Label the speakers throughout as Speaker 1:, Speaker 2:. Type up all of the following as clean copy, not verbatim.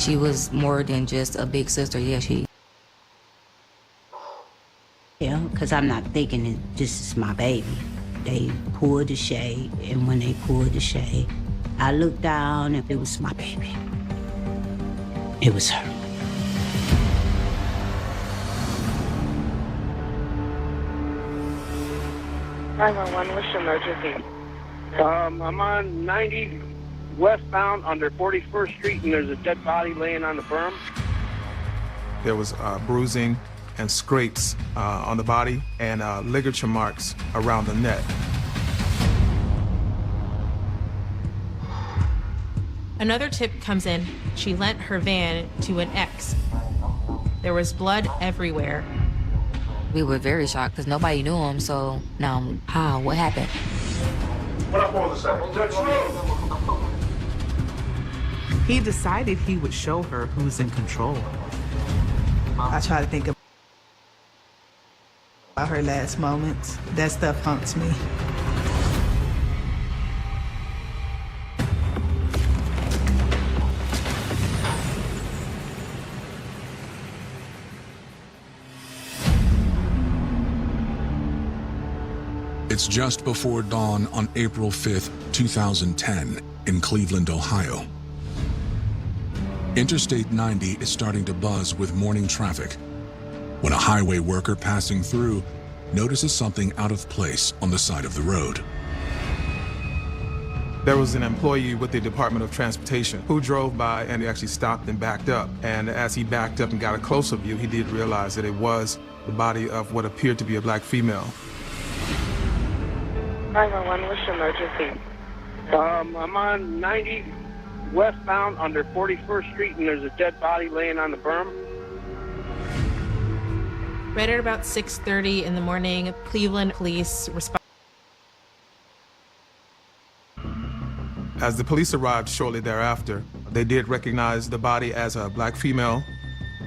Speaker 1: She was more than just a big sister.
Speaker 2: Yeah, because I'm not thinking that this is my baby. They pulled the shade, and when they pulled the shade, I looked down and it was my baby. It was her.
Speaker 3: 911, what's your emergency?
Speaker 4: I'm on 90 westbound under 41st Street, and there's a dead body laying on the berm.
Speaker 5: There was bruising and scrapes on the body and ligature marks around the neck.
Speaker 6: Another tip comes in. She lent her van to an ex. There was blood everywhere.
Speaker 1: We were very shocked because nobody knew him. So now, how? What happened?
Speaker 7: What up, all the seconds?
Speaker 8: He decided he would show her who's in control. I try to think about her last moments. That stuff haunts me.
Speaker 9: It's just before dawn on April 5th, 2010, in Cleveland, Ohio. Interstate 90 is starting to buzz with morning traffic when a highway worker passing through notices something out of place on the side of the road.
Speaker 5: There was an employee with the Department of Transportation who drove by and he actually stopped and backed up. And as he backed up and got a closer view, he did realize that it was the body of what appeared to be a black female.
Speaker 3: 911, what's your emergency?
Speaker 4: I'm on 90 westbound under 41st Street, and there's a dead body laying on the berm.
Speaker 6: Right at about 6:30 in the morning, Cleveland police responded.
Speaker 5: As the police arrived shortly thereafter, they did recognize the body as a black female,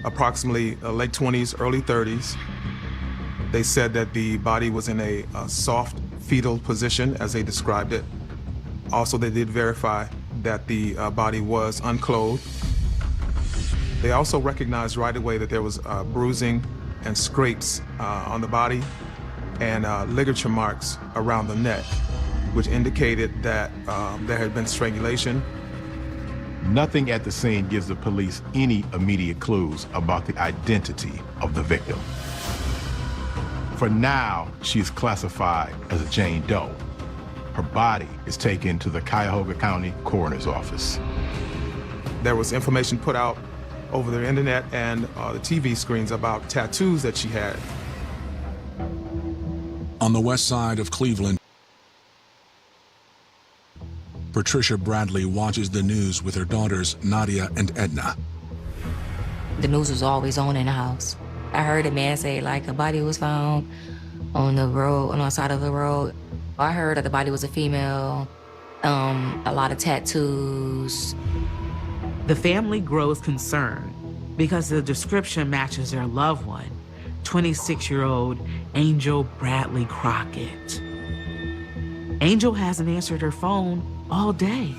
Speaker 5: approximately late 20s, early 30s. They said that the body was in a soft fetal position, as they described it. Also, they did verify that the body was unclothed. They also recognized right away that there was bruising and scrapes on the body and ligature marks around the neck, which indicated that there had been strangulation.
Speaker 7: Nothing at the scene gives the police any immediate clues about the identity of the victim. For now, she is classified as a Jane Doe. Her body is taken to the Cuyahoga County Coroner's Office.
Speaker 5: There was information put out over the internet and the TV screens about tattoos that she had.
Speaker 9: On the west side of Cleveland, Patricia Bradley watches the news with her daughters, Nadia and Edna.
Speaker 1: The news was always on in the house. I heard a man say, like, a body was found on the road, on the side of the road. I heard that the body was a female, a lot of tattoos.
Speaker 8: The family grows concerned because the description matches their loved one, 26-year-old Angel Bradley Crockett. Angel hasn't answered her phone all day.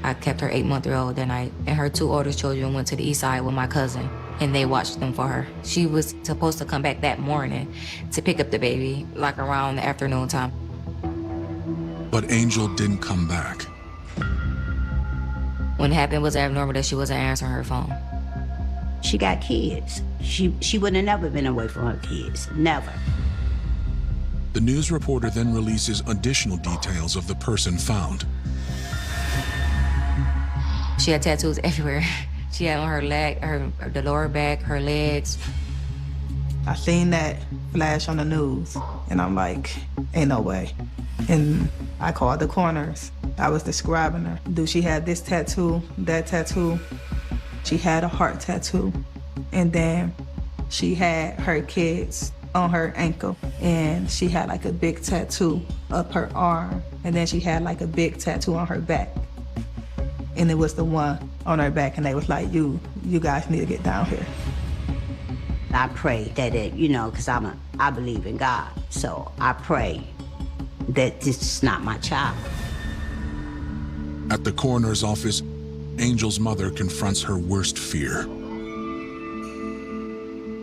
Speaker 1: I kept her 8-month-old that night, and her 2 oldest children went to the east side with my cousin, and they watched them for her. She was supposed to come back that morning to pick up the baby, like around the afternoon time.
Speaker 9: But Angel didn't come back.
Speaker 1: When it happened, it was abnormal that she wasn't answering her phone.
Speaker 2: She got kids. She would have never been away from her kids, never.
Speaker 9: The news reporter then releases additional details of the person found.
Speaker 1: She had tattoos everywhere. She had on her leg, the lower back, her legs.
Speaker 8: I seen that flash on the news, and I'm like, ain't no way. And I called the coroners. I was describing her. Do she have this tattoo, that tattoo? She had a heart tattoo. And then she had her kids on her ankle, and she had like a big tattoo up her arm. And then she had like a big tattoo on her back. And it was the one on her back, and they was like, you guys need to get down here.
Speaker 2: I prayed that it, because I believe in God. So I pray that this is not my child.
Speaker 9: At the coroner's office, Angel's mother confronts her worst fear.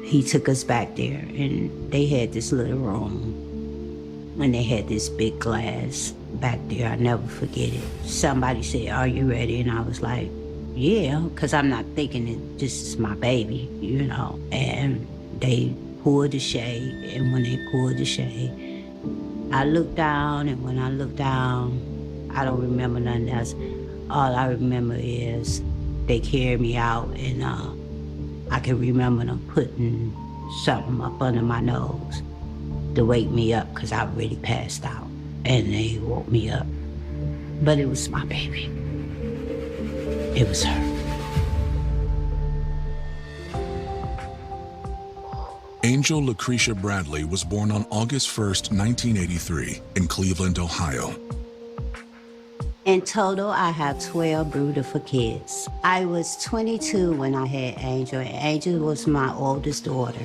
Speaker 2: He took us back there, and they had this little room, and they had this big glass back there. I'll never forget it. Somebody said, "Are you ready?" And I was like, yeah, because I'm not thinking that this is my baby, you know. And they pulled the shade, and when they pulled the shade, I looked down, and when I looked down, I don't remember nothing else. All I remember is they carried me out, and I can remember them putting something up under my nose to wake me up, because I really passed out, and they woke me up. But it was my baby. It was her.
Speaker 9: Angel Lucretia Bradley was born on August 1st, 1983, in Cleveland, Ohio.
Speaker 2: In total, I have 12 beautiful kids. I was 22 when I had Angel, and Angel was my oldest daughter.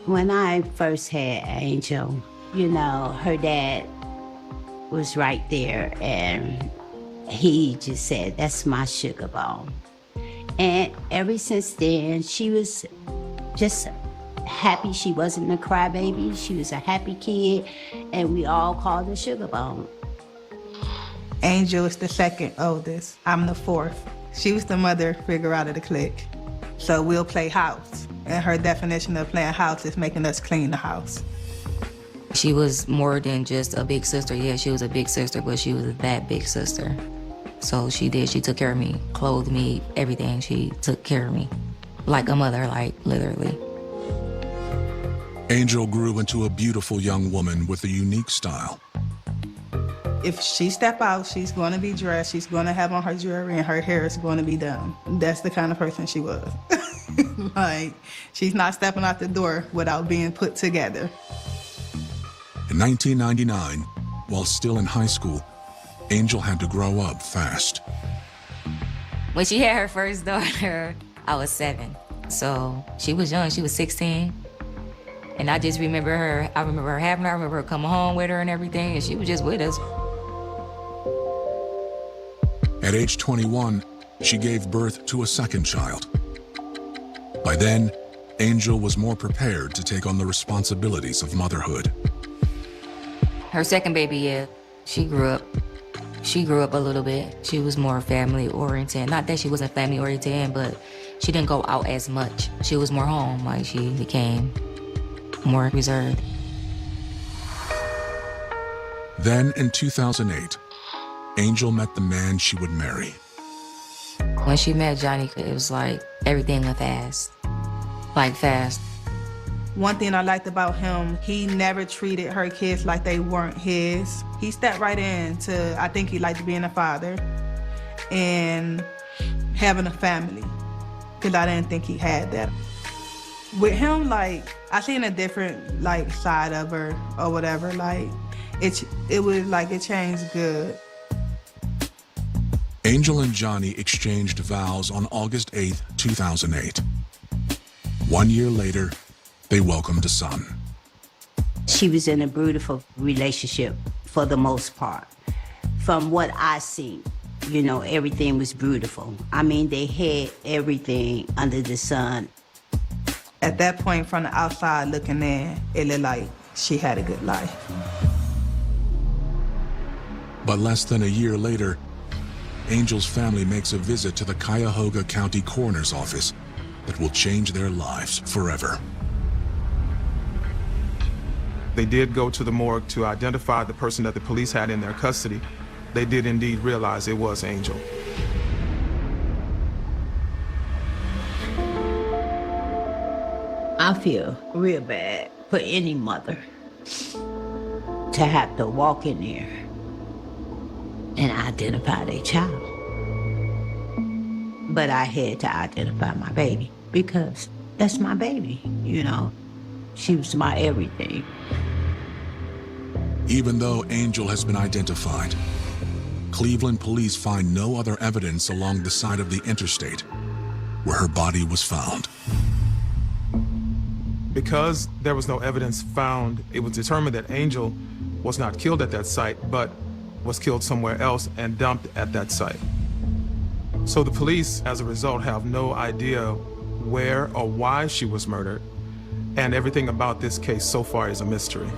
Speaker 2: When I first had Angel, you know, her dad was right there, and he just said, "That's my sugar bone." And ever since then, she was just happy. She wasn't a crybaby. She was a happy kid, and we all called her Sugar Bone.
Speaker 8: Angel is the second oldest. I'm the fourth. She was the mother figure out of the clique. So we'll play house. And her definition of playing house is making us clean the house.
Speaker 1: She was more than just a big sister. Yeah, she was a big sister, but she was that big sister. So she took care of me, clothed me, everything. She took care of me. Like a mother, like literally.
Speaker 9: Angel grew into a beautiful young woman with a unique style.
Speaker 8: If she step out, she's going to be dressed, she's going to have on her jewelry, and her hair is going to be done. That's the kind of person she was. Like, she's not stepping out the door without being put together.
Speaker 9: In 1999, while still in high school, Angel had to grow up fast.
Speaker 1: When she had her first daughter, I was 7. So she was young, she was 16. And I just remember her, I remember her coming home with her and everything, and she was just with us.
Speaker 9: At age 21, she gave birth to a second child. By then, Angel was more prepared to take on the responsibilities of motherhood.
Speaker 1: Her second baby, yeah, she grew up. She grew up a little bit. She was more family-oriented. Not that she wasn't family-oriented, but she didn't go out as much. She was more home, like she became more reserved.
Speaker 9: Then, in 2008, Angel met the man she would marry.
Speaker 1: When she met Johnny, it was like everything went fast. Like fast.
Speaker 8: One thing I liked about him, he never treated her kids like they weren't his. He stepped right into, I think he liked being a father and having a family, because I didn't think he had that. With him, like, I seen a different, like, side of her or whatever. Like, it was like it changed good.
Speaker 9: Angel and Johnny exchanged vows on August 8, 2008. 1 year later, they welcomed a son.
Speaker 2: She was in a beautiful relationship for the most part. From what I seen, you know, everything was beautiful. I mean, they had everything under the sun.
Speaker 8: At that point, from the outside looking in, it looked like she had a good life.
Speaker 9: But less than a year later, Angel's family makes a visit to the Cuyahoga County Coroner's Office that will change their lives forever.
Speaker 5: They did go to the morgue to identify the person that the police had in their custody. They did indeed realize it was Angel.
Speaker 2: I feel real bad for any mother to have to walk in there and identify their child. But I had to identify my baby because that's my baby, you know. She was my everything.
Speaker 9: Even though Angel has been identified, Cleveland police find no other evidence along the side of the interstate where her body was found.
Speaker 5: Because there was no evidence found, it was determined that Angel was not killed at that site, but was killed somewhere else and dumped at that site. So the police, as a result, have no idea where or why she was murdered, and everything about this case so far is a mystery.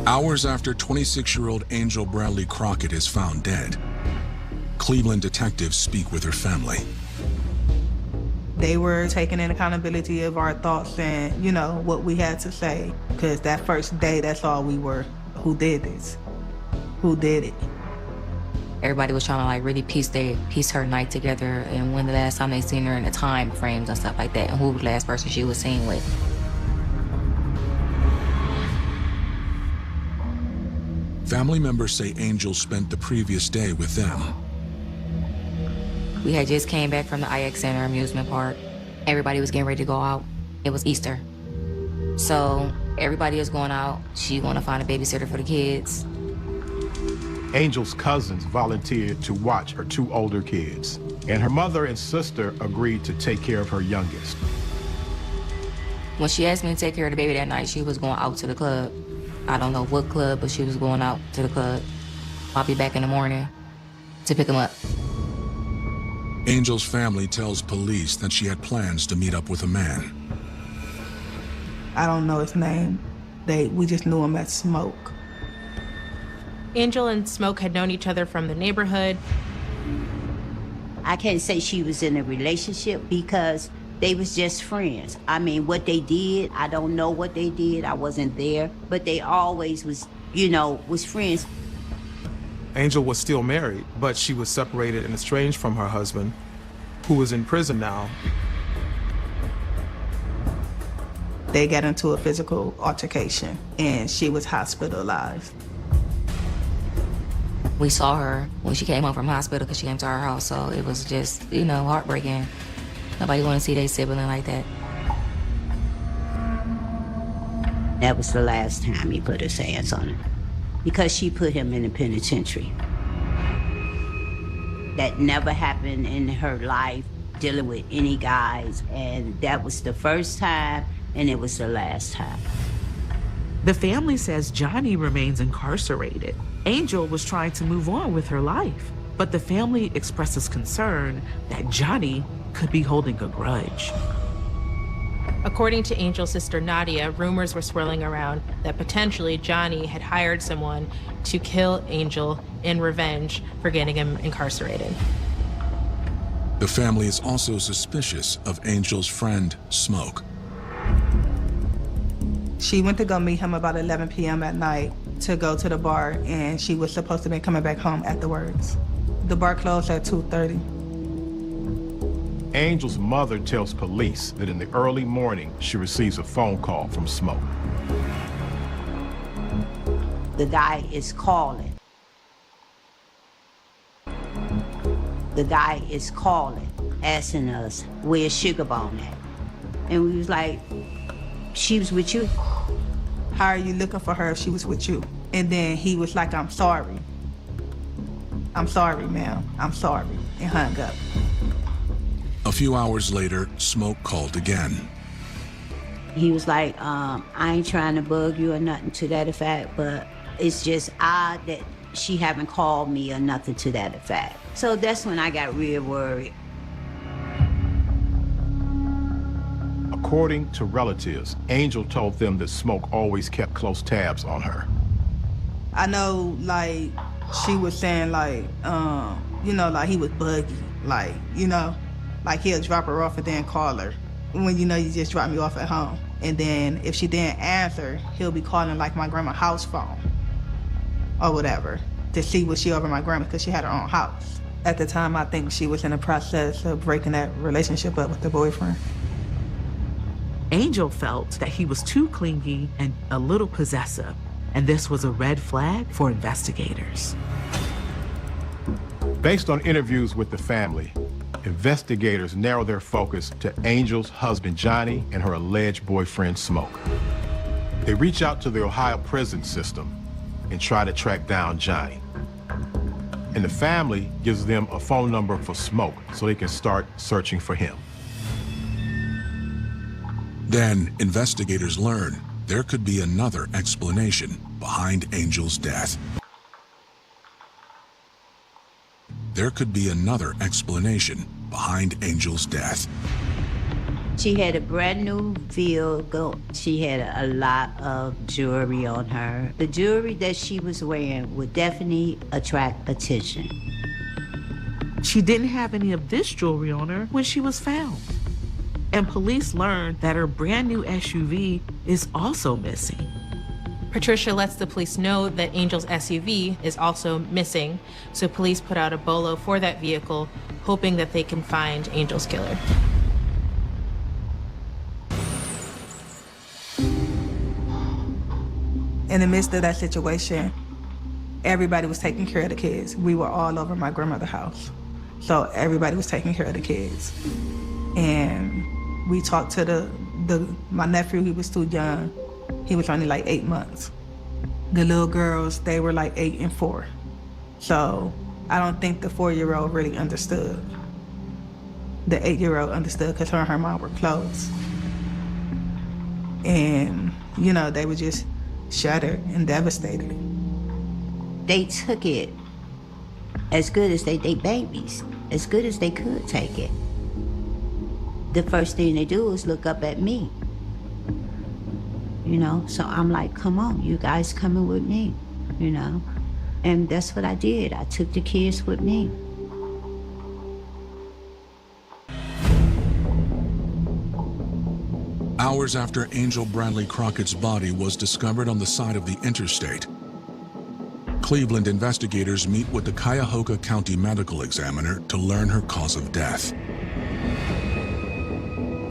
Speaker 9: Hours after 26-year-old Angel Bradley Crockett is found dead, Cleveland detectives speak with her family.
Speaker 8: They were taking in accountability of our thoughts and, you know, what we had to say. Because that first day, that's all we were. Who did this? Who did it?
Speaker 1: Everybody was trying to like really piece her night together and when the last time they seen her and the time frames and stuff like that and who was the last person she was seen with.
Speaker 9: Family members say Angel spent the previous day with them.
Speaker 1: We had just came back from the IX Center amusement park. Everybody was getting ready to go out. It was Easter. So everybody was going out. She wanted to find a babysitter for the kids.
Speaker 7: Angel's cousins volunteered to watch her two older kids, and her mother and sister agreed to take care of her youngest.
Speaker 1: When she asked me to take care of the baby that night, she was going out to the club. I don't know what club, but she was going out to the club. I'll be back in the morning to pick him up.
Speaker 9: Angel's family tells police that she had plans to meet up with a man.
Speaker 8: I don't know his name. We just knew him as Smoke.
Speaker 6: Angel and Smoke had known each other from the neighborhood.
Speaker 2: I can't say she was in a relationship because they was just friends. I mean, what they did, I don't know what they did. I wasn't there, but they always was, you know, was friends.
Speaker 5: Angel was still married, but she was separated and estranged from her husband, who was in prison now.
Speaker 8: They got into a physical altercation and she was hospitalized.
Speaker 1: We saw her when she came home from hospital because she came to our house, so it was just, you know, heartbreaking. Nobody want to see their sibling like that.
Speaker 2: That was the last time he put his hands on her because she put him in the penitentiary. That never happened in her life, dealing with any guys, and that was the first time and it was the last time.
Speaker 10: The family says Johnny remains incarcerated. Angel was trying to move on with her life, but the family expresses concern that Johnny could be holding a grudge.
Speaker 6: According to Angel's sister Nadia, rumors were swirling around that potentially Johnny had hired someone to kill Angel in revenge for getting him incarcerated.
Speaker 9: The family is also suspicious of Angel's friend, Smoke.
Speaker 8: She went to go meet him about 11 p.m. at night to go to the bar, and she was supposed to be coming back home afterwards. The bar closed at 2:30.
Speaker 7: Angel's mother tells police that in the early morning, she receives a phone call from Smoke.
Speaker 2: The guy is calling. The guy is calling, asking us, where's Sugarbone at? And we was like, she was with you?
Speaker 8: How are you looking for her if she was with you? And then he was like, I'm sorry. I'm sorry, ma'am. I'm sorry. And hung up.
Speaker 9: A few hours later, Smoke called again.
Speaker 2: He was like, I ain't trying to bug you or nothing to that effect, but it's just odd that she haven't called me or nothing to that effect. So that's when I got real worried.
Speaker 7: According to relatives, Angel told them that Smoke always kept close tabs on her.
Speaker 8: I know, like, she was saying, like, you know, like he was buggy. Like, you know, like he'll drop her off and then call her. When you know you just dropped me off at home. And then if she didn't answer, he'll be calling like my grandma's house phone or whatever to see was she over my grandma because she had her own house. At the time, I think she was in the process of breaking that relationship up with the boyfriend.
Speaker 10: Angel felt that he was too clingy and a little possessive, and this was a red flag for investigators.
Speaker 7: Based on interviews with the family, investigators narrow their focus to Angel's husband, Johnny, and her alleged boyfriend, Smoke. They reach out to the Ohio prison system and try to track down Johnny. And the family gives them a phone number for Smoke so they can start searching for him.
Speaker 9: Then, investigators learn there could be another explanation behind Angel's death. there could be another explanation behind Angel's death.
Speaker 2: She had a brand new vehicle. She had a lot of jewelry on her. The jewelry that she was wearing would definitely attract attention.
Speaker 10: She didn't have any of this jewelry on her when she was found. And police learned that her brand new SUV is also missing.
Speaker 6: Patricia lets the police know that Angel's SUV is also missing, so police put out a bolo for that vehicle, hoping that they can find Angel's killer.
Speaker 8: In the midst of that situation, everybody was taking care of the kids. We were all over my grandmother's house. So everybody was taking care of the kids. And we talked to my nephew, he was too young. He was only like 8 months. The little girls, they were like 8 and 4. So I don't think the 4-year-old really understood. The 8-year-old understood because her and her mom were close. And, you know, they were just shattered and devastated.
Speaker 2: They took it as good as they babies, as good as they could take it. The first thing they do is look up at me. You know, so I'm like, come on, you guys coming with me, you know? And that's what I did. I took the kids with me.
Speaker 9: Hours after Angel Bradley Crockett's body was discovered on the side of the interstate, Cleveland investigators meet with the Cuyahoga County medical examiner to learn her cause of death.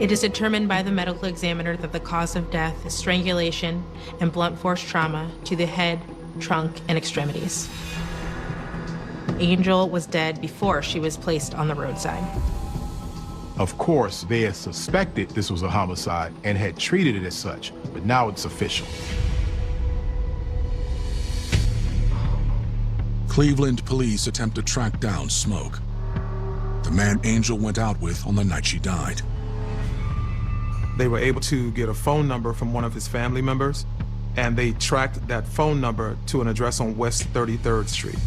Speaker 6: It is determined by the medical examiner that the cause of death is strangulation and blunt force trauma to the head, trunk, and extremities. Angel was dead before she was placed on the roadside.
Speaker 7: Of course, they had suspected this was a homicide and had treated it as such, but now it's official.
Speaker 9: Cleveland police attempt to track down Smoke, the man Angel went out with on the night she died.
Speaker 5: They were able to get a phone number from one of his family members, and they tracked that phone number to an address on West 33rd Street.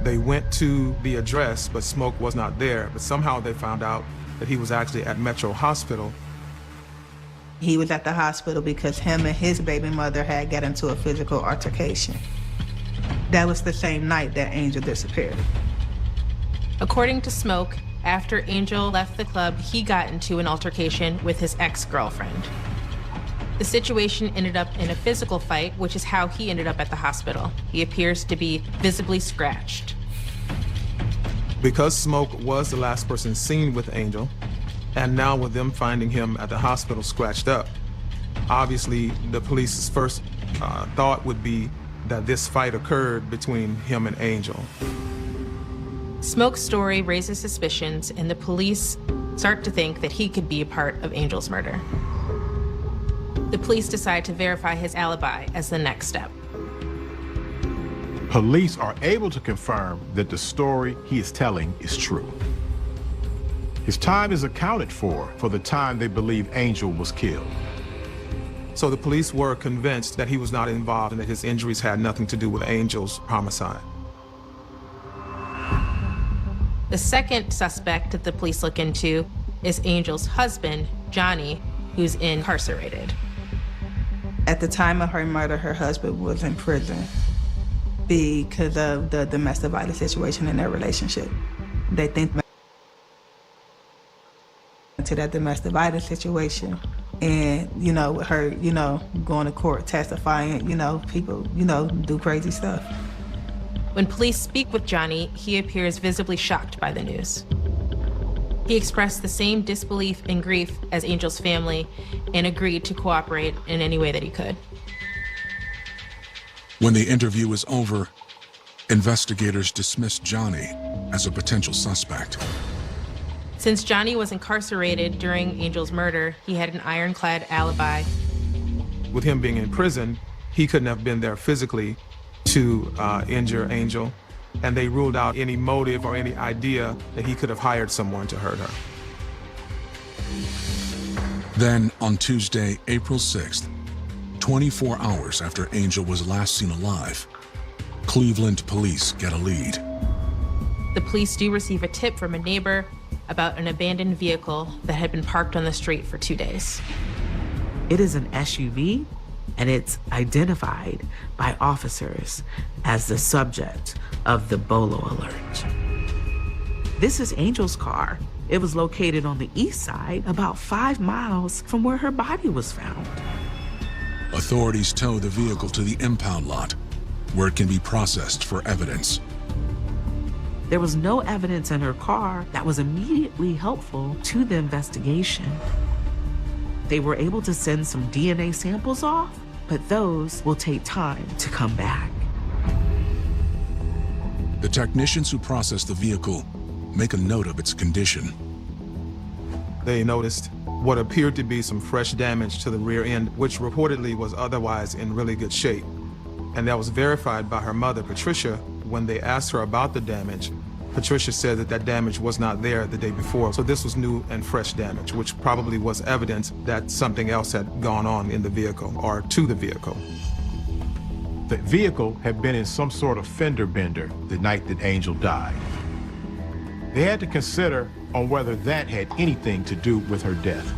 Speaker 5: They went to the address, but Smoke was not there, but somehow they found out that he was actually at Metro Hospital.
Speaker 8: He was at the hospital because him and his baby mother had got into a physical altercation. That was the same night that Angel disappeared.
Speaker 6: According to Smoke, after Angel left the club, he got into an altercation with his ex-girlfriend. The situation ended up in a physical fight, which is how he ended up at the hospital. He appears to be visibly scratched.
Speaker 5: Because Smoke was the last person seen with Angel, and now with them finding him at the hospital scratched up, obviously the police's first thought would be that this fight occurred between him and Angel.
Speaker 6: Smoke's story raises suspicions, and the police start to think that he could be a part of Angel's murder. The police decide to verify his alibi as the next step.
Speaker 7: Police are able to confirm that the story he is telling is true. His time is accounted for the time they believe Angel was killed.
Speaker 5: So the police were convinced that he was not involved and that his injuries had nothing to do with Angel's homicide.
Speaker 6: The second suspect that the police look into is Angel's husband, Johnny, who's incarcerated.
Speaker 8: At the time of her murder, her husband was in prison because of the domestic violence situation in their relationship. They think to that domestic violence situation, and, you know, with her, you know, going to court, testifying, you know, people, you know, do crazy stuff.
Speaker 6: When police speak with Johnny, he appears visibly shocked by the news. He expressed the same disbelief and grief as Angel's family and agreed to cooperate in any way that he could.
Speaker 9: When the interview was over, investigators dismissed Johnny as a potential suspect.
Speaker 6: Since Johnny was incarcerated during Angel's murder, he had an ironclad alibi.
Speaker 5: With him being in prison, he couldn't have been there physically to injure Angel, and they ruled out any motive or any idea that he could have hired someone to hurt her.
Speaker 9: Then, on Tuesday, April 6th, 24 hours after Angel was last seen alive, Cleveland police get a lead.
Speaker 6: The police do receive a tip from a neighbor about an abandoned vehicle that had been parked on the street for 2 days.
Speaker 10: It is an SUV, and it's identified by officers as the subject of the Bolo alert. This is Angel's car. It was located on the east side, about 5 miles from where her body was found.
Speaker 9: Authorities tow the vehicle to the impound lot, where it can be processed for evidence.
Speaker 10: There was no evidence in her car that was immediately helpful to the investigation. They were able to send some DNA samples off, but those will take time to come back.
Speaker 9: The technicians who process the vehicle make a note of its condition.
Speaker 5: They noticed what appeared to be some fresh damage to the rear end, which reportedly was otherwise in really good shape. And that was verified by her mother, Patricia. When they asked her about the damage, Patricia said that that damage was not there the day before. So this was new and fresh damage, which probably was evidence that something else had gone on in the vehicle or to the vehicle.
Speaker 7: The vehicle had been in some sort of fender bender the night that Angel died. They had to consider on whether that had anything to do with her death.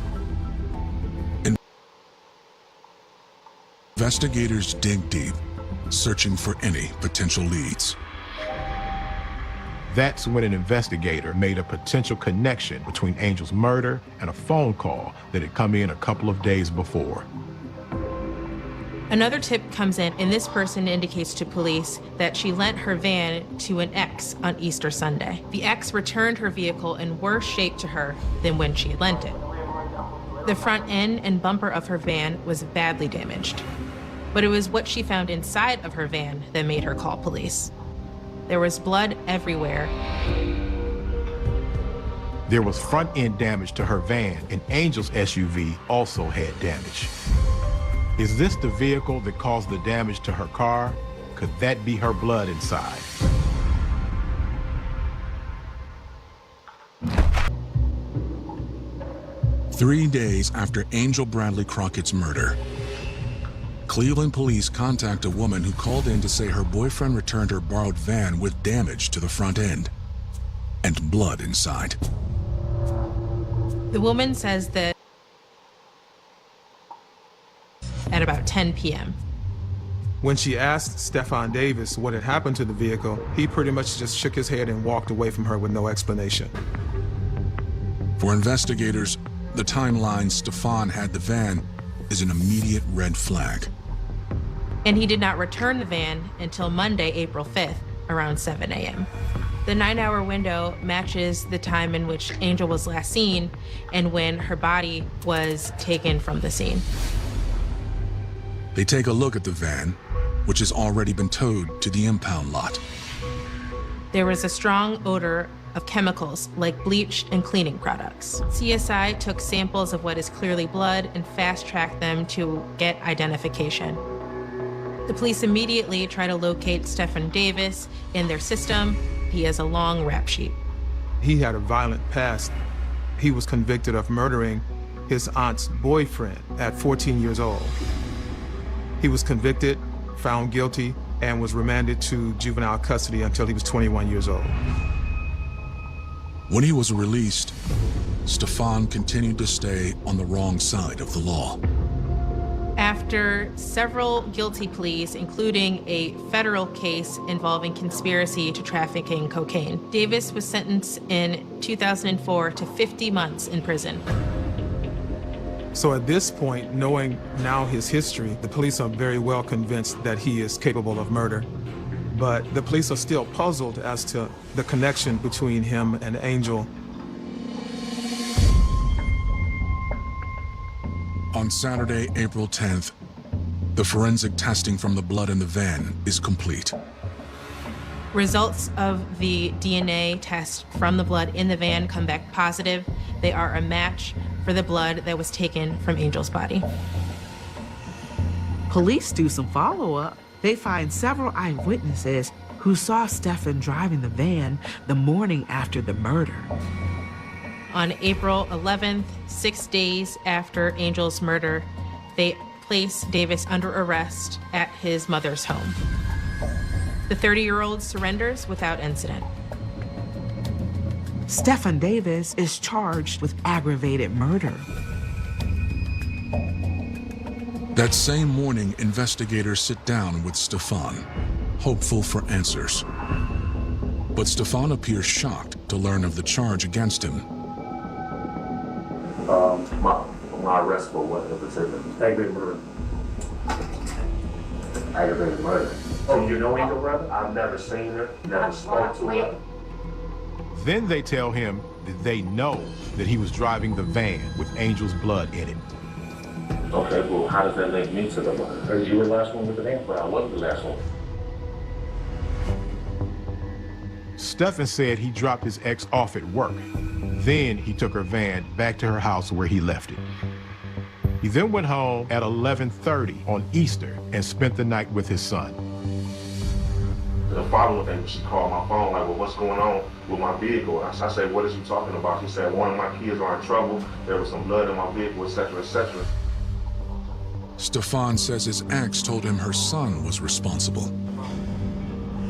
Speaker 9: Investigators dig deep, searching for any potential leads.
Speaker 7: That's when an investigator made a potential connection between Angel's murder and a phone call that had come in a couple of days before.
Speaker 6: Another tip comes in, and this person indicates to police that she lent her van to an ex on Easter Sunday. The ex returned her vehicle in worse shape to her than when she lent it. The front end and bumper of her van was badly damaged, but it was what she found inside of her van that made her call police. There was blood everywhere.
Speaker 7: There was front-end damage to her van, and Angel's SUV also had damage. Is this the vehicle that caused the damage to her car? Could that be her blood inside?
Speaker 9: Three days after Angel Bradley Crockett's murder, Cleveland police contact a woman who called in to say her boyfriend returned her borrowed van with damage to the front end and blood inside.
Speaker 6: The woman says that at about 10 p.m.
Speaker 5: When she asked Stefan Davis what had happened to the vehicle, he pretty much just shook his head and walked away from her with no explanation.
Speaker 9: For investigators, the timeline Stefan had the van is an immediate red flag.
Speaker 6: And he did not return the van until Monday, April 5th, around 7 a.m. The 9-hour window matches the time in which Angel was last seen and when her body was taken from the scene.
Speaker 9: They take a look at the van, which has already been towed to the impound lot.
Speaker 6: There was a strong odor of chemicals like bleach and cleaning products. CSI took samples of what is clearly blood and fast-tracked them to get identification. The police immediately try to locate Stefan Davis in their system. He has a long rap sheet.
Speaker 5: He had a violent past. He was convicted of murdering his aunt's boyfriend at 14 years old. He was convicted, found guilty, and was remanded to juvenile custody until he was 21 years old.
Speaker 9: When he was released, Stefan continued to stay on the wrong side of the law.
Speaker 6: After several guilty pleas, including a federal case involving conspiracy to trafficking cocaine, Davis was sentenced in 2004 to 50 months in prison.
Speaker 5: So at this point, knowing now his history, the police are very well convinced that he is capable of murder. But the police are still puzzled as to the connection between him and Angel.
Speaker 9: On Saturday, April 10th, the forensic testing from the blood in the van is complete.
Speaker 6: Results of the DNA test from the blood in the van come back positive. They are a match for the blood that was taken from Angel's body.
Speaker 10: Police do some follow-up. They find several eyewitnesses who saw Stefan driving the van the morning after the murder.
Speaker 6: On April 11th, 6 days after Angel's murder, they place Davis under arrest at his mother's home. The 30-year-old surrenders without incident.
Speaker 10: Stephan Davis is charged with aggravated murder.
Speaker 9: That same morning, investigators sit down with Stefan, hopeful for answers. But Stefan appears shocked to learn of the charge against him.
Speaker 11: My arrest for what in particular? Aggravated murder. Aggravated murder. Oh, you know Angel, brother? I've never seen her, never spoke to her.
Speaker 7: Then they tell him that they know that he was driving the van with Angel's blood in it.
Speaker 11: Okay, well, how does that link me to the murder? You were the last one with the van, but I wasn't the last one.
Speaker 7: Stephan said he dropped his ex off at work. Then he took her van back to her house where he left it. He then went home at 11:30 on Easter and spent the night with his son.
Speaker 11: The following thing, she called my phone, like, well, what's going on with my vehicle? I said, what is you talking about? She said, one of my kids are in trouble. There was some blood in my vehicle, etc., etc.
Speaker 9: Stefan says his ex told him her son was responsible.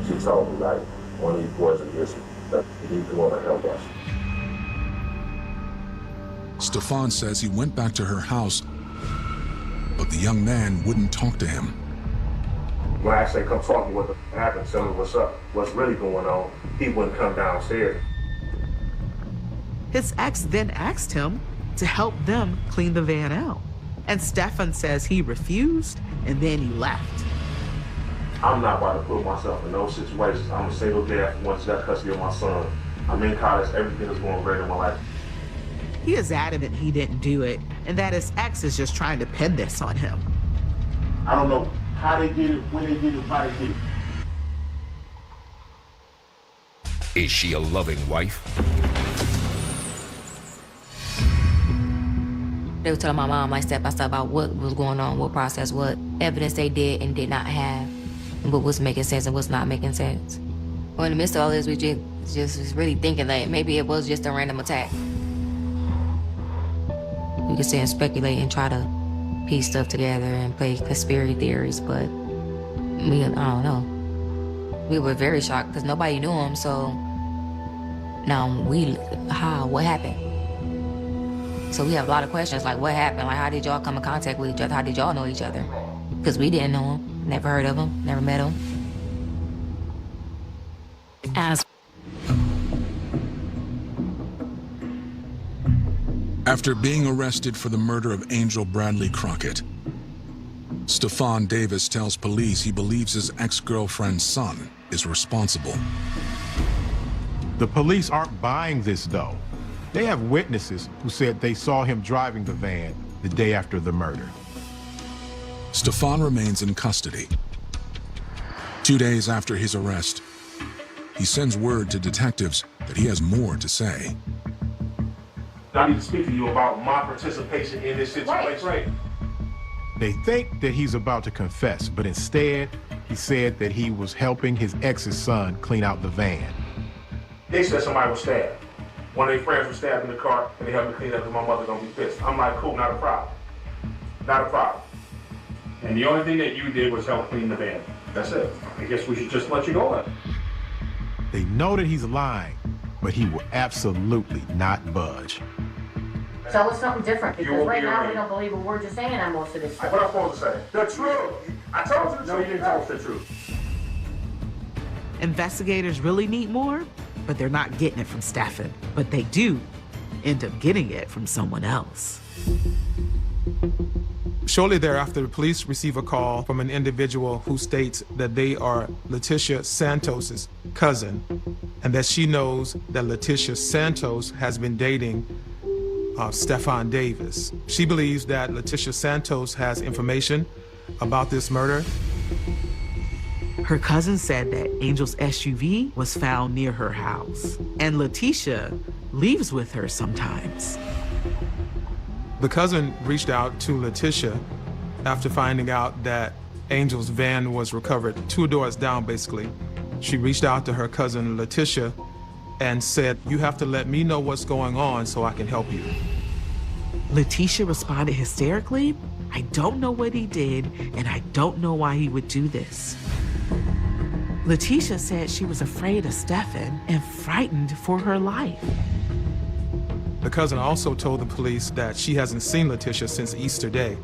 Speaker 11: She told me, like, one of these boys are missing. He's the one to help us.
Speaker 9: Stefan says he went back to her house, but the young man wouldn't talk to him.
Speaker 11: When I say come talk to me, what the happened, tell me what's up, what's really going on, he wouldn't come downstairs.
Speaker 10: His ex then asked him to help them clean the van out. And Stephan says he refused, and then he left.
Speaker 11: I'm not about to put myself in those situations. I'm a single dad once I got custody of my son. I'm in college, everything is going great in my life.
Speaker 10: He is adamant he didn't do it, and that his ex is just trying to pin this on him.
Speaker 11: I don't know how they did it, when they did it, why they did it.
Speaker 12: Is she a loving wife?
Speaker 1: They were telling my mom, like, step by step about what was going on, what process, what evidence they did and did not have, and what was making sense and what's not making sense. Well, in the midst of all this, we just was really thinking that maybe it was just a random attack. We could sit and speculate and try to piece stuff together and play conspiracy theories, but I don't know. We were very shocked because nobody knew him, so now what happened? So we have a lot of questions, like what happened? Like, how did y'all come in contact with each other? How did y'all know each other? Because we didn't know him, never heard of him, never met him.
Speaker 9: After being arrested for the murder of Angel Bradley Crockett, Stefan Davis tells police he believes his ex-girlfriend's son is responsible.
Speaker 7: The police aren't buying this, though. They have witnesses who said they saw him driving the van the day after the murder.
Speaker 9: Stefan remains in custody. 2 days after his arrest, he sends word to detectives that he has more to say.
Speaker 11: I need to speak to you about my participation in this situation. Right.
Speaker 7: They think that he's about to confess, but instead, he said that he was helping his ex's son clean out the van.
Speaker 11: They said somebody was stabbed. One of their friends was stabbed in the car, and they helped me clean up because my mother's gonna be pissed. I'm like, cool, not a problem. Not a problem.
Speaker 13: And the only thing that you did was help clean the van.
Speaker 11: That's it.
Speaker 13: I guess we should just let you go then.
Speaker 7: They know that he's lying, but he will absolutely not budge.
Speaker 14: Tell us something different, because right now we
Speaker 11: arraigned.
Speaker 14: don't believe a word you're saying on most of this stuff.
Speaker 11: What am I supposed to say? The truth. I told you the truth.
Speaker 13: No, you didn't tell us the truth.
Speaker 10: Investigators really need more, but they're not getting it from Stephan. But they do end up getting it from someone else.
Speaker 5: Shortly thereafter, the police receive a call from an individual who states that they are Letitia Santos's cousin, and that she knows that Letitia Santos has been dating Stefan Davis. She believes that Letitia Santos has information about this murder.
Speaker 10: Her cousin said that Angel's SUV was found near her house, and Letitia leaves with her sometimes.
Speaker 5: The cousin reached out to Letitia after finding out that Angel's van was recovered 2 doors down, basically. She reached out to her cousin Letitia and said, "You have to let me know what's going on so I can help you."
Speaker 10: Letitia responded hysterically, "I don't know what he did, and I don't know why he would do this." Letitia said she was afraid of Stephen and frightened for her life.
Speaker 5: The cousin also told the police that she hasn't seen Letitia since Easter Day.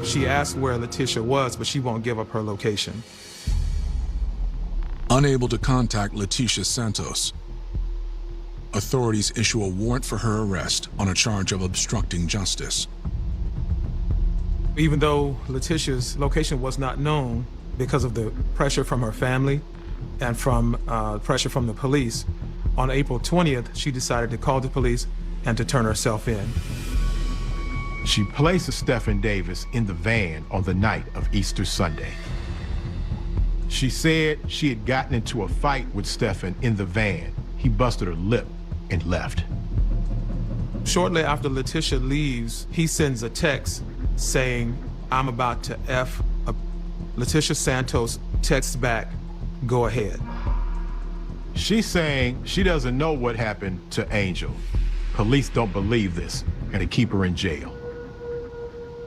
Speaker 5: She asked where Letitia was, but she won't give up her location.
Speaker 9: Unable to contact Letitia Santos, authorities issue a warrant for her arrest on a charge of obstructing justice.
Speaker 5: Even though Letitia's location was not known because of the pressure from her family and from pressure from the police, on April 20th, she decided to call the police and to turn herself in.
Speaker 7: She placed Stephen Davis in the van on the night of Easter Sunday. She said she had gotten into a fight with Stephen in the van. He busted her lip and left.
Speaker 5: Shortly after Letitia leaves, he sends a text saying, "I'm about to F up." Letitia Santos texts back, "Go ahead."
Speaker 7: She's saying she doesn't know what happened to Angel. Police don't believe this and they keep her in jail.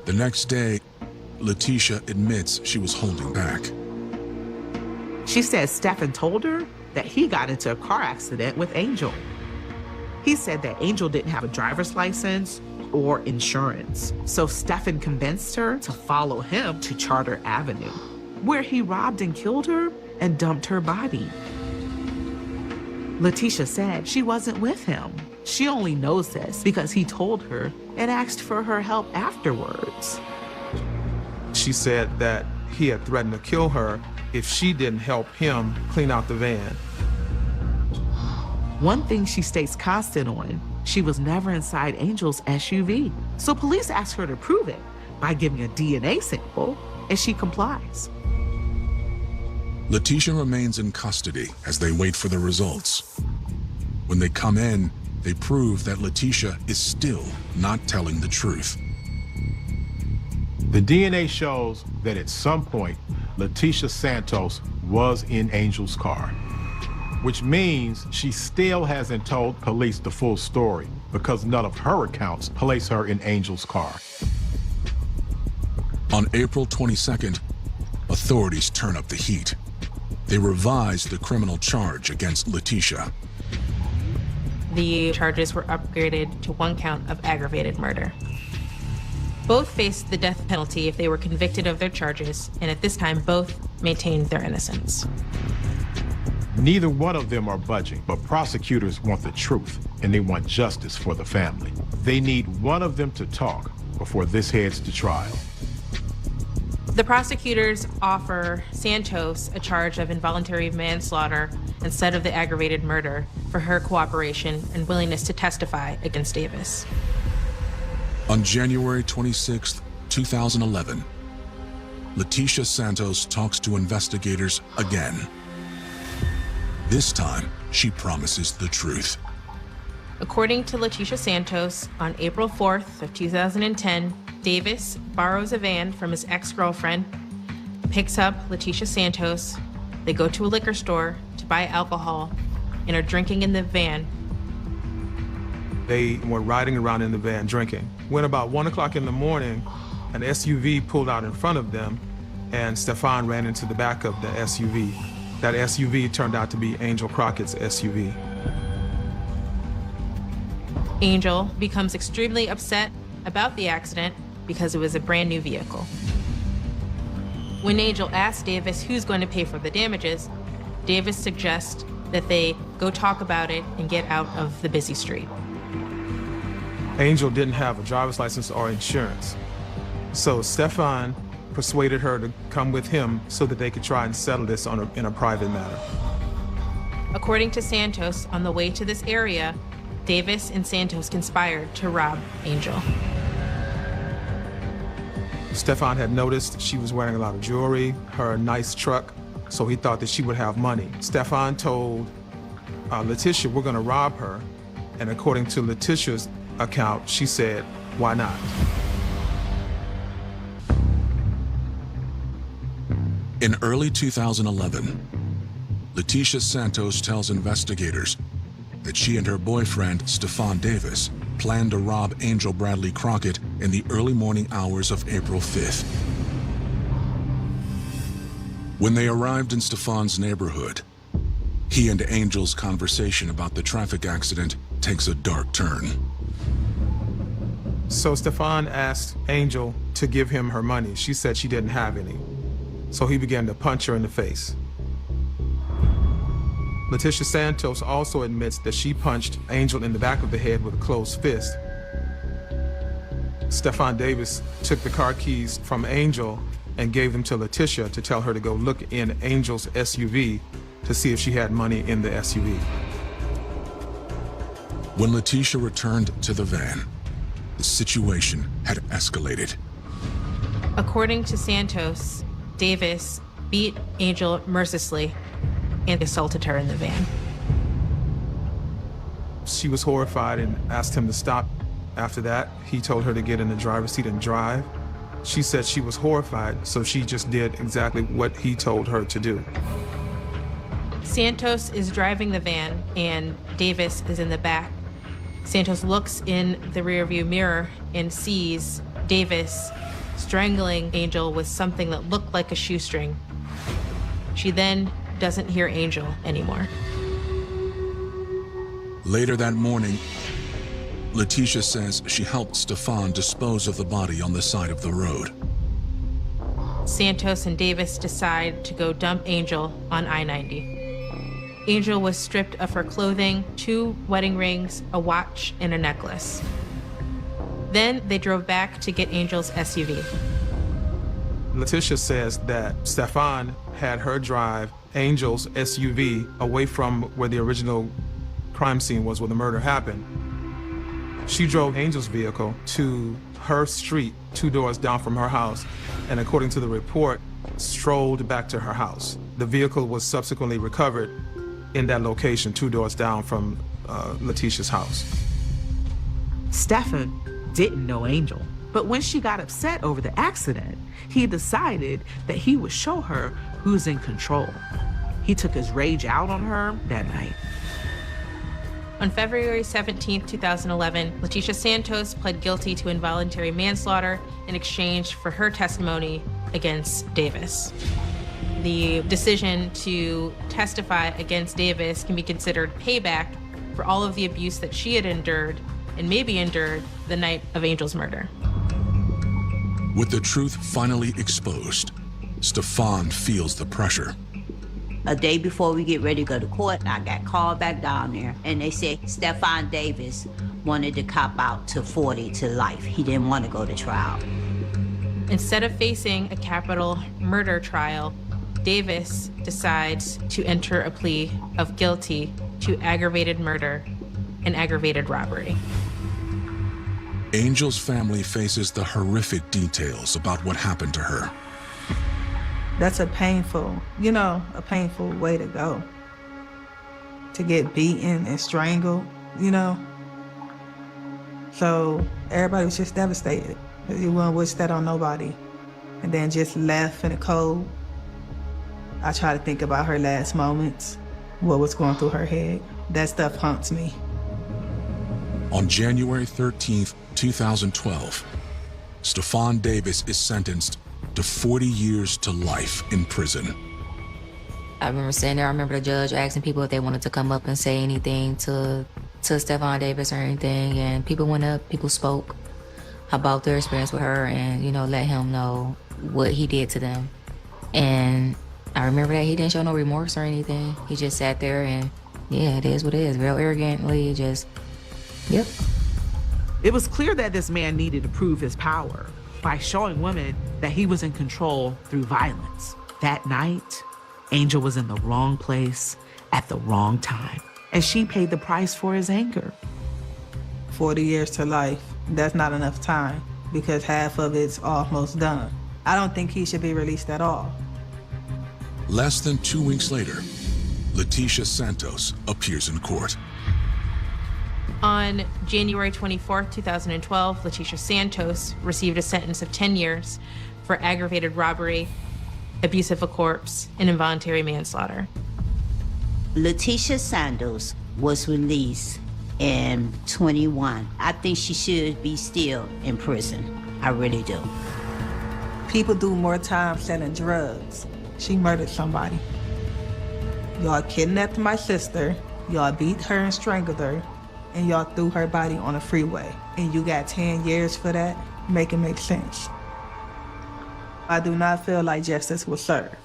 Speaker 9: The next day, Letitia admits she was holding back.
Speaker 10: She said Stephen told her that he got into a car accident with Angel. He said that Angel didn't have a driver's license or insurance. So Stephen convinced her to follow him to Charter Avenue, where he robbed and killed her and dumped her body. Letitia said she wasn't with him. She only knows this because he told her and asked for her help afterwards.
Speaker 5: She said that he had threatened to kill her if she didn't help him clean out the van.
Speaker 10: One thing she stays constant on, she was never inside Angel's SUV. So police asked her to prove it by giving a DNA sample, and she complies.
Speaker 9: Letitia remains in custody as they wait for the results. When they come in, they prove that Letitia is still not telling the truth.
Speaker 7: The DNA shows that at some point, Letitia Santos was in Angel's car, which means she still hasn't told police the full story because none of her accounts place her in Angel's car.
Speaker 9: On April 22nd, authorities turn up the heat. They revise the criminal charge against Letitia.
Speaker 6: The charges were upgraded to 1 count of aggravated murder. Both faced the death penalty if they were convicted of their charges, and at this time, both maintained their innocence.
Speaker 7: Neither one of them are budging, but prosecutors want the truth, and they want justice for the family. They need one of them to talk before this heads to trial.
Speaker 6: The prosecutors offer Santos a charge of involuntary manslaughter instead of the aggravated murder for her cooperation and willingness to testify against Davis.
Speaker 9: On January 26, 2011, Letitia Santos talks to investigators again. This time, she promises the truth.
Speaker 6: According to Letitia Santos, on April 4th of 2010, Davis borrows a van from his ex-girlfriend, picks up Letitia Santos, they go to a liquor store to buy alcohol, and are drinking in the van.
Speaker 5: They were riding around in the van drinking. When about 1 o'clock in the morning, an SUV pulled out in front of them, and Stefan ran into the back of the SUV. That SUV turned out to be Angel Crockett's SUV.
Speaker 6: Angel becomes extremely upset about the accident because it was a brand new vehicle. When Angel asks Davis who's going to pay for the damages, Davis suggests that they go talk about it and get out of the busy street.
Speaker 5: Angel didn't have a driver's license or insurance, so Stefan persuaded her to come with him so that they could try and settle this in a private matter.
Speaker 6: According to Santos, on the way to this area, Davis and Santos conspired to rob Angel.
Speaker 5: Stefan had noticed she was wearing a lot of jewelry, her nice truck, so he thought that she would have money. Stefan told Letitia, "We're gonna rob her." And according to Letitia's account, she said, "Why not?"
Speaker 9: In early 2011, Letitia Santos tells investigators that she and her boyfriend, Stefan Davis, planned to rob Angel Bradley Crockett in the early morning hours of April 5th. When they arrived in Stefan's neighborhood, he and Angel's conversation about the traffic accident takes a dark turn.
Speaker 5: So Stefan asked Angel to give him her money. She said she didn't have any. So he began to punch her in the face. Letitia Santos also admits that she punched Angel in the back of the head with a closed fist. Stefan Davis took the car keys from Angel and gave them to Letitia to tell her to go look in Angel's SUV to see if she had money in the SUV.
Speaker 9: When Letitia returned to the van, the situation had escalated.
Speaker 6: According to Santos, Davis beat Angel mercilessly and assaulted her in the van.
Speaker 5: She was horrified and asked him to stop. After that, he told her to get in the driver's seat and drive. She said she was horrified, so she just did exactly what he told her to do.
Speaker 6: Santos is driving the van and Davis is in the back. Santos looks in the rearview mirror and sees Davis strangling Angel with something that looked like a shoestring. She then doesn't hear Angel anymore.
Speaker 9: Later that morning, Letitia says she helped Stefan dispose of the body on the side of the road.
Speaker 6: Santos and Davis decide to go dump Angel on I-90. Angel was stripped of her clothing, 2 wedding rings, a watch, and a necklace. Then they drove back to get Angel's SUV.
Speaker 5: Letitia says that Stefan had her drive Angel's SUV away from where the original crime scene was, where the murder happened. She drove Angel's vehicle to her street, 2 doors down from her house, and according to the report, strolled back to her house. The vehicle was subsequently recovered in that location, 2 doors down from Letitia's house.
Speaker 10: Stefan didn't know Angel, but when she got upset over the accident, he decided that he would show her who's in control. He took his rage out on her that night.
Speaker 6: On February 17, 2011, Letitia Santos pled guilty to involuntary manslaughter in exchange for her testimony against Davis. The decision to testify against Davis can be considered payback for all of the abuse that she had endured and maybe endured the night of Angel's murder.
Speaker 9: With the truth finally exposed, Stefan feels the pressure.
Speaker 2: A day before we get ready to go to court, I got called back down there, and they said Stefan Davis wanted to cop out to 40 to life. He didn't want to go to trial.
Speaker 6: Instead of facing a capital murder trial, Davis decides to enter a plea of guilty to aggravated murder and aggravated robbery.
Speaker 9: Angel's family faces the horrific details about what happened to her.
Speaker 8: That's a painful way to go. To get beaten and strangled, So everybody was just devastated. You wouldn't wish that on nobody. And then just left in the cold. I try to think about her last moments, what was going through her head. That stuff haunts me.
Speaker 9: On January 13th, 2012, Stefan Davis is sentenced to 40 years to life in prison.
Speaker 1: I remember sitting there, I remember the judge asking people if they wanted to come up and say anything to Stefan Davis or anything, and people went up, people spoke about their experience with her and, let him know what he did to them. And I remember that he didn't show no remorse or anything. He just sat there and, yeah, it is what it is, real arrogantly, just, yep.
Speaker 10: It was clear that this man needed to prove his power by showing women that he was in control through violence. That night, Angel was in the wrong place at the wrong time, and she paid the price for his anger.
Speaker 8: 40 years to life, that's not enough time because half of it's almost done. I don't think he should be released at all.
Speaker 9: Less than 2 weeks later, Letitia Santos appears in court.
Speaker 6: On January 24, 2012, Letitia Santos received a sentence of 10 years for aggravated robbery, abuse of a corpse, and involuntary manslaughter.
Speaker 2: Letitia Santos was released in 21. I think she should be still in prison. I really do.
Speaker 8: People do more time selling drugs She murdered somebody. Y'all kidnapped my sister, y'all beat her and strangled her, and y'all threw her body on a freeway. And you got 10 years for that? Make it make sense. I do not feel like justice was served.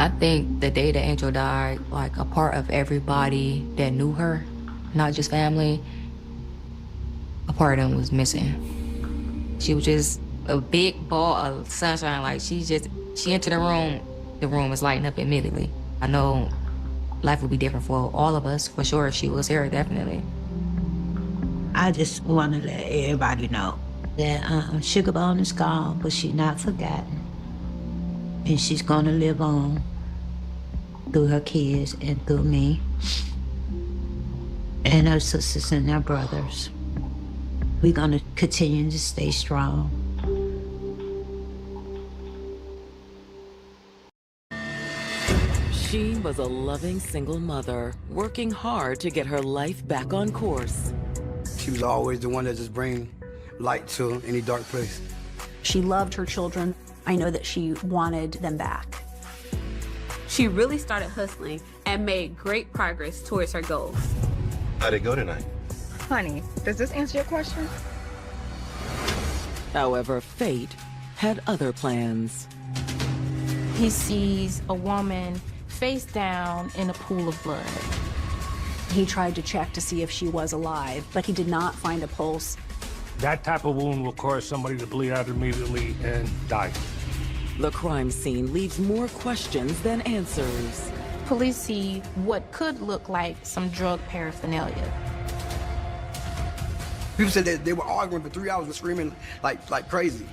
Speaker 1: I think the day that Angel died, like a part of everybody that knew her, not just family, a part of them was missing. She was just a big ball of sunshine. Like she entered the room was lighting up immediately. I know life would be different for all of us, for sure, if she was here, definitely.
Speaker 2: I just want to let everybody know that Sugar Bone is gone, but she's not forgotten. And she's gonna live on through her kids and through me and her sisters and their brothers. We're gonna continue to stay strong.
Speaker 15: She was a loving single mother, working hard to get her life back on course.
Speaker 16: She was always the one that just bring light to any dark place.
Speaker 17: She loved her children. I know that she wanted them back.
Speaker 18: She really started hustling and made great progress towards her goals.
Speaker 19: How'd it go tonight?
Speaker 20: Honey, does this answer your question?
Speaker 15: However, fate had other plans.
Speaker 6: He sees a woman face down in a pool of blood.
Speaker 17: He tried to check to see if she was alive, but he did not find a pulse.
Speaker 13: That type of wound will cause somebody to bleed out immediately and die.
Speaker 15: The crime scene leaves more questions than answers.
Speaker 6: Police see what could look like some drug paraphernalia.
Speaker 16: People said that they were arguing for 3 hours and screaming like crazy.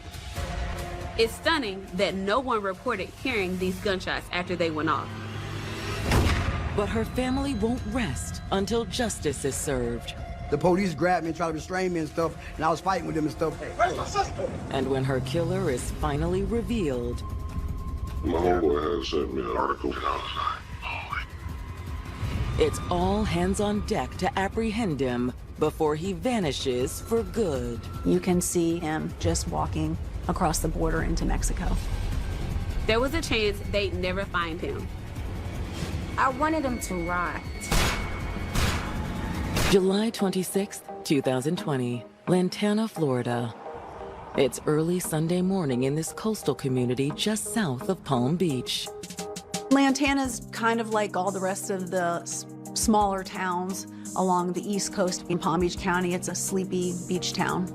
Speaker 18: It's stunning that no one reported hearing these gunshots after they went off.
Speaker 15: But her family won't rest until justice is served.
Speaker 16: The police grabbed me and tried to restrain me and stuff, and I was fighting with them and stuff. Hey, where's my sister?
Speaker 15: And when her killer is finally revealed,
Speaker 11: My homeboy had sent me an article, and I was like,
Speaker 15: it's all hands on deck to apprehend him before he vanishes for good.
Speaker 17: You can see him just walking across the border into Mexico.
Speaker 18: There was a chance they'd never find him.
Speaker 14: I wanted him to rot.
Speaker 15: July 26, 2020, Lantana, Florida. It's early Sunday morning in this coastal community just south of Palm Beach.
Speaker 17: Lantana's kind of like all the rest of the smaller towns along the East Coast in Palm Beach County. It's a sleepy beach town.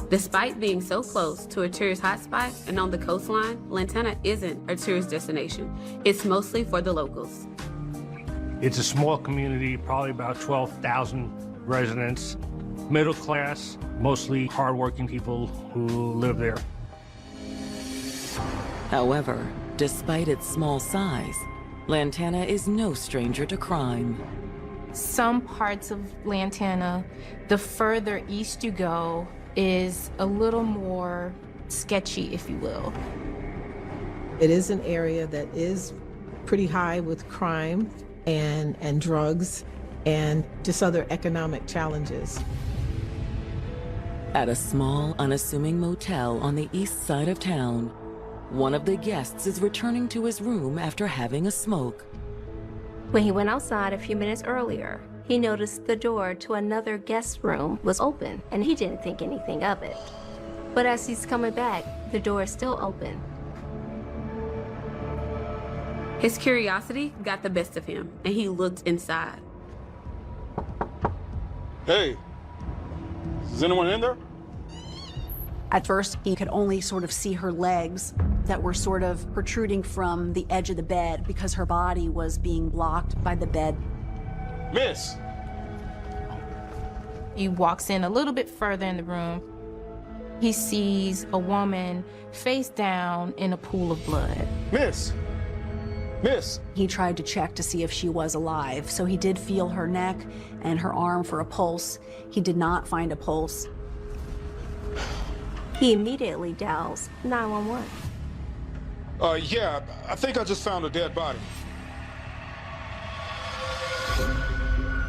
Speaker 18: Despite being so close to a tourist hotspot and on the coastline, Lantana isn't a tourist destination. It's mostly for the locals.
Speaker 13: It's a small community, probably about 12,000 residents, middle class, mostly hardworking people who live there.
Speaker 15: However, despite its small size, Lantana is no stranger to crime.
Speaker 6: Some parts of Lantana, the further east you go, is a little more sketchy, if you will.
Speaker 21: It is an area that is pretty high with crime and drugs and just other economic challenges.
Speaker 15: At a small, unassuming motel on the east side of town, one of the guests is returning to his room after having a smoke.
Speaker 22: When he went outside a few minutes earlier, he noticed the door to another guest room was open, and he didn't think anything of it. But as he's coming back, the door is still open.
Speaker 18: His curiosity got the best of him, and he looked inside.
Speaker 23: Hey, is anyone in there?
Speaker 17: At first, he could only sort of see her legs that were sort of protruding from the edge of the bed because her body was being blocked by the bed.
Speaker 23: Miss!
Speaker 6: He walks in a little bit further in the room. He sees a woman face down in a pool of blood.
Speaker 23: Miss! Miss!
Speaker 17: He tried to check to see if she was alive, so he did feel her neck and her arm for a pulse. He did not find a pulse.
Speaker 22: He immediately dials 911.
Speaker 23: Yeah, I think I just found a dead body.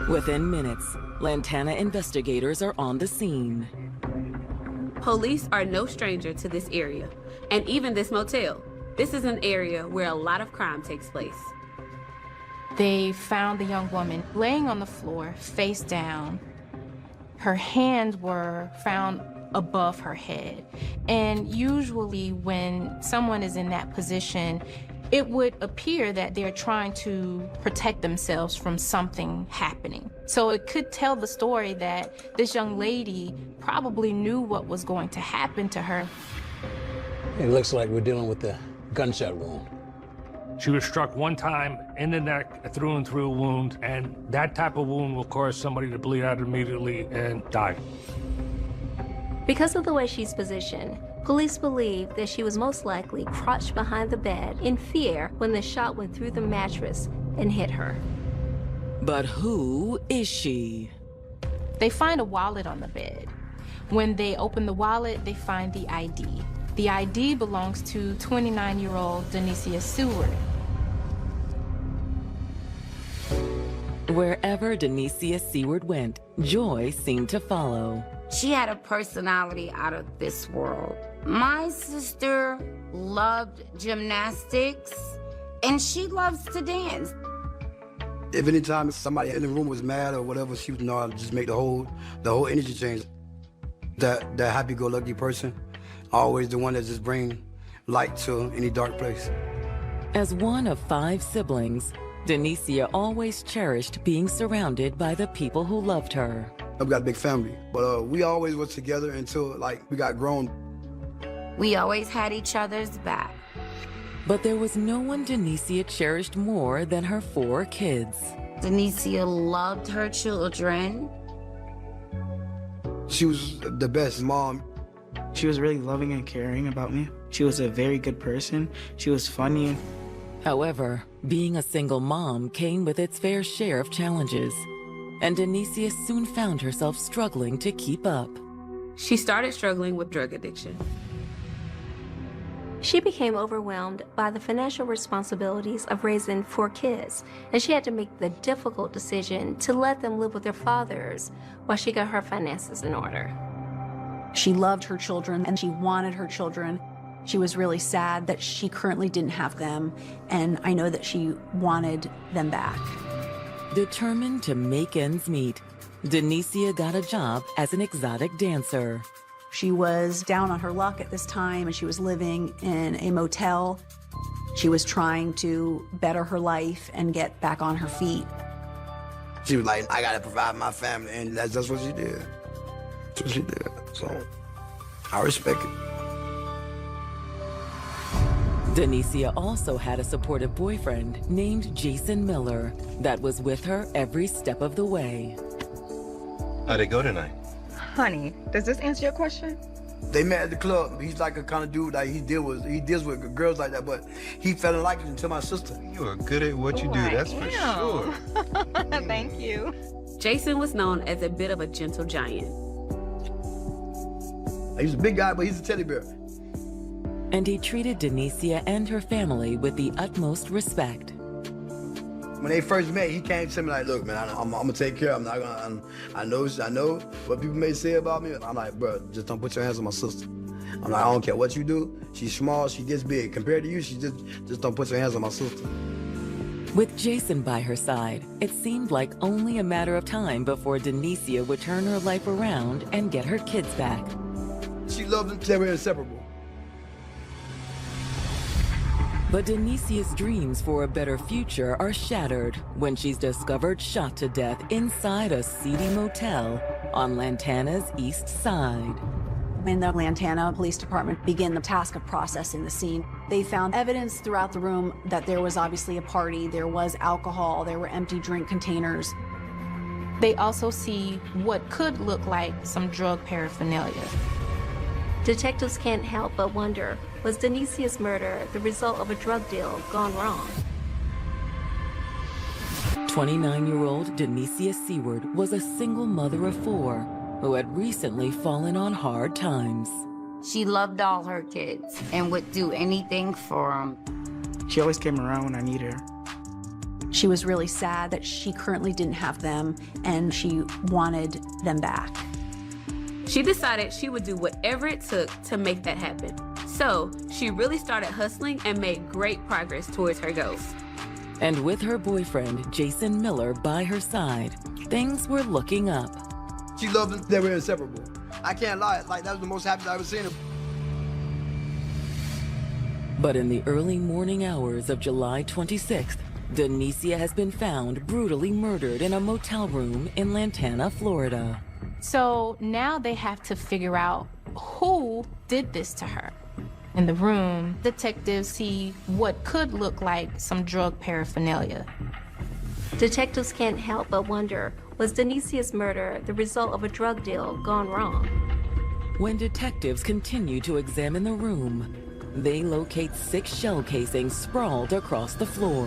Speaker 15: Within minutes, Lantana investigators are on the scene.
Speaker 18: Police are no stranger to this area. and even this motel. This is an area where a lot of crime takes place.
Speaker 6: They found the young woman laying on the floor, face down. Her hands were found above her head. And usually when someone is in that position, it would appear that they're trying to protect themselves from something happening. So it could tell the story that this young lady probably knew what was going to happen to her.
Speaker 3: It looks like we're dealing with a gunshot wound.
Speaker 13: She was struck one time in the neck, a through and through wound, and that type of wound will cause somebody to bleed out immediately and die.
Speaker 22: Because of the way she's positioned, police believe that she was most likely crouched behind the bed in fear when the shot went through the mattress and hit her.
Speaker 15: But who is she?
Speaker 6: They find a wallet on the bed. When they open the wallet, they find the ID. The ID belongs to 29-year-old Denicia Seward.
Speaker 15: Wherever Denicia Seward went, joy seemed to follow.
Speaker 14: She had a personality out of this world. My sister loved gymnastics, and she loves to dance.
Speaker 16: If any time somebody in the room was mad or whatever, she would know how to just make the whole energy change. That happy-go-lucky person, always the one that just bring light to any dark place.
Speaker 15: As one of 5 siblings, Denicia always cherished being surrounded by the people who loved her.
Speaker 16: I've got a big family, but we always was together until we got grown.
Speaker 14: We always had each other's back.
Speaker 15: But there was no one Denicia cherished more than her 4 kids.
Speaker 14: Denicia loved her children.
Speaker 16: She was the best mom.
Speaker 4: She was really loving and caring about me. She was a very good person. She was funny.
Speaker 15: However, being a single mom came with its fair share of challenges, and Denicia soon found herself struggling to keep up.
Speaker 18: She started struggling with drug addiction.
Speaker 22: She became overwhelmed by the financial responsibilities of raising 4 kids, and she had to make the difficult decision to let them live with their fathers while she got her finances in order.
Speaker 17: She loved her children and she wanted her children. She was really sad that she currently didn't have them, and I know that she wanted them back.
Speaker 15: Determined to make ends meet, Denicia got a job as an exotic dancer.
Speaker 17: She was down on her luck at this time, and she was living in a motel. She was trying to better her life and get back on her feet.
Speaker 16: She was like, I gotta provide my family, and that's what she did. That's what she did, so I respect it.
Speaker 15: Denicia also had a supportive boyfriend named Jason Miller that was with her every step of the way.
Speaker 19: How'd it go tonight?
Speaker 20: Honey, does this answer your question?
Speaker 16: They met at the club. He's like a kind of dude like he deals with girls like that, but he fell in like it until my sister.
Speaker 19: You are good at what you do, that's for sure.
Speaker 20: Thank you.
Speaker 18: Jason was known as a bit of a gentle giant.
Speaker 16: He's a big guy, but he's a teddy bear.
Speaker 15: And he treated Denicia and her family with the utmost respect.
Speaker 16: When they first met, he came to me like, look, man, I'm gonna take care of him. I know what people may say about me. I'm like, bro, just don't put your hands on my sister. I'm like, I don't care what you do. She's small, she gets big. Compared to you, she just don't put your hands on my sister.
Speaker 15: With Jason by her side, it seemed like only a matter of time before Denicia would turn her life around and get her kids back.
Speaker 16: She loved them, they were inseparable.
Speaker 15: But Denicia's dreams for a better future are shattered when she's discovered shot to death inside a seedy motel on Lantana's east side.
Speaker 17: When the Lantana Police Department began the task of processing the scene, they found evidence throughout the room that there was obviously a party, there was alcohol, there were empty drink containers.
Speaker 6: They also see what could look like some drug paraphernalia.
Speaker 22: Detectives can't help but wonder, was Denicia's murder the result of a drug deal gone wrong?
Speaker 15: 29-year-old Denicia Seward was a single mother of 4 who had recently fallen on hard times.
Speaker 14: She loved all her kids and would do anything for them.
Speaker 4: She always came around when I needed her.
Speaker 17: She was really sad that she currently didn't have them, and she wanted them back.
Speaker 18: She decided she would do whatever it took to make that happen. So she really started hustling and made great progress towards her goals.
Speaker 15: And with her boyfriend, Jason Miller, by her side, things were looking up.
Speaker 16: She loved them. They were inseparable. I can't lie. Like, that was the most happy I've ever seen her.
Speaker 15: But in the early morning hours of July 26th, Denicia has been found brutally murdered in a motel room in Lantana, Florida.
Speaker 6: So now they have to figure out who did this to her. In the room, detectives see what could look like some drug paraphernalia.
Speaker 22: Detectives can't help but wonder, was Denicia's murder the result of a drug deal gone wrong?
Speaker 15: When detectives continue to examine the room, they locate 6 shell casings sprawled across the floor.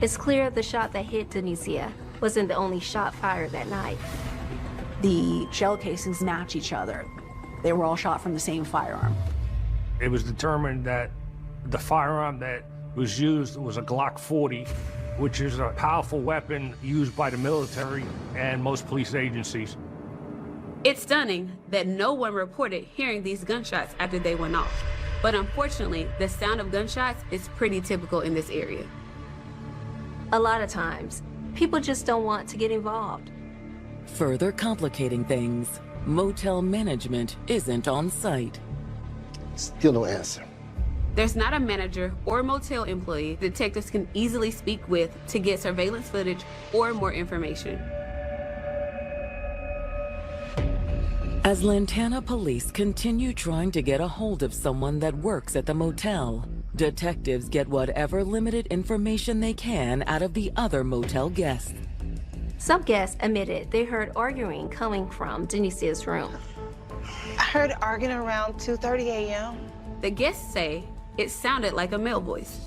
Speaker 22: It's clear the shot that hit Denicia wasn't the only shot fired that night.
Speaker 17: The shell casings match each other. They were all shot from the same firearm.
Speaker 13: It was determined that the firearm that was used was a Glock 40, which is a powerful weapon used by the military and most police agencies.
Speaker 18: It's stunning that no one reported hearing these gunshots after they went off. But unfortunately, the sound of gunshots is pretty typical in this area.
Speaker 22: A lot of times, people just don't want to get involved.
Speaker 15: Further complicating things, motel management isn't on site.
Speaker 5: Still no answer.
Speaker 18: There's not a manager or motel employee detectives can easily speak with to get surveillance footage or more information.
Speaker 15: As Lantana police continue trying to get a hold of someone that works at the motel, detectives get whatever limited information they can out of the other motel guests.
Speaker 22: Some guests admitted they heard arguing coming from Denicia's room.
Speaker 7: I heard arguing around 2:30 a.m.
Speaker 18: The guests say it sounded like a male voice.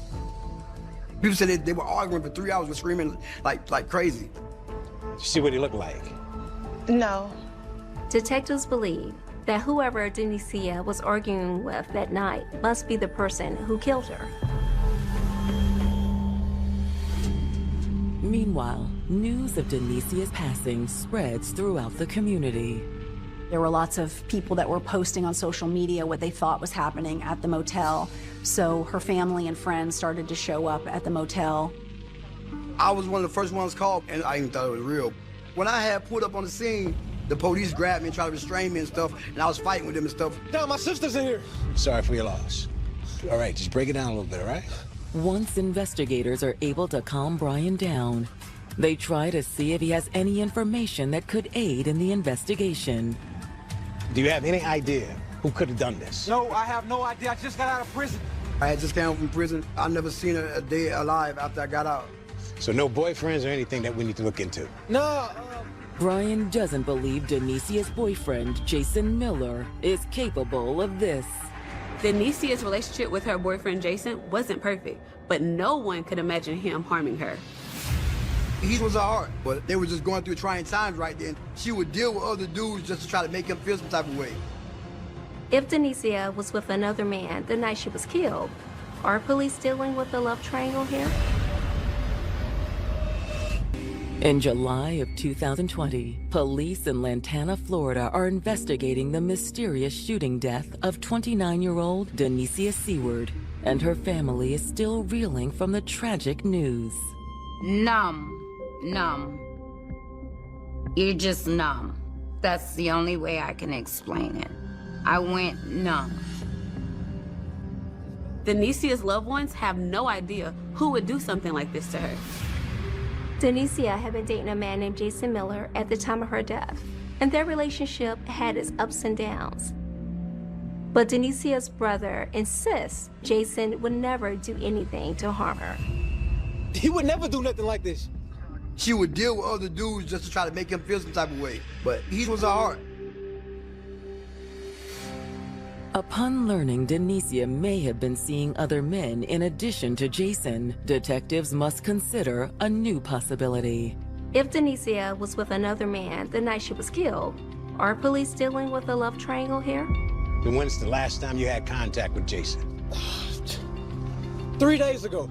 Speaker 16: People said they were arguing for 3 hours and screaming like crazy.
Speaker 3: You see what he looked like?
Speaker 7: No.
Speaker 22: Detectives believe that whoever Denicia was arguing with that night must be the person who killed her.
Speaker 15: Meanwhile, news of Denicia's passing spreads throughout the community.
Speaker 17: There were lots of people that were posting on social media what they thought was happening at the motel. So her family and friends started to show up at the motel.
Speaker 16: I was one of the first ones called, and I even thought it was real. When I had pulled up on the scene, the police grabbed me and tried to restrain me and stuff, and I was fighting with them and stuff.
Speaker 3: No, my sister's in here. Sorry for your loss. All right, just break it down a little bit, all right?
Speaker 15: Once investigators are able to calm Brian down, they try to see if he has any information that could aid in the investigation.
Speaker 3: Do you have any idea who could have done this?
Speaker 12: No, I have no idea. I just got out of prison.
Speaker 16: I had just came home from prison. I never seen her a day alive after I got out.
Speaker 3: So no boyfriends or anything that we need to look into?
Speaker 12: No.
Speaker 15: Brian doesn't believe Denicia's boyfriend, Jason Miller, is capable of this.
Speaker 18: Denicia's relationship with her boyfriend Jason wasn't perfect, but no one could imagine him harming her.
Speaker 16: He was her heart, but they were just going through trying times right then. She would deal with other dudes just to try to make him feel some type of way.
Speaker 22: If Denicia was with another man the night she was killed, are police dealing with the love triangle here?
Speaker 15: In July of 2020, police in Lantana, Florida are investigating the mysterious shooting death of 29-year-old Denicia Seward, and her family is still reeling from the tragic news.
Speaker 14: Numb. You're just numb. That's the only way I can explain it. I went numb.
Speaker 18: Denicia's loved ones have no idea who would do something like this to her.
Speaker 22: Denicia had been dating a man named Jason Miller at the time of her death, and their relationship had its ups and downs. But Denicia's brother insists Jason would never do anything to harm her.
Speaker 12: He would never do nothing like this.
Speaker 16: She would deal with other dudes just to try to make him feel some type of way, but he was her heart.
Speaker 15: Upon learning Denicia may have been seeing other men in addition to Jason, detectives must consider a new possibility.
Speaker 22: If Denicia was with another man the night she was killed, are police dealing with a love triangle here?
Speaker 3: And when's the last time you had contact with Jason?
Speaker 12: 3 days ago.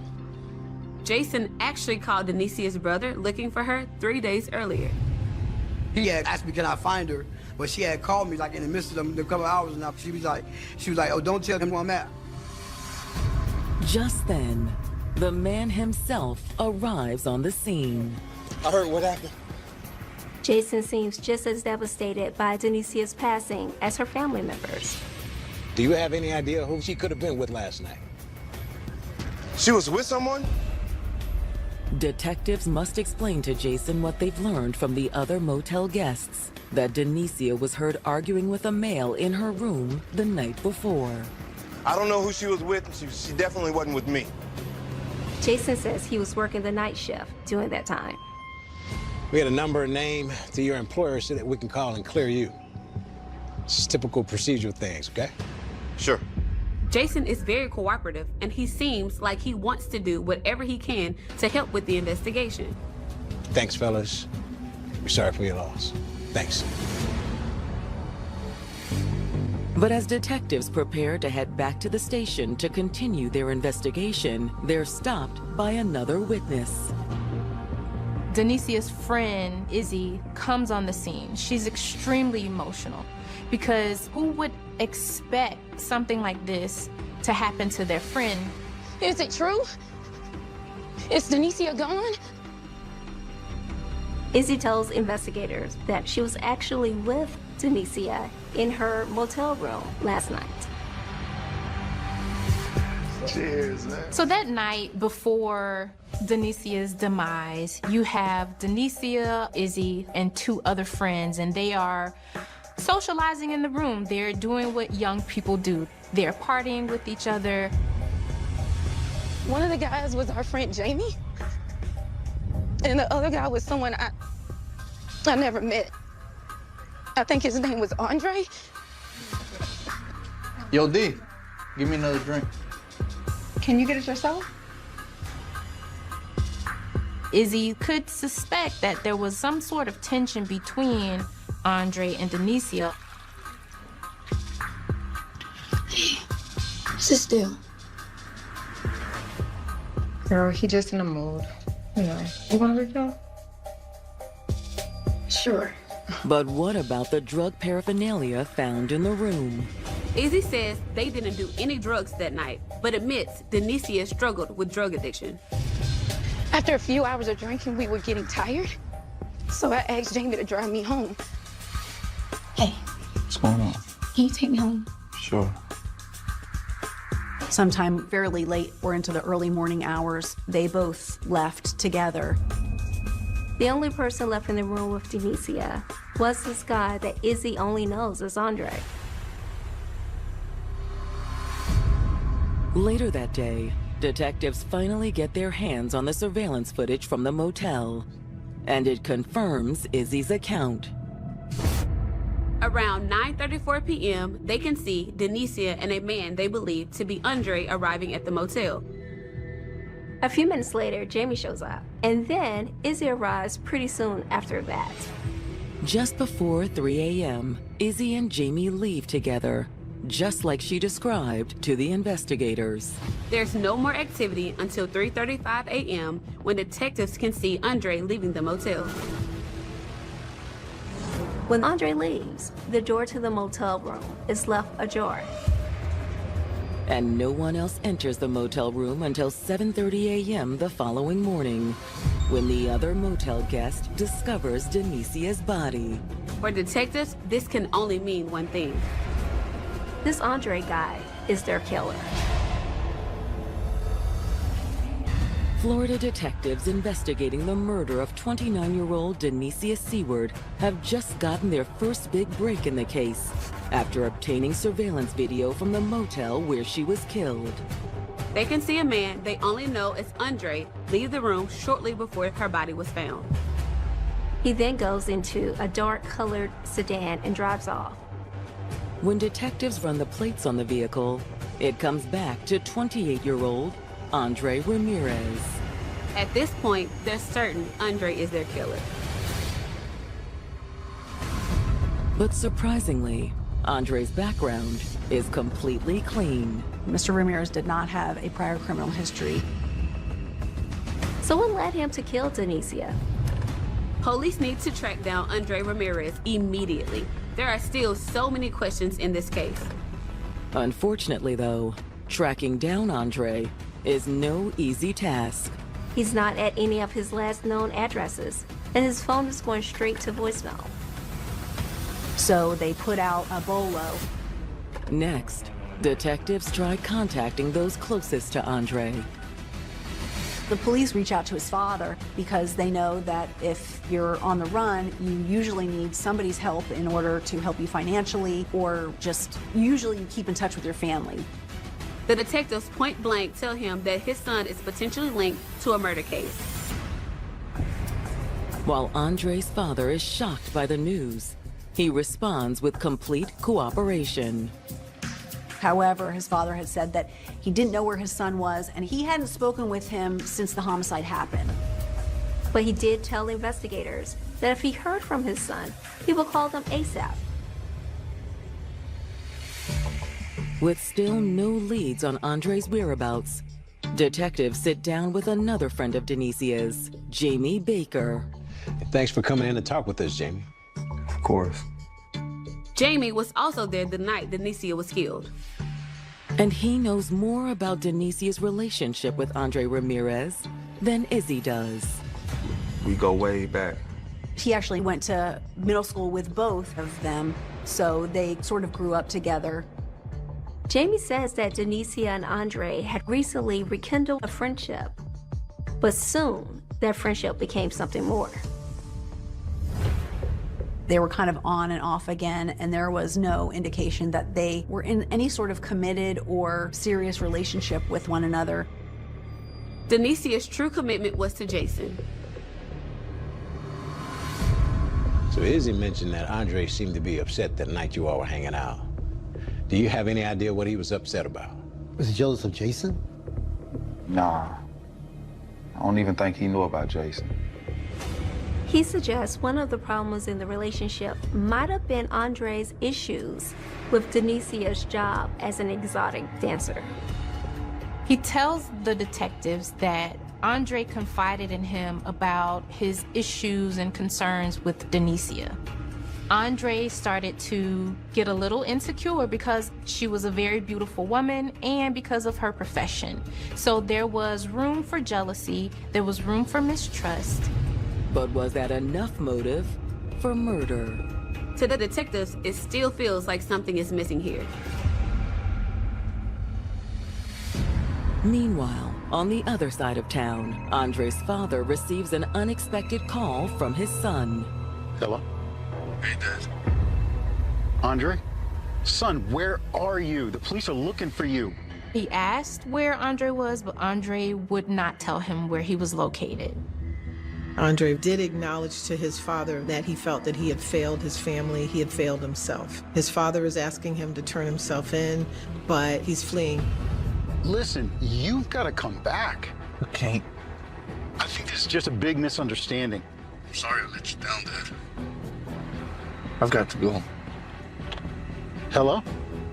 Speaker 18: Jason actually called Denicia's brother looking for her 3 days earlier.
Speaker 16: He had asked me, can I find her? But she had called me like in the midst of them a couple hours now. She was like, oh, don't tell him where I'm at.
Speaker 15: Just then, the man himself arrives on the scene.
Speaker 3: I heard what happened.
Speaker 22: Jason seems just as devastated by Denicia's passing as her family members.
Speaker 3: Do you have any idea who she could have been with last night?
Speaker 23: She was with someone?
Speaker 15: Detectives must explain to Jason what they've learned from the other motel guests, that Denicia was heard arguing with a male in her room the night before.
Speaker 23: I don't know who she was with. She definitely wasn't with me.
Speaker 22: Jason says he was working the night shift during that time.
Speaker 3: We had a number and name to your employer so that we can call and clear you. It's typical procedural things, okay?
Speaker 23: Sure.
Speaker 18: Jason is very cooperative, and he seems like he wants to do whatever he can to help with the investigation.
Speaker 3: Thanks, fellas. We're sorry for your loss. Thanks.
Speaker 15: But as detectives prepare to head back to the station to continue their investigation, they're stopped by another witness.
Speaker 6: Denicia's friend, Izzy, comes on the scene. She's extremely emotional because who would expect something like this to happen to their friend?
Speaker 8: Is it true? Is Denicia gone?
Speaker 22: Izzy tells investigators that she was actually with Denicia in her motel room last night.
Speaker 23: Cheers, man.
Speaker 6: So that night before Denicia's demise, you have Denicia, Izzy, and two other friends, and they are socializing in the room. They're doing what young people do. They're partying with each other.
Speaker 8: One of the guys was our friend Jamie, and the other guy was someone I never met. I think his name was Andre.
Speaker 9: Yo, D, give me another drink.
Speaker 20: Can you get it yourself?
Speaker 6: Izzy could suspect that there was some sort of tension between Andre and Denicia.
Speaker 8: Sit still.
Speaker 20: Girl, he just in a mood. You know, you want to refill?
Speaker 8: Sure.
Speaker 15: But what about the drug paraphernalia found in the room?
Speaker 18: Izzy says they didn't do any drugs that night, but admits Denicia struggled with drug addiction.
Speaker 8: After a few hours of drinking, we were getting tired. So I asked Jamie to drive me home. Hey.
Speaker 9: What's going on?
Speaker 8: Can you take me home?
Speaker 9: Sure.
Speaker 17: Sometime fairly late or into the early morning hours, they both left together.
Speaker 22: The only person left in the room with Denicia was this guy that Izzy only knows as Andre.
Speaker 15: Later that day, detectives finally get their hands on the surveillance footage from the motel, and it confirms Izzy's account.
Speaker 18: Around 9:34 p.m., they can see Denicia and a man they believe to be Andre arriving at the motel.
Speaker 22: A few minutes later, Jamie shows up, and then Izzy arrives pretty soon after that.
Speaker 15: Just before 3 a.m., Izzy and Jamie leave together, just like she described to the investigators.
Speaker 18: There's no more activity until 3:35 a.m. when detectives can see Andre leaving the motel.
Speaker 22: When Andre leaves, the door to the motel room is left ajar.
Speaker 15: And no one else enters the motel room until 7:30 a.m. the following morning, when the other motel guest discovers Denicia's body.
Speaker 18: For detectives, this can only mean one thing.
Speaker 22: This Andre guy is their killer.
Speaker 15: Florida detectives investigating the murder of 29-year-old Denicia Seward have just gotten their first big break in the case after obtaining surveillance video from the motel where she was killed.
Speaker 18: They can see a man they only know as Andre leave the room shortly before her body was found.
Speaker 22: He then goes into a dark-colored sedan and drives off.
Speaker 15: When detectives run the plates on the vehicle, it comes back to 28-year-old Andre Ramirez.
Speaker 18: At this point, they're certain Andre is their killer.
Speaker 15: But surprisingly, Andre's background is completely clean.
Speaker 17: Mr. Ramirez did not have a prior criminal history.
Speaker 22: So what led him to kill Denicia?
Speaker 18: Police need to track down Andre Ramirez immediately. there are still so many questions in this case.
Speaker 15: Unfortunately, though, tracking down Andre is no easy task.
Speaker 22: He's not at any of his last known addresses, and his phone is going straight to voicemail.
Speaker 17: So they put out a bolo.
Speaker 15: Next, detectives try contacting those closest to Andre.
Speaker 17: The police reach out to his father because they know that if you're on the run, you usually need somebody's help in order to help you financially, or just usually you keep in touch with your family.
Speaker 18: The detectives point blank tell him that his son is potentially linked to a murder case.
Speaker 15: While Andre's father is shocked by the news, he responds with complete cooperation.
Speaker 17: However, his father had said that he didn't know where his son was, and he hadn't spoken with him since the homicide happened.
Speaker 22: But he did tell investigators that if he heard from his son, he would call them ASAP.
Speaker 15: With still no leads on Andre's whereabouts, detectives sit down with another friend of Denicia's, Jamie Baker.
Speaker 3: Thanks for coming in to talk with us, Jamie.
Speaker 19: Of course.
Speaker 18: Jamie was also there the night Denicia was killed.
Speaker 15: And he knows more about Denicia's relationship with Andre Ramirez than Izzy does.
Speaker 19: We go way back.
Speaker 17: He actually went to middle school with both of them, so they sort of grew up together.
Speaker 22: Jamie says that Denicia and Andre had recently rekindled a friendship, but soon that friendship became something more.
Speaker 17: They were kind of on and off again, and there was no indication that they were in any sort of committed or serious relationship with one another.
Speaker 18: Denicia's true commitment was to Jason.
Speaker 3: So Izzy mentioned that Andre seemed to be upset that night you all were hanging out. Do you have any idea what he was upset about?
Speaker 5: Was he jealous of Jason?
Speaker 19: Nah. I don't even think he knew about Jason.
Speaker 22: He suggests one of the problems in the relationship might have been Andre's issues with Denicia's job as an exotic dancer.
Speaker 6: He tells the detectives that Andre confided in him about his issues and concerns with Denicia. Andre started to get a little insecure because she was a very beautiful woman and because of her profession. So there was room for jealousy, there was room for mistrust.
Speaker 15: But was that enough motive for murder?
Speaker 18: To the detectives, it still feels like something is missing here.
Speaker 15: Meanwhile, on the other side of town, Andre's father receives an unexpected call from his son.
Speaker 1: Hello? Hey, Dad. Andre? Son, where are you? The police are looking for you.
Speaker 6: He asked where Andre was, but Andre would not tell him where he was located.
Speaker 21: Andre did acknowledge to his father that he felt that he had failed his family, he had failed himself. His father is asking him to turn himself in, but he's fleeing.
Speaker 1: Listen, you've got to come back.
Speaker 19: Okay.
Speaker 1: I think this is just a big misunderstanding.
Speaker 19: I'm sorry I let you down, Dad. I've got to go.
Speaker 1: Hello?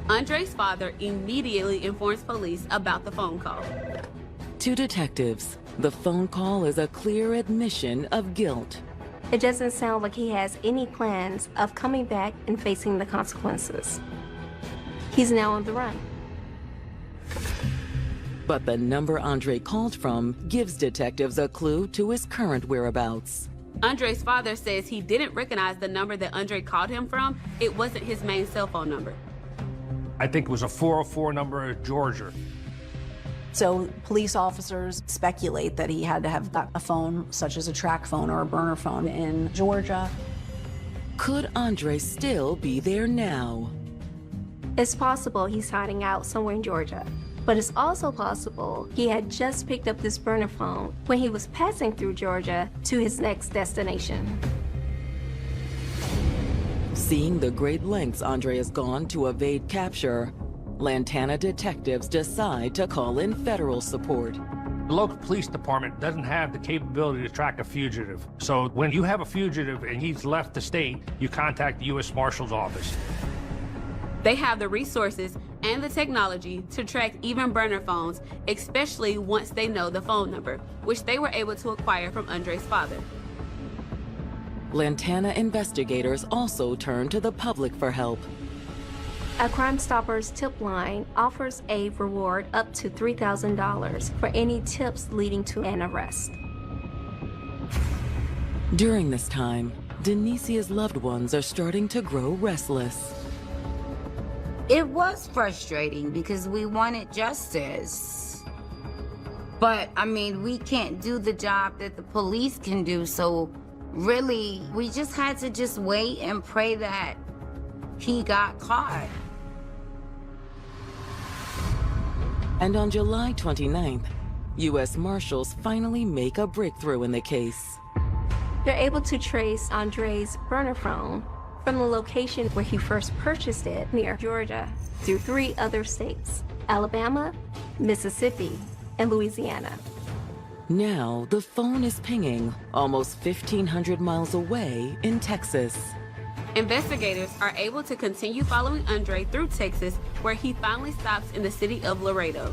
Speaker 18: Andre's father immediately informs police about the phone call.
Speaker 15: To detectives, the phone call is a clear admission of guilt.
Speaker 22: It doesn't sound like he has any plans of coming back and facing the consequences. He's now on the run.
Speaker 15: But the number Andre called from gives detectives a clue to his current whereabouts.
Speaker 18: Andre's father says he didn't recognize the number that Andre called him from. It wasn't his main cell phone number.
Speaker 13: I think it was a 404 number in Georgia.
Speaker 17: So police officers speculate that he had to have got a phone, such as a track phone or a burner phone, in Georgia.
Speaker 15: Could Andre still be there now?
Speaker 22: It's possible he's hiding out somewhere in Georgia, but it's also possible he had just picked up this burner phone when he was passing through Georgia to his next destination.
Speaker 15: Seeing the great lengths Andre has gone to evade capture, Lantana detectives decide to call in federal support.
Speaker 13: The local police department doesn't have the capability to track a fugitive. So when you have a fugitive and he's left the state, you contact the U.S. Marshal's office.
Speaker 18: They have the resources and the technology to track even burner phones, especially once they know the phone number, which they were able to acquire from Andre's father.
Speaker 15: Lantana investigators also turn to the public for help.
Speaker 22: A Crime Stoppers tip line offers a reward up to $3,000 for any tips leading to an arrest.
Speaker 15: During this time, Denicia's loved ones are starting to grow restless.
Speaker 14: It was frustrating because we wanted justice. But, I mean, we can't do the job that the police can do, so really, we just had to just wait and pray that he got caught.
Speaker 15: And on July 29th, U.S. Marshals finally make a breakthrough in the case.
Speaker 22: They're able to trace Andre's burner phone from the location where he first purchased it near Georgia through 3 other states: Alabama, Mississippi, and Louisiana.
Speaker 15: Now, the phone is pinging almost 1,500 miles away in Texas.
Speaker 18: Investigators are able to continue following Andre through Texas, where he finally stops in the city of Laredo.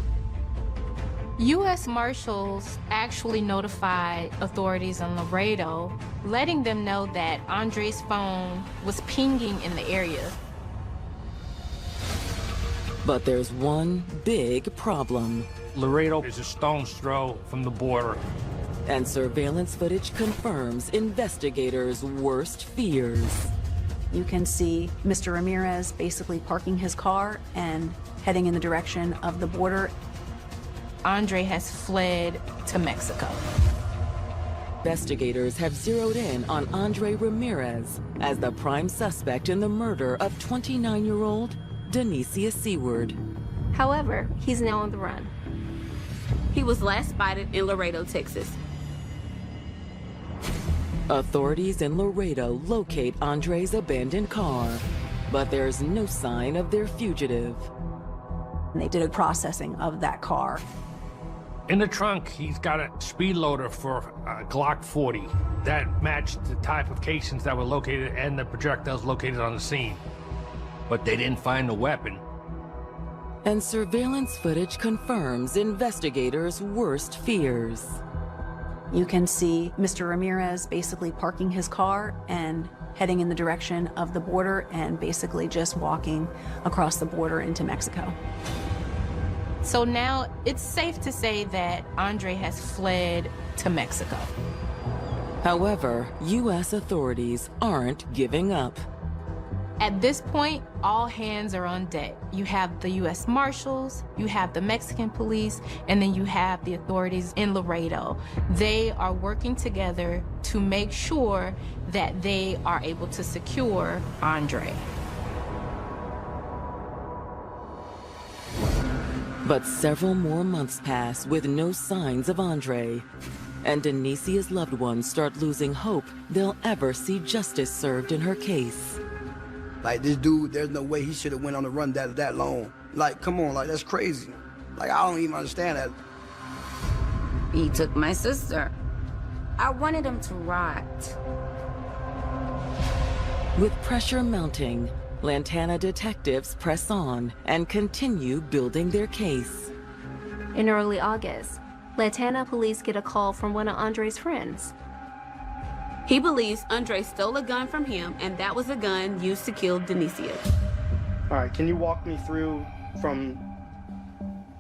Speaker 6: U.S. Marshals actually notified authorities in Laredo, letting them know that Andre's phone was pinging in the area.
Speaker 15: But there's one big problem.
Speaker 13: Laredo is a stone's throw from the border.
Speaker 15: And surveillance footage confirms investigators' worst fears.
Speaker 17: You can see Mr. Ramirez basically parking his car and heading in the direction of the border.
Speaker 6: Andre has fled to Mexico.
Speaker 15: Investigators have zeroed in on Andre Ramirez as the prime suspect in the murder of 29-year-old Denicia Seward.
Speaker 22: However, he's now on the run.
Speaker 18: He was last spotted in Laredo, Texas.
Speaker 15: Authorities in Laredo locate Andre's abandoned car, but there's no sign of their fugitive.
Speaker 17: They did a processing of that car.
Speaker 13: In the trunk, he's got a speed loader for a Glock 40 that matched the type of casings that were located and the projectiles located on the scene. But they didn't find the weapon.
Speaker 15: And surveillance footage confirms investigators' worst fears.
Speaker 17: You can see Mr. Ramirez basically parking his car and heading in the direction of the border and basically just walking across the border into Mexico.
Speaker 6: So now it's safe to say that Andre has fled to Mexico.
Speaker 15: However, U.S. authorities aren't giving up.
Speaker 6: At this point, all hands are on deck. You have the U.S. Marshals, you have the Mexican police, and then you have the authorities in Laredo. They are working together to make sure that they are able to secure Andre.
Speaker 15: But several more months pass with no signs of Andre. And Denicia's loved ones start losing hope they'll ever see justice served in her case.
Speaker 16: Like, this dude, there's no way he should have went on the run that long. Like, come on, like, that's crazy. Like, I don't even understand that.
Speaker 14: He took my sister. I wanted him to rot.
Speaker 15: With pressure mounting, Lantana detectives press on and continue building their case.
Speaker 22: In early August, Lantana police get a call from one of Andre's friends.
Speaker 18: He believes Andre stole a gun from him, and that was a gun used to kill Denicia.
Speaker 2: All right, can you walk me through from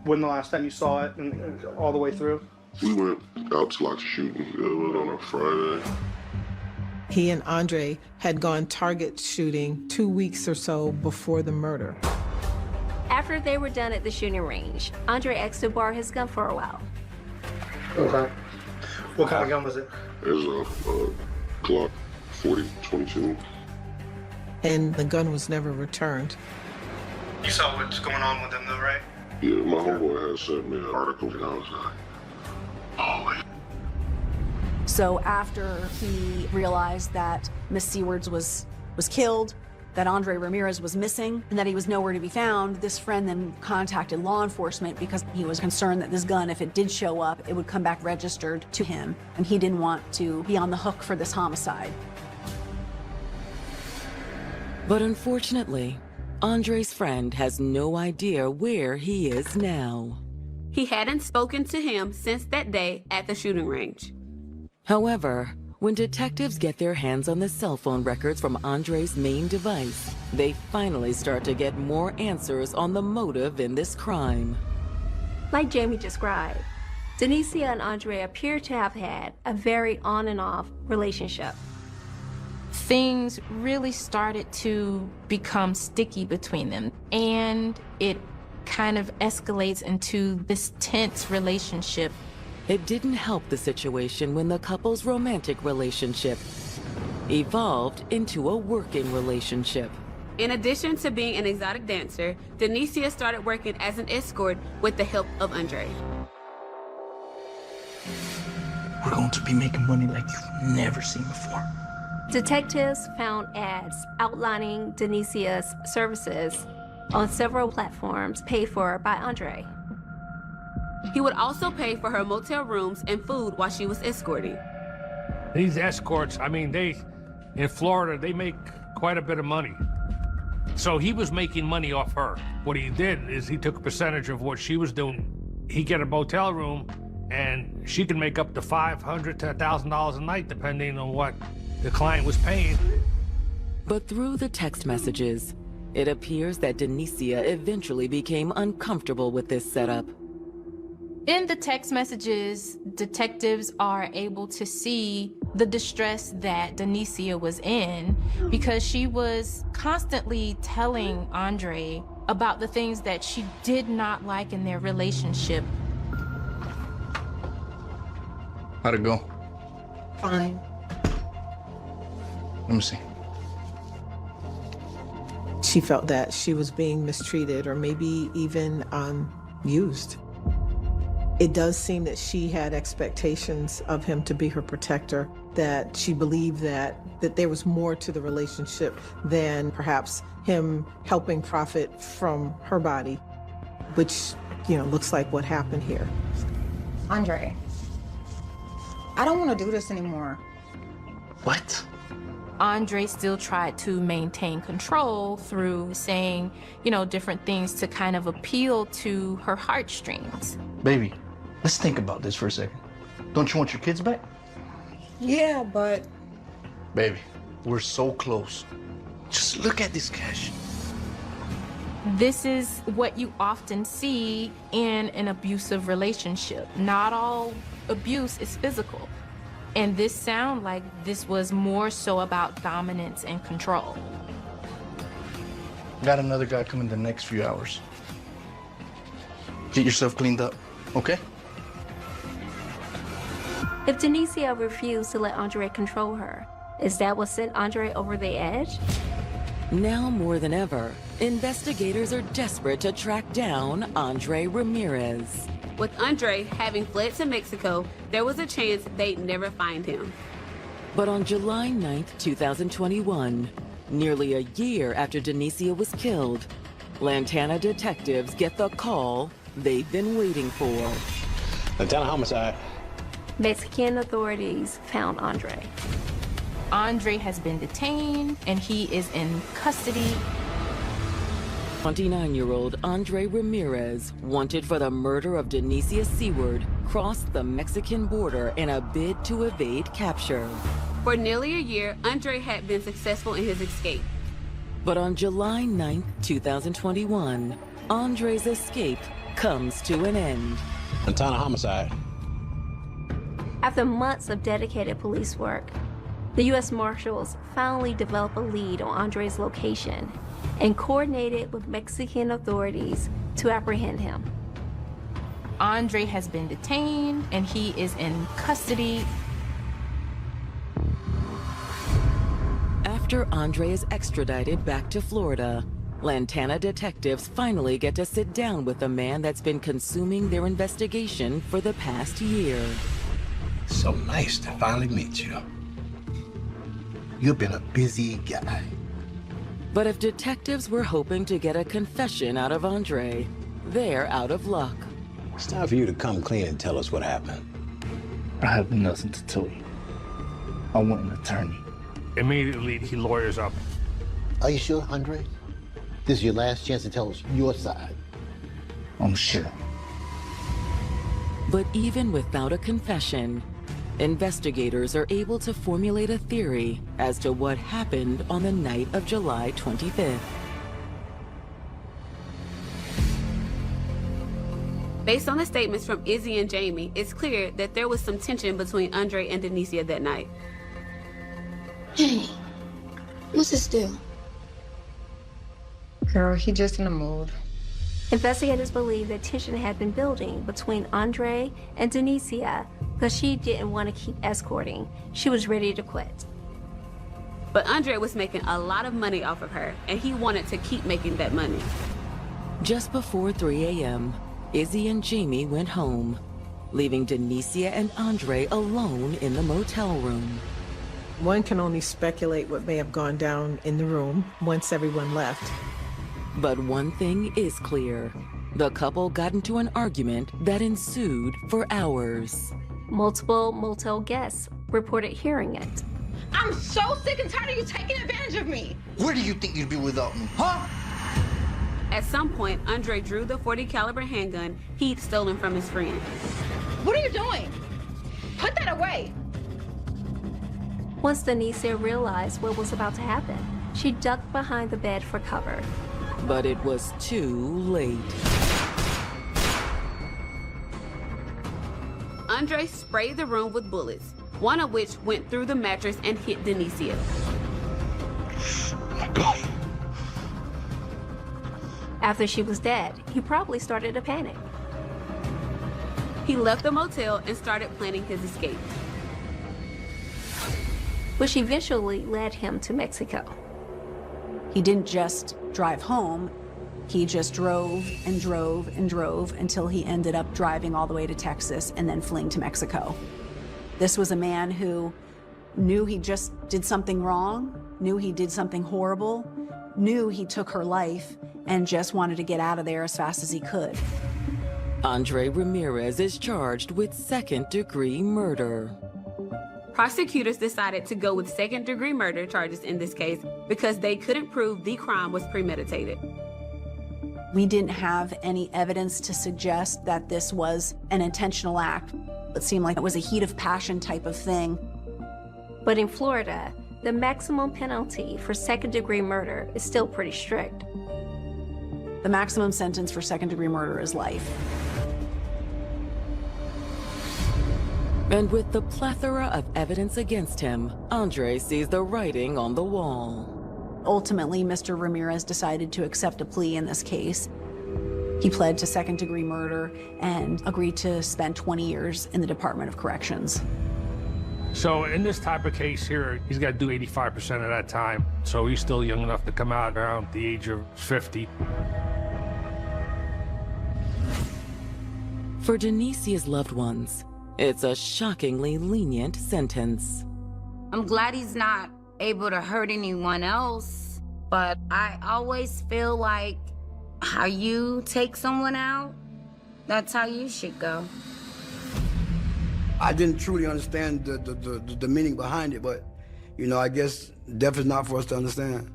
Speaker 2: when the last time you saw it and all the way through?
Speaker 10: We went out to like shooting. It was on a Friday.
Speaker 21: He and Andre had gone target shooting 2 weeks or so before the murder.
Speaker 22: After they were done at the shooting range, Andre asked to borrow his gun for a while.
Speaker 2: Okay. What kind of gun was it?
Speaker 10: It was a Glock 40-22.
Speaker 21: And the gun was never returned.
Speaker 2: You saw what's going on with them though, right?
Speaker 10: Yeah, my homeboy had sent me an article and I was like, oh, wait.
Speaker 17: So after he realized that Miss Seward was killed, that Andre Ramirez was missing, and that he was nowhere to be found, this friend then contacted law enforcement because he was concerned that this gun, if it did show up, it would come back registered to him, and he didn't want to be on the hook for this homicide.
Speaker 15: But unfortunately, Andre's friend has no idea where he is now.
Speaker 18: He hadn't spoken to him since that day at the shooting range.
Speaker 15: However, When detectives get their hands on the cell phone records from Andre's main device, they finally start to get more answers on the motive in this crime.
Speaker 22: Like Jamie described, Denicia and Andre appear to have had a very on and off relationship.
Speaker 6: Things really started to become sticky between them, and it kind of escalates into this tense relationship.
Speaker 15: It didn't help the situation when the couple's romantic relationship evolved into a working relationship.
Speaker 18: In addition to being an exotic dancer, Denicia started working as an escort with the help of Andre.
Speaker 9: We're going to be making money like you've never seen before.
Speaker 22: Detectives found ads outlining Denicia's services on several platforms paid for by Andre.
Speaker 18: He would also pay for her motel rooms and food while she was escorting.
Speaker 13: These escorts, I mean, in Florida, they make quite a bit of money. So he was making money off her. What he did is he took a percentage of what she was doing. He'd get a motel room, and she could make up to $500 to $1,000 a night, depending on what the client was paying.
Speaker 15: But through the text messages, it appears that Denicia eventually became uncomfortable with this setup.
Speaker 6: In the text messages, detectives are able to see the distress that Denicia was in because she was constantly telling Andre about the things that she did not like in their relationship.
Speaker 9: How'd it go?
Speaker 17: Fine.
Speaker 9: Let me see.
Speaker 21: She felt that she was being mistreated or maybe even used. It does seem that she had expectations of him to be her protector, that she believed that there was more to the relationship than perhaps him helping profit from her body, which, looks like what happened here.
Speaker 20: Andre, I don't want to do this anymore.
Speaker 9: What?
Speaker 6: Andre still tried to maintain control through saying, different things to kind of appeal to her heartstrings.
Speaker 9: Baby, let's think about this for a second. Don't you want your kids back?
Speaker 20: Yeah, but...
Speaker 9: Baby, we're so close. Just look at this cash.
Speaker 6: This is what you often see in an abusive relationship. Not all abuse is physical. And this sounded like this was more so about dominance and control.
Speaker 9: Got another guy coming the next few hours. Get yourself cleaned up, okay?
Speaker 22: If Denicia refused to let Andre control her, is that what sent Andre over the edge?
Speaker 15: Now more than ever, investigators are desperate to track down Andre Ramirez.
Speaker 18: With Andre having fled to Mexico, there was a chance they'd never find him.
Speaker 15: But on July 9th, 2021, nearly a year after Denicia was killed, Lantana detectives get the call they've been waiting for.
Speaker 3: Lantana homicide.
Speaker 22: Mexican authorities found Andre.
Speaker 6: Andre has been detained and he is in custody.
Speaker 15: 29-year-old Andre Ramirez, wanted for the murder of Denicia Seward, crossed the Mexican border in a bid to evade capture.
Speaker 18: For nearly a year, Andre had been successful in his escape.
Speaker 15: But on July 9th, 2021, Andre's escape comes to an end.
Speaker 3: Lantana homicide.
Speaker 22: After months of dedicated police work, the U.S. Marshals finally developed a lead on Andre's location and coordinated with Mexican authorities to apprehend him.
Speaker 6: Andre has been detained and he is in custody.
Speaker 15: After Andre is extradited back to Florida, Lantana detectives finally get to sit down with the man that's been consuming their investigation for the past year.
Speaker 3: So nice to finally meet you.
Speaker 5: You've been a busy guy.
Speaker 15: But if detectives were hoping to get a confession out of Andre, they're out of luck.
Speaker 3: It's time for you to come clean and tell us what happened.
Speaker 9: I have nothing to tell you. I want an attorney.
Speaker 13: Immediately, he lawyers up.
Speaker 5: Are you sure, Andre? This is your last chance to tell us your side.
Speaker 9: I'm sure.
Speaker 15: But even without a confession, investigators are able to formulate a theory as to what happened on the night of July 25th.
Speaker 18: Based on the statements from Izzy and Jamie, it's clear that there was some tension between Andre and Denicia that night.
Speaker 8: Hey, what's this deal?
Speaker 20: Girl, he just in the mood.
Speaker 22: Investigators believe that tension had been building between Andre and Denicia because she didn't want to keep escorting. She was ready to quit.
Speaker 18: But Andre was making a lot of money off of her, and he wanted to keep making that money.
Speaker 15: Just before 3 a.m., Izzy and Jamie went home, leaving Denicia and Andre alone in the motel room.
Speaker 21: One can only speculate what may have gone down in the room once everyone left.
Speaker 15: But one thing is clear. The couple got into an argument that ensued for hours.
Speaker 22: Multiple motel guests reported hearing it.
Speaker 20: I'm so sick and tired of you taking advantage of me.
Speaker 9: Where do you think you'd be without me, huh?
Speaker 18: At some point, Andre drew the .40 caliber handgun he'd stolen from his friend.
Speaker 20: What are you doing? Put that away.
Speaker 22: Once Denicia realized what was about to happen, she ducked behind the bed for cover.
Speaker 15: But it was too late.
Speaker 18: Andre sprayed the room with bullets, one of which went through the mattress and hit Denicia.
Speaker 10: God.
Speaker 22: After she was dead, he probably started to panic.
Speaker 18: He left the motel and started planning his escape,
Speaker 22: which eventually led him to Mexico.
Speaker 17: He didn't just drive home, he just drove and drove and drove until he ended up driving all the way to Texas and then fleeing to Mexico. This was a man who knew he just did something wrong, knew he did something horrible, knew he took her life, and just wanted to get out of there as fast as he could.
Speaker 15: Andre Ramirez is charged with second-degree murder.
Speaker 18: Prosecutors decided to go with second-degree murder charges in this case because they couldn't prove the crime was premeditated.
Speaker 17: We didn't have any evidence to suggest that this was an intentional act. It seemed like it was a heat of passion type of thing.
Speaker 22: But in Florida, the maximum penalty for second-degree murder is still pretty strict.
Speaker 17: The maximum sentence for second-degree murder is life.
Speaker 15: And with the plethora of evidence against him, Andre sees the writing on the wall.
Speaker 17: Ultimately, Mr. Ramirez decided to accept a plea in this case. He pled to second-degree murder and agreed to spend 20 years in the Department of Corrections.
Speaker 13: So in this type of case here, he's got to do 85% of that time. So he's still young enough to come out around the age of 50.
Speaker 15: For Denicia's loved ones, it's a shockingly lenient sentence.
Speaker 14: I'm glad he's not able to hurt anyone else, but I always feel like how you take someone out, that's how you should go.
Speaker 16: I didn't truly understand the meaning behind it, but, you know, I guess death is not for us to understand.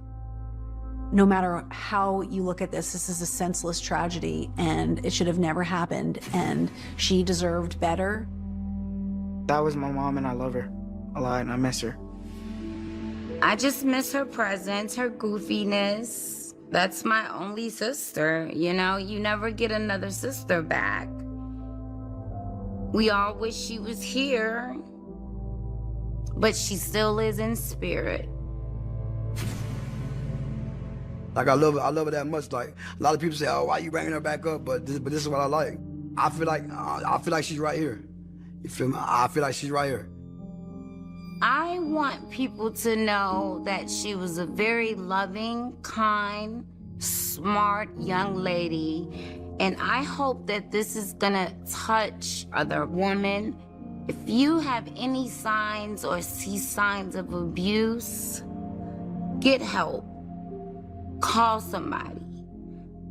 Speaker 17: No matter how you look at this is a senseless tragedy, and it should have never happened, and she deserved better.
Speaker 2: That was my mom, and I love her a lot, and I miss her.
Speaker 14: I just miss her presence, her goofiness. That's my only sister, you know? You never get another sister back. We all wish she was here, but she still is in spirit.
Speaker 16: Like, I love her that much. Like, a lot of people say, oh, why you bringing her back up? But this is what I like. I feel like she's right here. You feel me? I feel like she's right here.
Speaker 14: I want people to know that she was a very loving, kind, smart young lady. And I hope that this is gonna touch other women. If you have any signs or see signs of abuse, get help. Call somebody.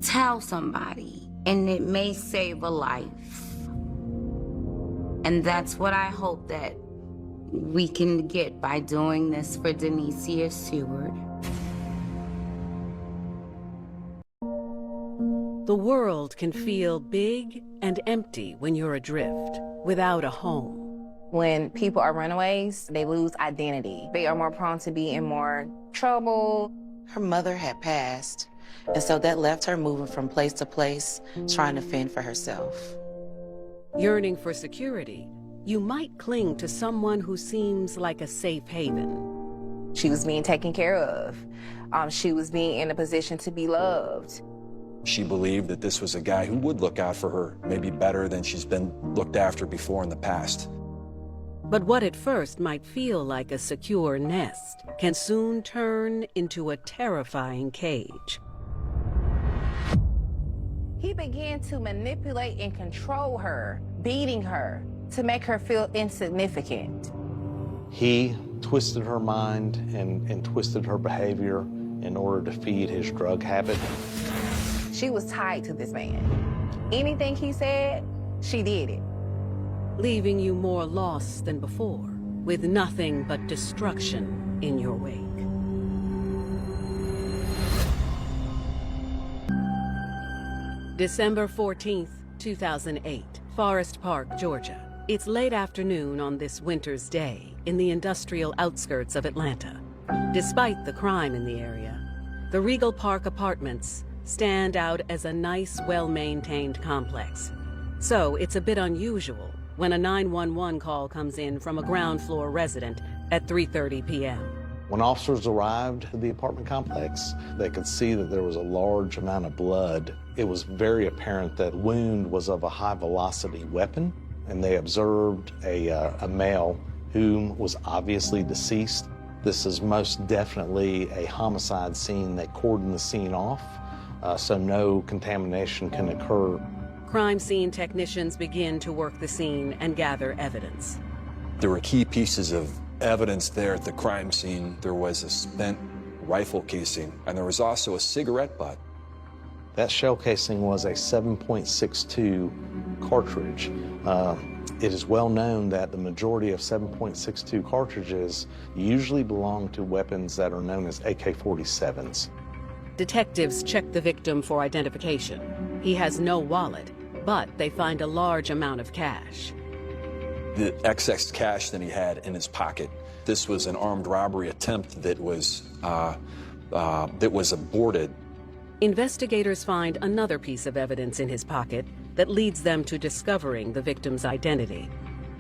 Speaker 14: Tell somebody. And it may save a life. And that's what I hope that we can get by doing this for Denicia Seward.
Speaker 4: The world can feel big and empty when you're adrift, without a home. When people are runaways, they lose identity. They are more prone to be in more trouble.
Speaker 7: Her mother had passed, and so that left her moving from place to place, trying to fend for herself.
Speaker 11: Yearning for security, you might cling to someone who seems like a safe haven.
Speaker 4: She was being taken care of. She was being in a position to be loved.
Speaker 24: She believed that this was a guy who would look out for her, maybe better than she's been looked after before in the past.
Speaker 11: But what at first might feel like a secure nest can soon turn into a terrifying cage.
Speaker 4: He began to manipulate and control her, beating her to make her feel insignificant.
Speaker 25: He twisted her mind and twisted her behavior in order to feed his drug habit.
Speaker 4: She was tied to this man. Anything he said, she did it.
Speaker 11: Leaving you more lost than before, with nothing but destruction in your wake. December 14th, 2008, Forest Park, Georgia. It's late afternoon on this winter's day in the industrial outskirts of Atlanta. Despite the crime in the area, the Regal Park Apartments stand out as a nice, well-maintained complex. So it's a bit unusual when a 911 call comes in from a ground floor resident at 3:30 p.m.
Speaker 25: When officers arrived at the apartment complex, they could see that there was a large amount of blood. It was very apparent that the wound was of a high-velocity weapon, and they observed a male whom was obviously deceased. This is most definitely a homicide scene. They cordoned the scene off, so no contamination can occur.
Speaker 11: Crime scene technicians begin to work the scene and gather evidence.
Speaker 24: There were key pieces of evidence there at the crime scene. There was a spent rifle casing, and there was also a cigarette butt.
Speaker 25: That shell casing was a 7.62 cartridge. It is well known that the majority of 7.62 cartridges usually belong to weapons that are known as AK-47s.
Speaker 11: Detectives check the victim for identification. He has no wallet, but they find a large amount of cash.
Speaker 24: The excess cash that he had in his pocket. This was an armed robbery attempt that was aborted.
Speaker 11: Investigators find another piece of evidence in his pocket that leads them to discovering the victim's identity.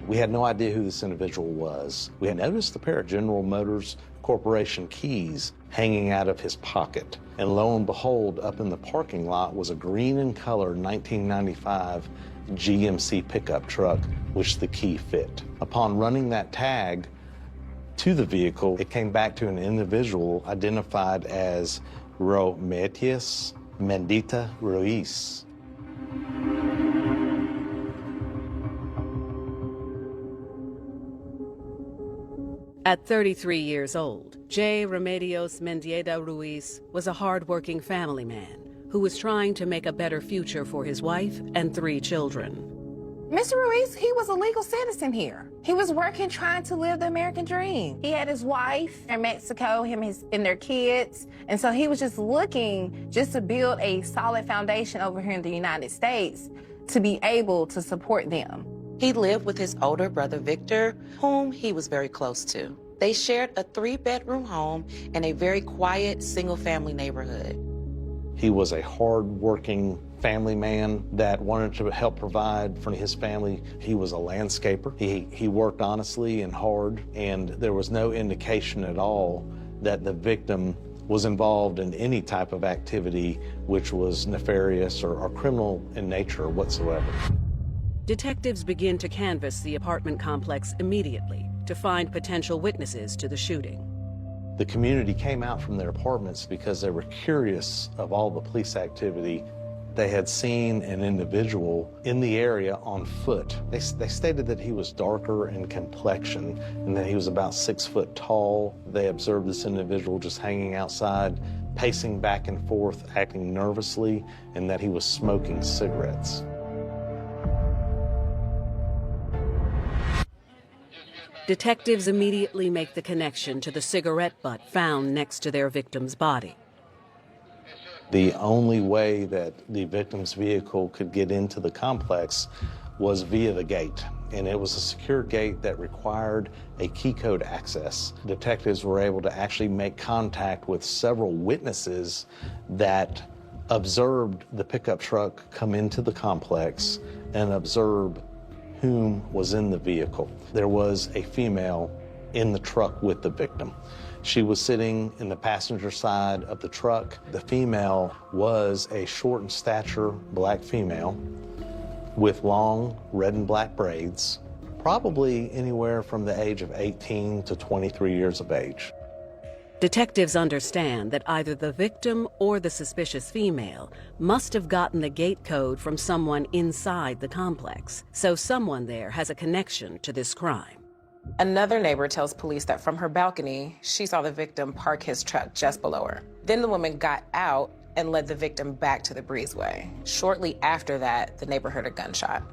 Speaker 25: We had no idea who this individual was. We had noticed a pair of General Motors Corporation keys hanging out of his pocket. And lo and behold, up in the parking lot was a green in color 1995 GMC pickup truck, which the key fit. Upon running that tag to the vehicle, it came back to an individual identified as Rometius Mendita Ruiz.
Speaker 11: At 33 years old, J. Remedios Mendieta Ruiz was a hard-working family man who was trying to make a better future for his wife and 3 children.
Speaker 4: Mr. Ruiz, he was a legal citizen here. He was working, trying to live the American dream. He had his wife in Mexico, and their kids. And so he was just looking just to build a solid foundation over here in the United States to be able to support them.
Speaker 7: He lived with his older brother, Victor, whom he was very close to. They shared a 3-bedroom home in a very quiet, single-family neighborhood.
Speaker 25: He was a hard-working family man that wanted to help provide for his family. He was a landscaper. He worked honestly and hard, and there was no indication at all that the victim was involved in any type of activity which was nefarious or criminal in nature whatsoever.
Speaker 11: Detectives begin to canvass the apartment complex immediately to find potential witnesses to the shooting.
Speaker 25: The community came out from their apartments because they were curious of all the police activity. They had seen an individual in the area on foot. They stated that he was darker in complexion and that he was about 6 foot tall. They observed this individual just hanging outside, pacing back and forth, acting nervously, and that he was smoking cigarettes.
Speaker 11: Detectives immediately make the connection to the cigarette butt found next to their victim's body.
Speaker 25: The only way that the victim's vehicle could get into the complex was via the gate, and it was a secure gate that required a key code access. Detectives were able to actually make contact with several witnesses that observed the pickup truck come into the complex and observed whom was in the vehicle. There was a female in the truck with the victim. She was sitting in the passenger side of the truck. The female was a short in stature black female with long red and black braids, probably anywhere from the age of 18 to 23 years of age.
Speaker 11: Detectives understand that either the victim or the suspicious female must have gotten the gate code from someone inside the complex, so someone there has a connection to this crime.
Speaker 7: Another neighbor tells police that from her balcony, she saw the victim park his truck just below her. Then the woman got out and led the victim back to the breezeway. Shortly after that, the neighbor heard a gunshot.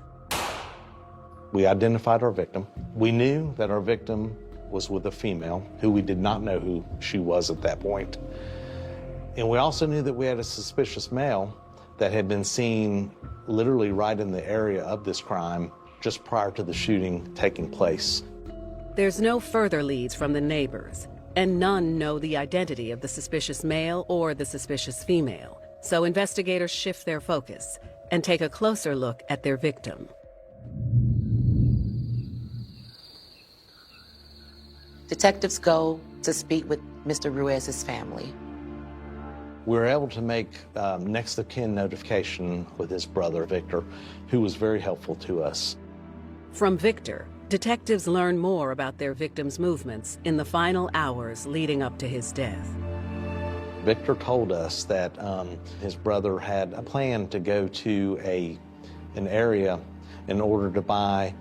Speaker 25: We identified our victim. We knew that our victim was with a female who we did not know who she was at that point. And we also knew that we had a suspicious male that had been seen literally right in the area of this crime just prior to the shooting taking place.
Speaker 11: There's no further leads from the neighbors, and none know the identity of the suspicious male or the suspicious female. So investigators shift their focus and take a closer look at their victim.
Speaker 7: Detectives go to speak with Mr. Ruiz's family.
Speaker 25: We were able to make next of kin notification with his brother, Victor, who was very helpful to us.
Speaker 11: From Victor, detectives learn more about their victim's movements in the final hours leading up to his death.
Speaker 25: Victor told us that his brother had a plan to go to an area in order to buy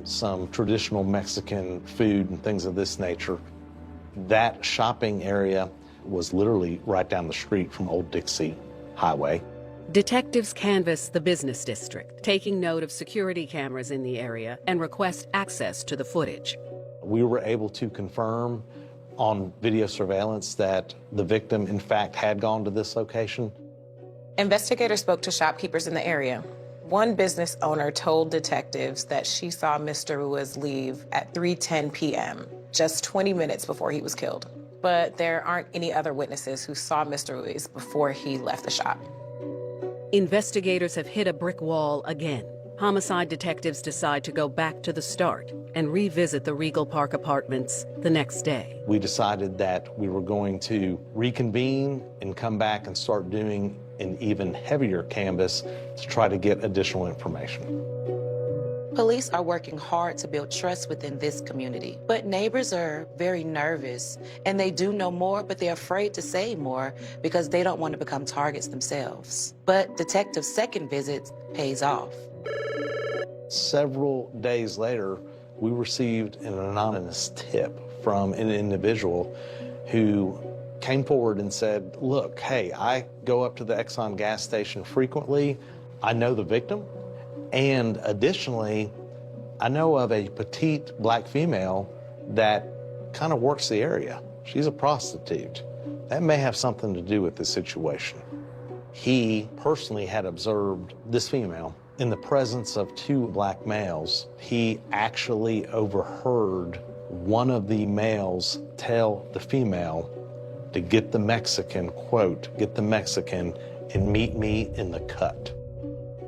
Speaker 25: some traditional Mexican food and things of this nature. That shopping area was literally right down the street from Old Dixie Highway.
Speaker 11: Detectives canvass the business district, taking note of security cameras in the area and request access to the footage.
Speaker 25: We were able to confirm on video surveillance that the victim, in fact, had gone to this location.
Speaker 7: Investigators spoke to shopkeepers in the area. One business owner told detectives that she saw Mr. Ruiz leave at 3:10 p.m., just 20 minutes before he was killed. But there aren't any other witnesses who saw Mr. Ruiz before he left the shop.
Speaker 11: Investigators have hit a brick wall again. Homicide detectives decide to go back to the start and revisit the Regal Park apartments the next day.
Speaker 25: We decided that we were going to reconvene and come back and start doing an even heavier canvass to try to get additional information.
Speaker 7: Police are working hard to build trust within this community, but neighbors are very nervous and they do know more, but they're afraid to say more because they don't want to become targets themselves. But detectives' second visit pays off.
Speaker 25: Several days later, we received an anonymous tip from an individual who came forward and said, look, hey, I go up to the Exxon gas station frequently. I know the victim. And additionally, I know of a petite black female that kind of works the area. She's a prostitute. That may have something to do with the situation. He personally had observed this female in the presence of two black males. He actually overheard one of the males tell the female to get the Mexican, quote, get the Mexican and meet me in the cut.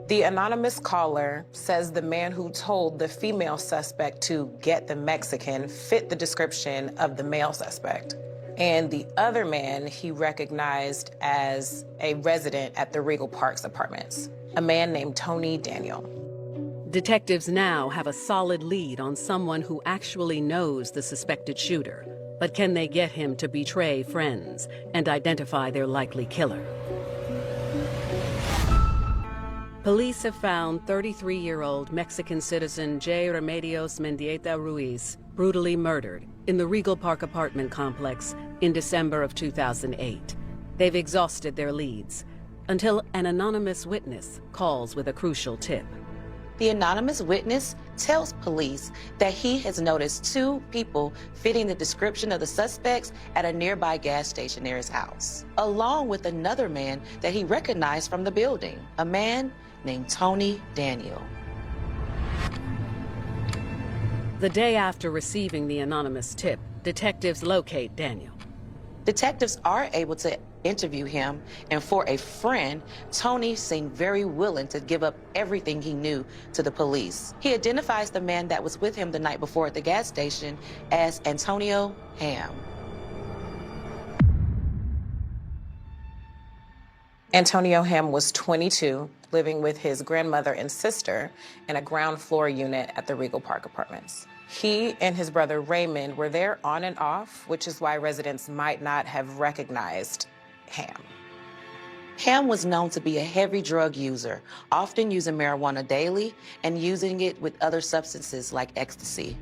Speaker 7: The anonymous caller says the man who told the female suspect to get the Mexican fit the description of the male suspect. And the other man he recognized as a resident at the Regal Parks apartments, a man named Tony Daniel.
Speaker 11: Detectives now have a solid lead on someone who actually knows the suspected shooter. But can they get him to betray friends and identify their likely killer? Police have found 33-year-old Mexican citizen J. Remedios Mendieta Ruiz brutally murdered in the Regal Park apartment complex in December of 2008. They've exhausted their leads until an anonymous witness calls with a crucial tip.
Speaker 7: The anonymous witness tells police that he has noticed two people fitting the description of the suspects at a nearby gas station near his house, along with another man that he recognized from the building, a man named Tony Daniel.
Speaker 11: The day after receiving the anonymous tip, detectives locate Daniel.
Speaker 7: Detectives are able to interview him, and for a friend, Tony seemed very willing to give up everything he knew to the police. He identifies the man that was with him the night before at the gas station as Antonio Ham. Antonio Ham was 22, living with his grandmother and sister in a ground floor unit at the Regal Park Apartments. He and his brother Raymond were there on and off, which is why residents might not have recognized Ham. Ham was known to be a heavy drug user, often using marijuana daily and using it with other substances like ecstasy.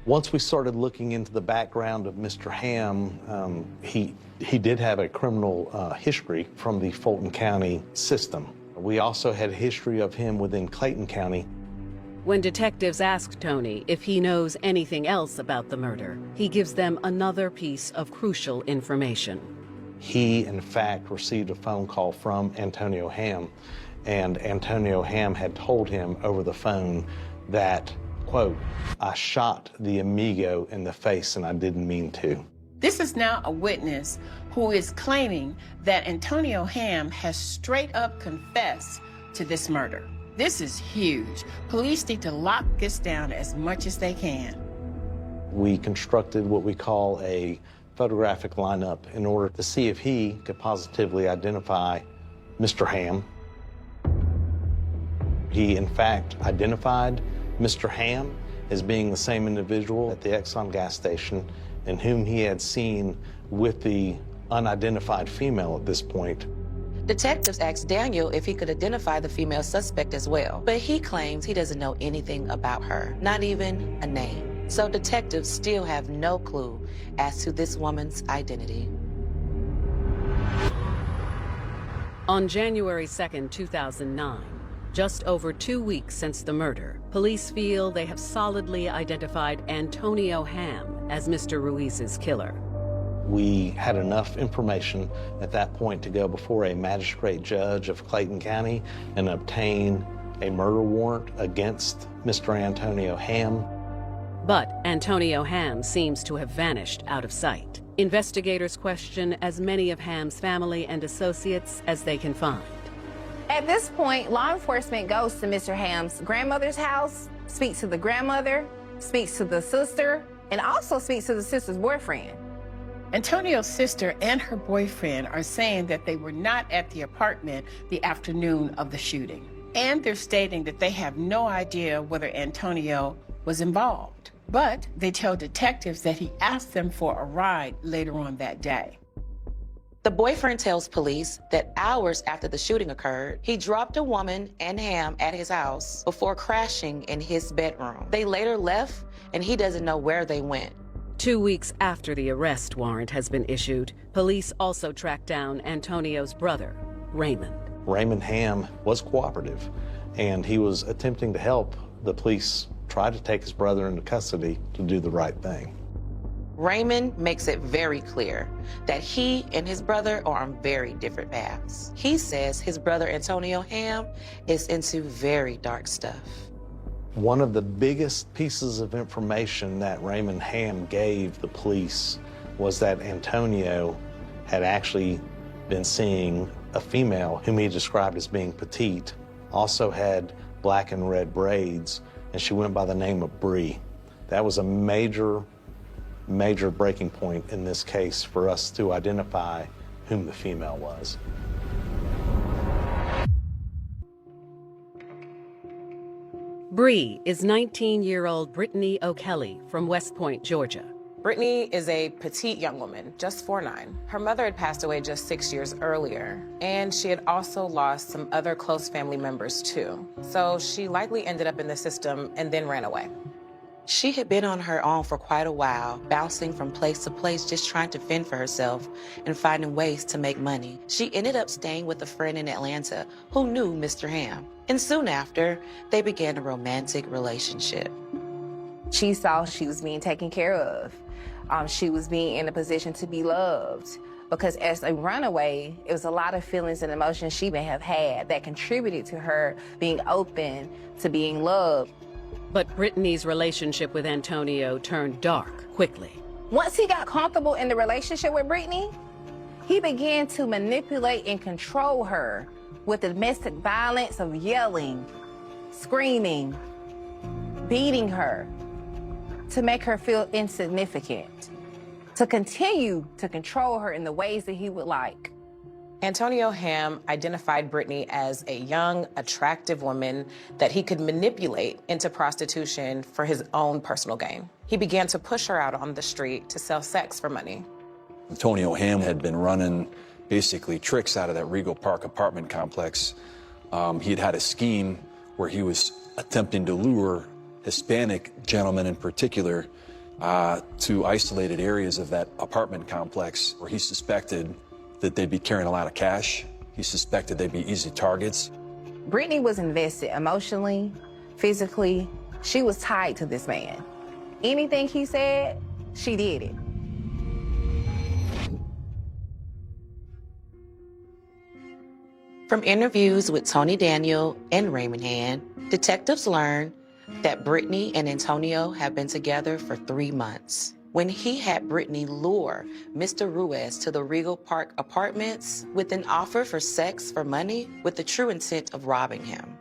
Speaker 25: Once we started looking into the background of Mr. Ham, he did have a criminal history from the Fulton County system. We also had a history of him within Clayton County.
Speaker 11: When detectives ask Tony if he knows anything else about the murder, he gives them another piece of crucial information.
Speaker 25: He, in fact, received a phone call from Antonio Ham, and Antonio Ham had told him over the phone that, quote, "I shot the amigo in the face and I didn't mean to."
Speaker 1: This is now a witness who is claiming that Antonio Ham has straight up confessed to this murder. This is huge. Police need to lock this down as much as they can.
Speaker 25: We constructed what we call a photographic lineup in order to see if he could positively identify Mr. Ham. He, in fact, identified Mr. Ham as being the same individual at the Exxon gas station and whom he had seen with the unidentified female at this point.
Speaker 7: Detectives asked Daniel if he could identify the female suspect as well, but he claims he doesn't know anything about her, not even a name. So detectives still have no clue as to this woman's identity.
Speaker 11: On January 2nd, 2009, just over 2 weeks since the murder, police feel they have solidly identified Antonio Ham as Mr. Ruiz's killer.
Speaker 25: We had enough information at that point to go before a magistrate judge of Clayton County and obtain a murder warrant against Mr. Antonio Ham.
Speaker 11: But Antonio Ham seems to have vanished out of sight. Investigators question as many of Ham's family and associates as they can find.
Speaker 4: At this point, law enforcement goes to Mr. Ham's grandmother's house, speaks to the grandmother, speaks to the sister, and also speaks to the sister's boyfriend.
Speaker 1: Antonio's sister and her boyfriend are saying that they were not at the apartment the afternoon of the shooting. And they're stating that they have no idea whether Antonio was involved. But they tell detectives that he asked them for a ride later on that day.
Speaker 7: The boyfriend tells police that hours after the shooting occurred, he dropped a woman and Ham at his house before crashing in his bedroom. They later left, and he doesn't know where they went.
Speaker 11: 2 weeks after the arrest warrant has been issued, police also tracked down Antonio's brother, Raymond.
Speaker 25: Raymond Ham was cooperative, and he was attempting to help the police try to take his brother into custody to do the right thing.
Speaker 7: Raymond makes it very clear that he and his brother are on very different paths. He says his brother Antonio Ham is into very dark stuff.
Speaker 25: One of the biggest pieces of information that Raymond Ham gave the police was that Antonio had actually been seeing a female whom he described as being petite, also had black and red braids, and she went by the name of Bree. That was a major breaking point in this case for us to identify whom the female was.
Speaker 11: Bree is 19-year-old Brittany O'Kelly from West Point, Georgia.
Speaker 7: Brittany is a petite young woman, just 4'9". Her mother had passed away just 6 years earlier, and she had also lost some other close family members too. So she likely ended up in the system and then ran away. She had been on her own for quite a while, bouncing from place to place, just trying to fend for herself and finding ways to make money. She ended up staying with a friend in Atlanta who knew Mr. Ham. And soon after, they began a romantic relationship.
Speaker 4: She saw she was being taken care of. She was being in a position to be loved. Because as a runaway, it was a lot of feelings and emotions she may have had that contributed to her being open to being loved.
Speaker 11: But Brittany's relationship with Antonio turned dark quickly.
Speaker 4: Once he got comfortable in the relationship with Brittany, he began to manipulate and control her with domestic violence of yelling, screaming, beating her to make her feel insignificant, to continue to control her in the ways that he would like.
Speaker 7: Antonio Ham identified Brittany as a young, attractive woman that he could manipulate into prostitution for his own personal gain. He began to push her out on the street to sell sex for money.
Speaker 24: Antonio Ham had been running basically tricks out of that Regal Park apartment complex. He had had a scheme where he was attempting to lure Hispanic gentlemen in particular to isolated areas of that apartment complex where he suspected that they'd be carrying a lot of cash. He suspected they'd be easy targets.
Speaker 4: Brittany was invested emotionally, physically. She was tied to this man. Anything he said, she did it.
Speaker 3: From interviews with Tony Daniel and Raymond Ham, detectives learned that Brittany and Antonio have been together for 3 months. When he had Brittany lure Mr. Ruiz to the Regal Park apartments with an offer for sex for money with the true intent of robbing him.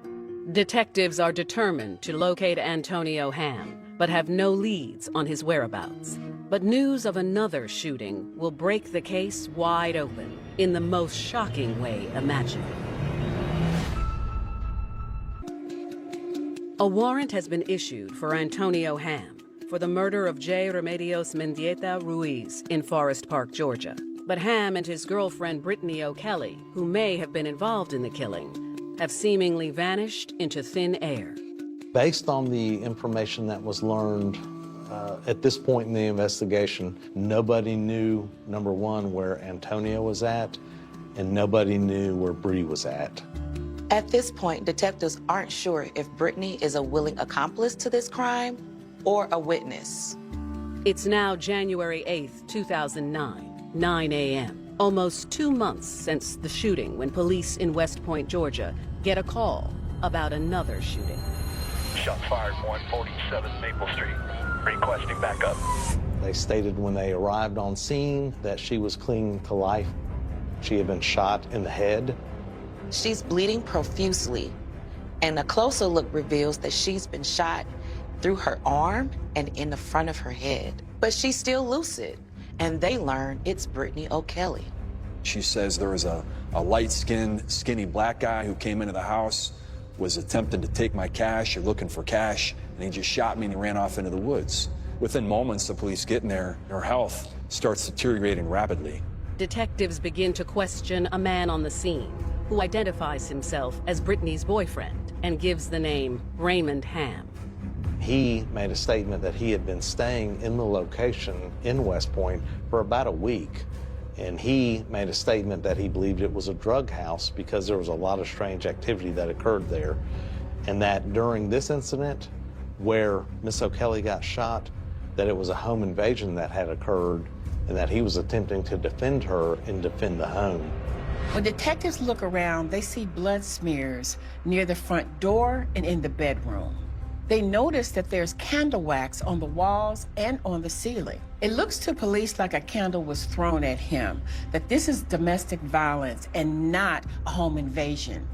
Speaker 11: Detectives are determined to locate Antonio Ham, but have no leads on his whereabouts. But news of another shooting will break the case wide open in the most shocking way imaginable. A warrant has been issued for Antonio Ham for the murder of J. Remedios Mendieta Ruiz in Forest Park, Georgia. But Ham and his girlfriend Brittany O'Kelly, who may have been involved in the killing, have seemingly vanished into thin air.
Speaker 25: Based on the information that was learned at this point in the investigation, nobody knew, number one, where Antonio was at, and nobody knew where Bree was at.
Speaker 3: At this point, detectives aren't sure if Brittany is a willing accomplice to this crime or a witness.
Speaker 11: It's now January 8th, 2009, 9 a.m. Almost 2 months since the shooting when police in West Point, Georgia, get a call about another shooting.
Speaker 6: Shots fired, 147 Maple Street. Requesting backup.
Speaker 25: They stated when they arrived on scene that she was clinging to life. She had been shot in the head.
Speaker 3: She's bleeding profusely, and a closer look reveals that she's been shot through her arm and in the front of her head. But she's still lucid, and they learn it's Brittany O'Kelly.
Speaker 24: She says there was a light-skinned, skinny black guy who came into the house, was attempting to take my cash or looking for cash, and he just shot me and he ran off into the woods. Within moments, the police get in there, her health starts deteriorating rapidly.
Speaker 11: Detectives begin to question a man on the scene who identifies himself as Brittany's boyfriend and gives the name Raymond Ham.
Speaker 25: He made a statement that he had been staying in the location in West Point for about a week. And he made a statement that he believed it was a drug house because there was a lot of strange activity that occurred there. And that during this incident, where Miss O'Kelly got shot, that it was a home invasion that had occurred and that he was attempting to defend her and defend the home.
Speaker 1: When detectives look around, they see blood smears near the front door and in the bedroom. They notice that there's candle wax on the walls and on the ceiling. It looks to police like a candle was thrown at him, that this is domestic violence and not a home invasion.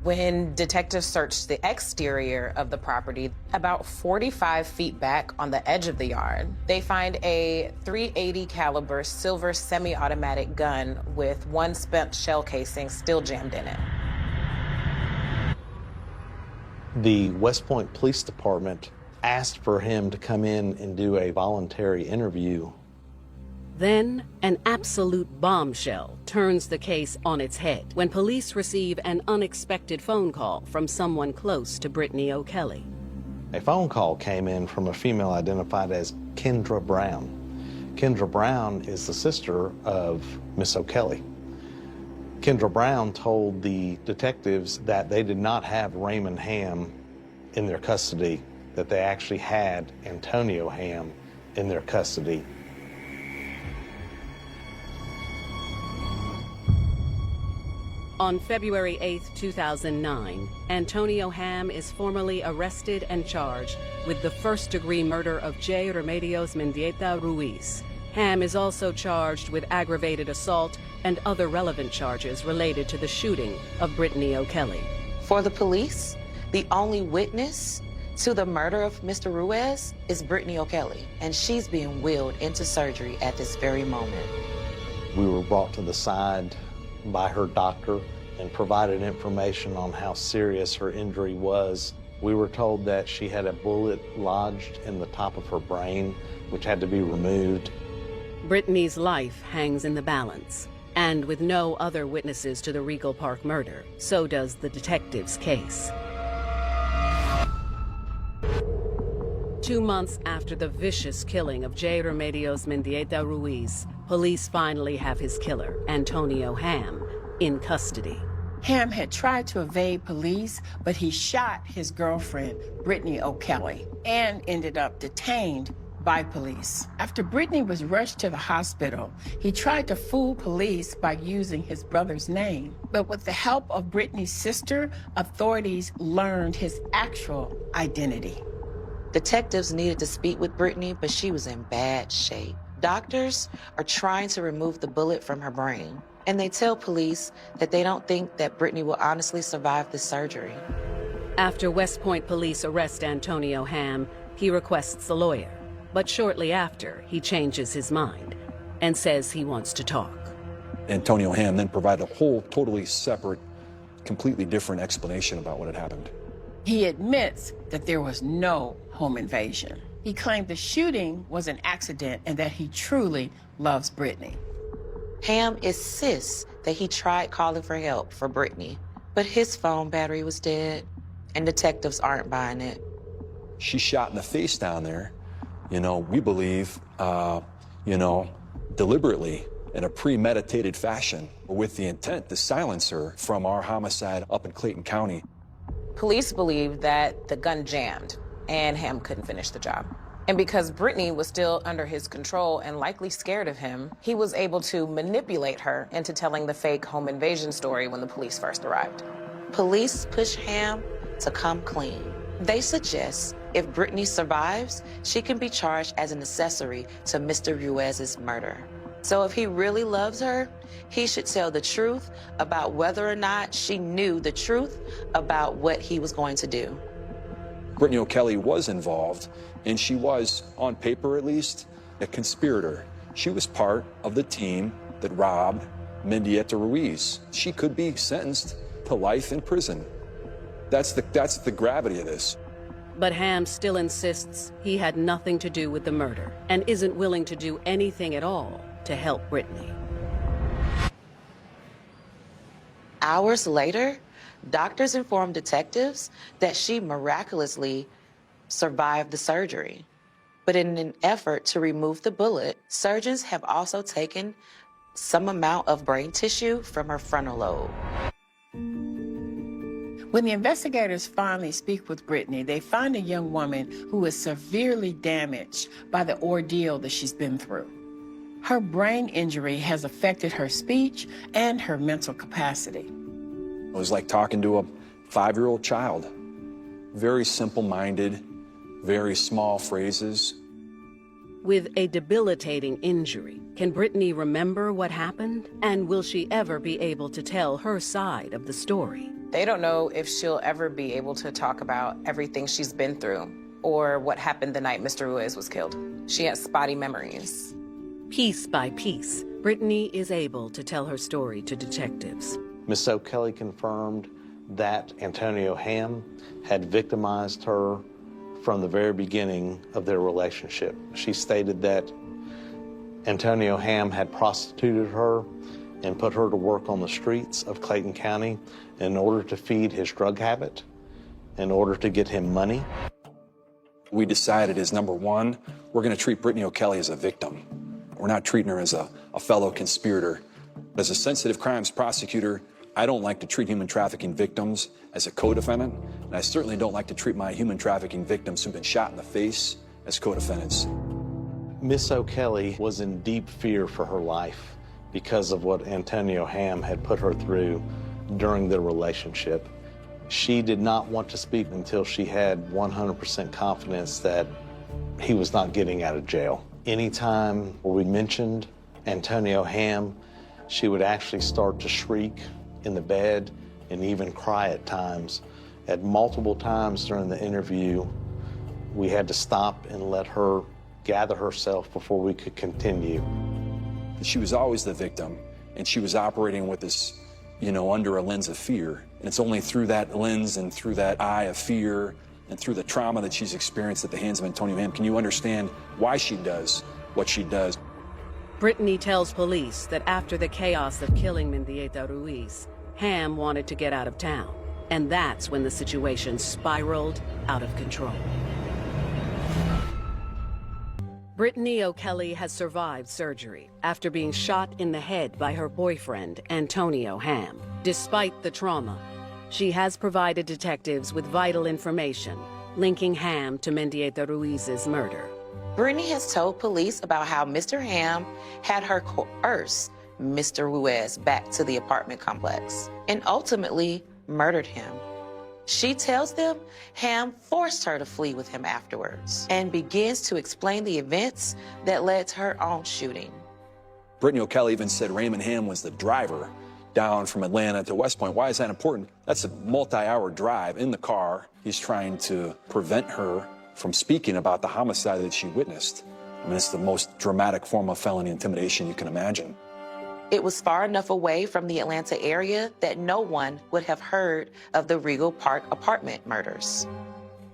Speaker 7: When detectives searched the exterior of the property, about 45 feet back on the edge of the yard, they find a .380 caliber silver semi-automatic gun with one spent shell casing still jammed in it.
Speaker 25: The West Point Police Department asked for him to come in and do a voluntary interview.
Speaker 11: Then, an absolute bombshell turns the case on its head when police receive an unexpected phone call from someone close to Brittany O'Kelly.
Speaker 25: A phone call came in from a female identified as Kendra Brown. Kendra Brown is the sister of Miss O'Kelly. Kendra Brown told the detectives that they did not have Raymond Ham in their custody, that they actually had Antonio Ham in their custody.
Speaker 11: On February 8, 2009, Antonio Ham is formally arrested and charged with the first-degree murder of J. Remedios Mendieta Ruiz. Ham is also charged with aggravated assault and other relevant charges related to the shooting of Brittany O'Kelly.
Speaker 3: For the police, the only witness to the murder of Mr. Ruiz is Brittany O'Kelly, and she's being wheeled into surgery at this very moment.
Speaker 25: We were brought to the side by her doctor and provided information on how serious her injury was. We were told that she had a bullet lodged in the top of her brain, which had to be removed.
Speaker 11: Brittany's life hangs in the balance, and with no other witnesses to the Regal Park murder, so does the detective's case. 2 months after the vicious killing of J. Remedios Mendieta Ruiz, police finally have his killer, Antonio Ham, in custody.
Speaker 1: Ham had tried to evade police, but he shot his girlfriend, Brittany O'Kelly, and ended up detained by police. After Brittany was rushed to the hospital, he tried to fool police by using his brother's name. But with the help of Brittany's sister, authorities learned his actual identity.
Speaker 3: Detectives needed to speak with Brittany, but she was in bad shape. Doctors are trying to remove the bullet from her brain, and they tell police that they don't think that Brittany will honestly survive the surgery.
Speaker 11: After West Point police arrest Antonio Ham, he requests a lawyer. But shortly after, he changes his mind and says he wants to talk.
Speaker 24: Antonio Ham then provided a whole totally separate, completely different explanation about what had happened.
Speaker 1: He admits that there was no home invasion. He claimed the shooting was an accident and that he truly loves Brittany.
Speaker 3: Ham insists that he tried calling for help for Brittany, but his phone battery was dead, and detectives aren't buying it.
Speaker 24: She's shot in the face down there, we believe, deliberately, in a premeditated fashion, with the intent to silence her from our homicide up in Clayton County.
Speaker 7: Police believe that the gun jammed and Ham couldn't finish the job. And because Brittany was still under his control and likely scared of him, he was able to manipulate her into telling the fake home invasion story when the police first arrived.
Speaker 3: Police push Ham to come clean. They suggest if Brittany survives, she can be charged as an accessory to Mr. Ruiz's murder. So if he really loves her, he should tell the truth about whether or not she knew the truth about what he was going to do.
Speaker 24: Brittany O'Kelly was involved, and she was, on paper at least, a conspirator. She was part of the team that robbed Mendieta Ruiz. She could be sentenced to life in prison. That's the gravity of this.
Speaker 11: But Ham still insists he had nothing to do with the murder and isn't willing to do anything at all to help Brittany.
Speaker 3: Hours later, doctors informed detectives that she miraculously survived the surgery. But in an effort to remove the bullet, surgeons have also taken some amount of brain tissue from her frontal lobe.
Speaker 1: When the investigators finally speak with Brittany, they find a young woman who is severely damaged by the ordeal that she's been through. Her brain injury has affected her speech and her mental capacity.
Speaker 24: It was like talking to a 5-year-old child. Very simple-minded, very small phrases.
Speaker 11: With a debilitating injury, can Brittany remember what happened? And will she ever be able to tell her side of the story?
Speaker 7: They don't know if she'll ever be able to talk about everything she's been through or what happened the night Mr. Ruiz was killed. She has spotty memories.
Speaker 11: Piece by piece, Brittany is able to tell her story to detectives.
Speaker 25: Miss O'Kelly confirmed that Antonio Ham had victimized her from the very beginning of their relationship. She stated that Antonio Ham had prostituted her and put her to work on the streets of Clayton County in order to feed his drug habit, in order to get him money.
Speaker 24: We decided as number one, we're going to treat Brittany O'Kelly as a victim. We're not treating her as a fellow conspirator. As a sensitive crimes prosecutor, I don't like to treat human trafficking victims as a co-defendant, and I certainly don't like to treat my human trafficking victims who've been shot in the face as co-defendants.
Speaker 25: Miss O'Kelly was in deep fear for her life because of what Antonio Ham had put her through during their relationship. She did not want to speak until she had 100% confidence that he was not getting out of jail. Anytime we mentioned Antonio Ham, she would actually start to shriek in the bed and even cry at times. At multiple times during the interview, we had to stop and let her gather herself before we could continue.
Speaker 24: She was always the victim, and she was operating with this, under a lens of fear. And it's only through that lens and through that eye of fear and through the trauma that she's experienced at the hands of Antonio Ham can you understand why she does what she does.
Speaker 11: Brittany tells police that after the chaos of killing Mendieta Ruiz, Ham wanted to get out of town. And that's when the situation spiraled out of control. Brittany O'Kelly has survived surgery after being shot in the head by her boyfriend, Antonio Ham. Despite the trauma, she has provided detectives with vital information linking Ham to Mendieta Ruiz's murder.
Speaker 3: Brittany has told police about how Mr. Ham had her coerce Mr. Ruiz back to the apartment complex and ultimately murdered him. She tells them Ham forced her to flee with him afterwards and begins to explain the events that led to her own shooting.
Speaker 24: Brittany O'Kelly even said Raymond Ham was the driver down from Atlanta to West Point. Why is that important? That's a multi-hour drive in the car. He's trying to prevent her from speaking about the homicide that she witnessed. I mean, it's the most dramatic form of felony intimidation you can imagine.
Speaker 3: It was far enough away from the Atlanta area that no one would have heard of the Regal Park apartment murders.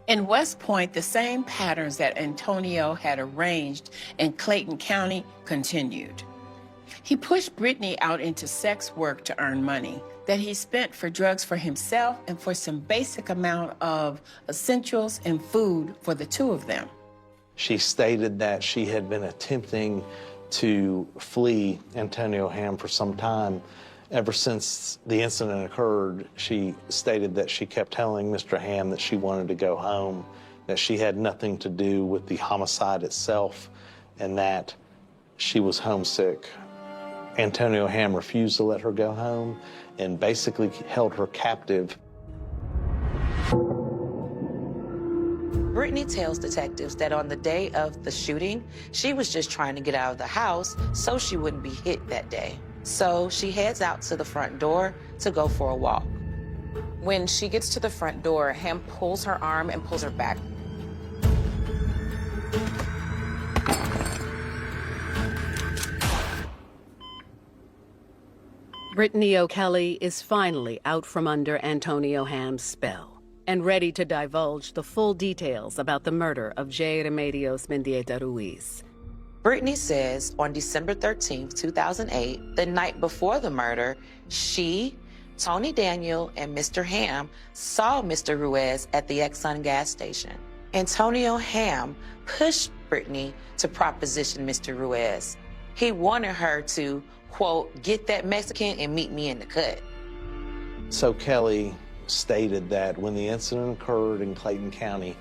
Speaker 1: In West Point, the same patterns that Antonio had arranged in Clayton County continued. He pushed Brittany out into sex work to earn money that he spent for drugs for himself and for some basic amount of essentials and food for the two of them.
Speaker 25: She stated that she had been attempting to flee Antonio Ham for some time. Ever since the incident occurred, she stated that she kept telling Mr. Ham that she wanted to go home, that she had nothing to do with the homicide itself, and that she was homesick. Antonio Ham refused to let her go home and basically held her captive.
Speaker 3: Brittany tells detectives that on the day of the shooting, she was just trying to get out of the house so she wouldn't be hit that day. So she heads out to the front door to go for a walk.
Speaker 7: When she gets to the front door, Ham pulls her arm and pulls her back.
Speaker 11: Brittany O'Kelly is finally out from under Antonio Ham's spell and ready to divulge the full details about the murder of J. Remedios Mendieta Ruiz.
Speaker 3: Brittany says on December 13, 2008, the night before the murder, she, Tony Daniel, and Mr. Ham saw Mr. Ruiz at the Exxon gas station. Antonio Ham pushed Brittany to proposition Mr. Ruiz. He wanted her to, quote, get that Mexican and meet me in the cut.
Speaker 25: So Kelly stated that when the incident occurred in Clayton County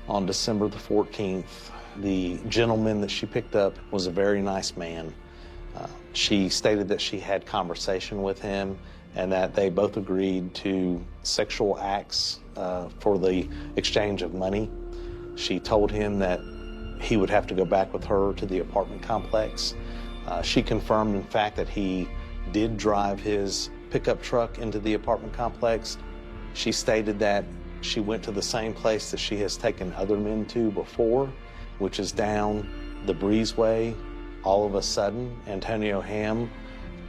Speaker 25: on December the 14th, the gentleman that she picked up was a very nice man. She stated that she had conversation with him and that they both agreed to sexual acts for the exchange of money. She told him that he would have to go back with her to the apartment complex. She confirmed, in fact, that he did drive his pickup truck into the apartment complex. She stated that she went to the same place that she has taken other men to before, which is down the breezeway. All of a sudden, Antonio Ham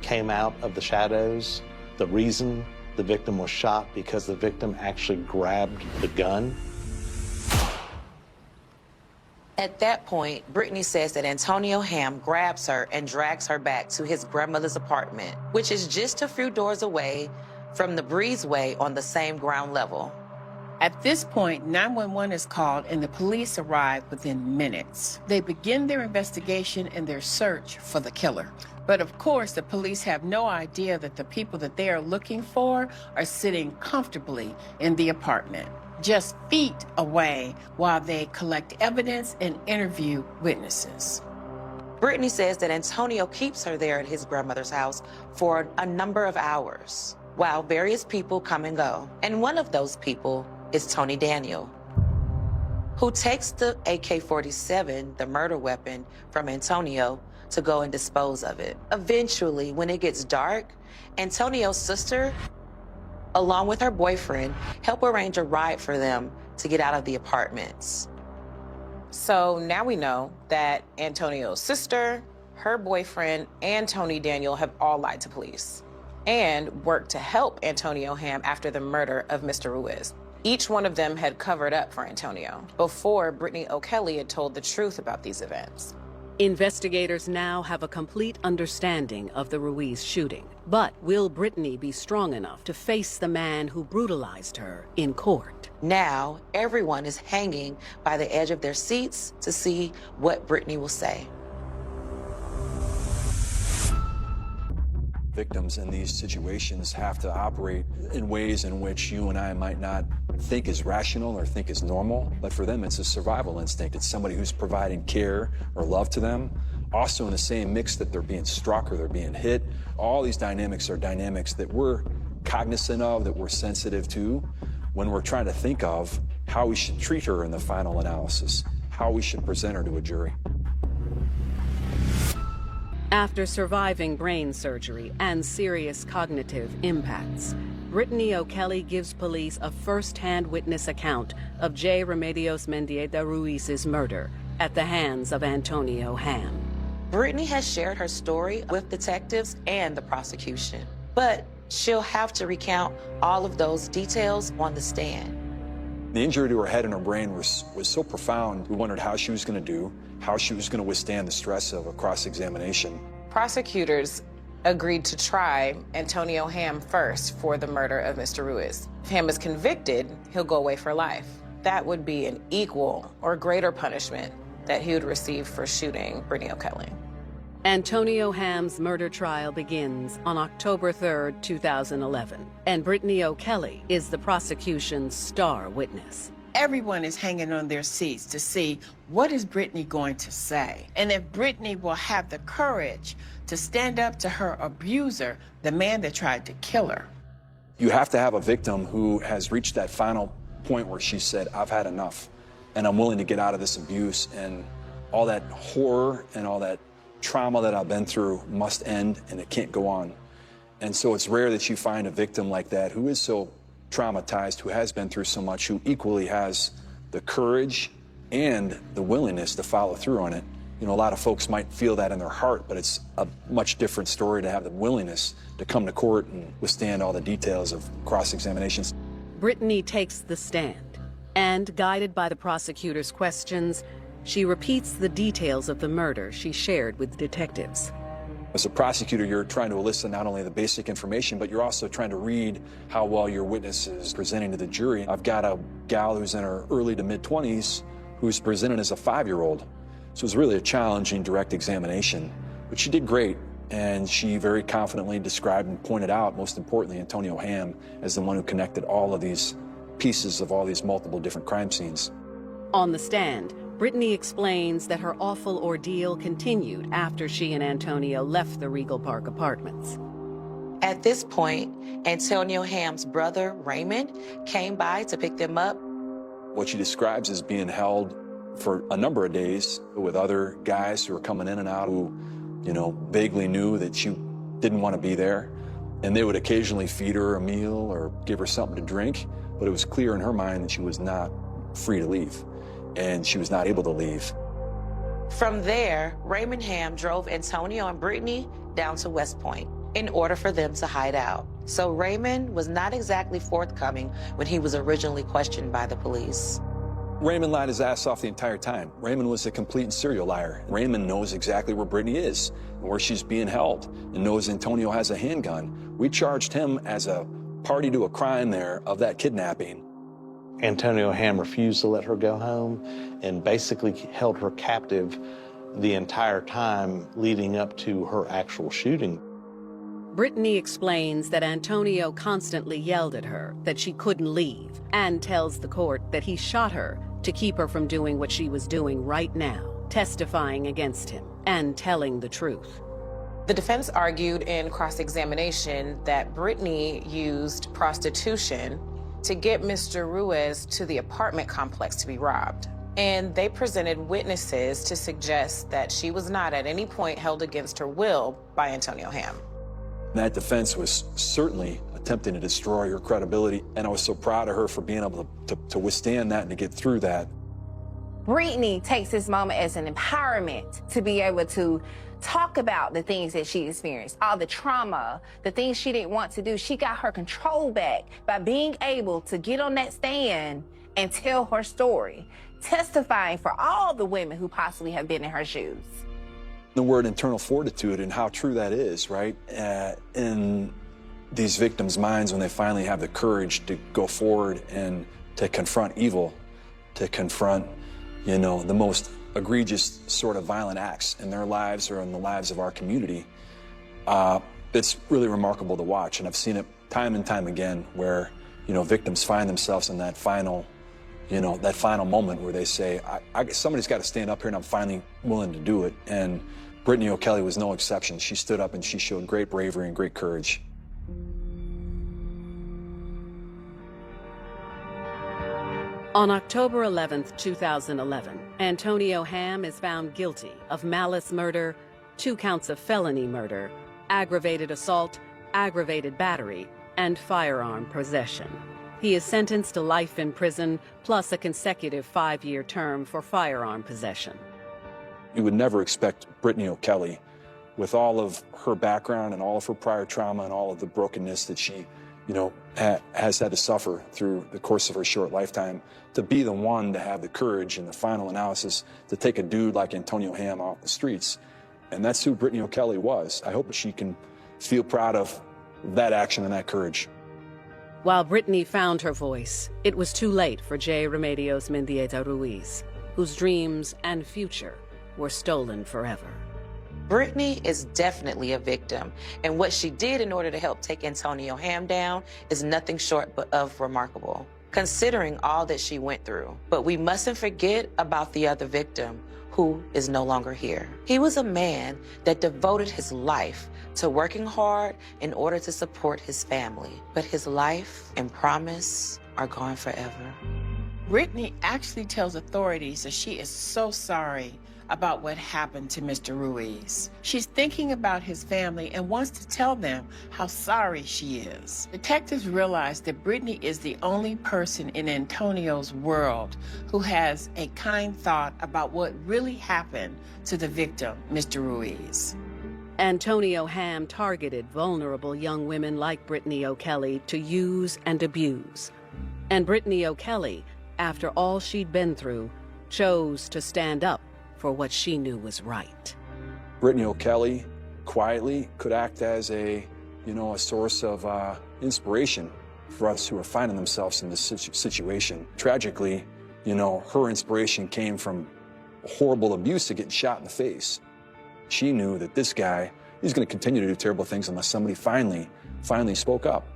Speaker 25: came out of the shadows. The reason the victim was shot because the victim actually grabbed the gun.
Speaker 3: At that point, Brittany says that Antonio Ham grabs her and drags her back to his grandmother's apartment, which is just a few doors away from the breezeway on the same ground level.
Speaker 1: At this point, 911 is called and the police arrive within minutes. They begin their investigation and their search for the killer. But of course, the police have no idea that the people that they are looking for are sitting comfortably in the apartment, just feet away while they collect evidence and interview witnesses.
Speaker 3: Brittany says that Antonio keeps her there at his grandmother's house for a number of hours. while various people come and go. And one of those people is Tony Daniel, who takes the AK-47, the murder weapon, from Antonio to go and dispose of it. Eventually, when it gets dark, Antonio's sister, along with her boyfriend, help arrange a ride for them to get out of the apartments.
Speaker 7: So now we know that Antonio's sister, her boyfriend, and Tony Daniel have all lied to police and worked to help Antonio Ham after the murder of Mr. Ruiz. Each one of them had covered up for Antonio before Brittany O'Kelly had told the truth about these events.
Speaker 11: Investigators now have a complete understanding of the Ruiz shooting. But will Brittany be strong enough to face the man who brutalized her in court?
Speaker 3: Now, everyone is hanging by the edge of their seats to see what Brittany will say.
Speaker 24: Victims in these situations have to operate in ways in which you and I might not think is rational or think is normal, but for them it's a survival instinct. It's somebody who's providing care or love to them. Also in the same mix that they're being struck or they're being hit. All these dynamics are dynamics that we're cognizant of, that we're sensitive to when we're trying to think of how we should treat her in the final analysis, how we should present her to a jury.
Speaker 11: After surviving brain surgery and serious cognitive impacts, Brittany O'Kelly gives police a first-hand witness account of J. Remedios Mendieta Ruiz's murder at the hands of Antonio Ham.
Speaker 3: Brittany has shared her story with detectives and the prosecution, but she'll have to recount all of those details on the stand.
Speaker 24: The injury to her head and her brain was so profound, we wondered how she was going to do, how she was going to withstand the stress of a cross-examination.
Speaker 7: Prosecutors agreed to try Antonio Ham first for the murder of Mr. Ruiz. If Ham is convicted, he'll go away for life. That would be an equal or greater punishment that he would receive for shooting Brittany O'Kelly.
Speaker 11: Antonio Ham's murder trial begins on October 3rd, 2011, and Brittany O'Kelly is the prosecution's star witness.
Speaker 1: Everyone is hanging on their seats to see what is Brittany going to say, and if Brittany will have the courage to stand up to her abuser, the man that tried to kill her.
Speaker 24: You have to have a victim who has reached that final point where she said, I've had enough, and I'm willing to get out of this abuse, and all that horror and all that trauma that I've been through must end, and it can't go on. And so it's rare that you find a victim like that who is so traumatized, who has been through so much, who equally has the courage and the willingness to follow through on it. You know, a lot of folks might feel that in their heart, but it's a much different story to have the willingness to come to court and withstand all the details of cross-examinations.
Speaker 11: Brittany takes the stand, and guided by the prosecutor's questions, she repeats the details of the murder she shared with detectives.
Speaker 24: As a prosecutor, you're trying to elicit not only the basic information, but you're also trying to read how well your witness is presenting to the jury. I've got a gal who's in her early to mid-20s who's presented as a 5-year-old. So it was really a challenging direct examination, but she did great. And she very confidently described and pointed out, most importantly, Antonio Ham as the one who connected all of these pieces of all these multiple different crime scenes.
Speaker 11: On the stand, Brittany explains that her awful ordeal continued after she and Antonio left the Regal Park apartments.
Speaker 3: At this point, Antonio Ham's brother, Raymond, came by to pick them up.
Speaker 24: What she describes as being held for a number of days with other guys who were coming in and out who, you know, vaguely knew that she didn't want to be there. And they would occasionally feed her a meal or give her something to drink, but it was clear in her mind that she was not free to leave. And she was not able to leave.
Speaker 3: From there, Raymond Ham drove Antonio and Brittany down to West Point in order for them to hide out. So Raymond was not exactly forthcoming when he was originally questioned by the police.
Speaker 24: Raymond lied his ass off the entire time. Raymond was a complete and serial liar. Raymond knows exactly where Brittany is and where she's being held and knows Antonio has a handgun. We charged him as a party to a crime there of that kidnapping.
Speaker 25: Antonio Ham refused to let her go home and basically held her captive the entire time leading up to her actual shooting.
Speaker 11: Brittany explains that Antonio constantly yelled at her that she couldn't leave and tells the court that he shot her to keep her from doing what she was doing right now, testifying against him and telling the truth.
Speaker 7: The defense argued in cross-examination that Brittany used prostitution to get Mr. Ruiz to the apartment complex to be robbed. And they presented witnesses to suggest that she was not at any point held against her will by Antonio Ham.
Speaker 24: That defense was certainly attempting to destroy her credibility, and I was so proud of her for being able to withstand that and to get through that.
Speaker 4: Brittany takes this moment as an empowerment to be able to talk about the things that she experienced, all the trauma, the things she didn't want to do. She got her control back by being able to get on that stand and tell her story, testifying for all the women who possibly have been in her shoes.
Speaker 24: The word internal fortitude and how true that is, right? In these victims' minds when they finally have the courage to go forward and to confront evil, to confront, you know, the most egregious sort of violent acts in their lives or in the lives of our community. It's really remarkable to watch, and I've seen it time and time again where, you know, victims find themselves in that final, you know, that final moment where they say, somebody's got to stand up here and I'm finally willing to do it. And Brittany O'Kelly was no exception. She stood up and she showed great bravery and great courage.
Speaker 11: On October 11th, 2011, Antonio Ham is found guilty of malice murder, 2 counts of felony murder, aggravated assault, aggravated battery, and firearm possession. He is sentenced to life in prison, plus a consecutive 5-year term for firearm possession.
Speaker 24: You would never expect Brittany O'Kelly, with all of her background and all of her prior trauma and all of the brokenness that she, you know, has had to suffer through the course of her short lifetime, to be the one to have the courage in the final analysis to take a dude like Antonio Ham off the streets. And that's who Brittany O'Kelly was. I hope that she can feel proud of that action and that courage.
Speaker 11: While Brittany found her voice, it was too late for J. Remedios Mendieta Ruiz, whose dreams and future were stolen forever.
Speaker 3: Brittany is definitely a victim, and what she did in order to help take Antonio Ham down is nothing short but of remarkable, considering all that she went through. But we mustn't forget about the other victim, who is no longer here. He was a man that devoted his life to working hard in order to support his family, but his life and promise are gone forever.
Speaker 1: Brittany actually tells authorities that she is so sorry about what happened to Mr. Ruiz. She's thinking about his family and wants to tell them how sorry she is. Detectives realize that Brittany is the only person in Antonio's world who has a kind thought about what really happened to the victim, Mr. Ruiz.
Speaker 11: Antonio Ham targeted vulnerable young women like Brittany O'Kelly to use and abuse. And Brittany O'Kelly, after all she'd been through, chose to stand up for what she knew was right.
Speaker 24: Brittany O'Kelly quietly could act as a source of inspiration for us who are finding themselves in this situation. Tragically, her inspiration came from horrible abuse to getting shot in the face. She knew that this guy, he's going to continue to do terrible things unless somebody finally spoke up.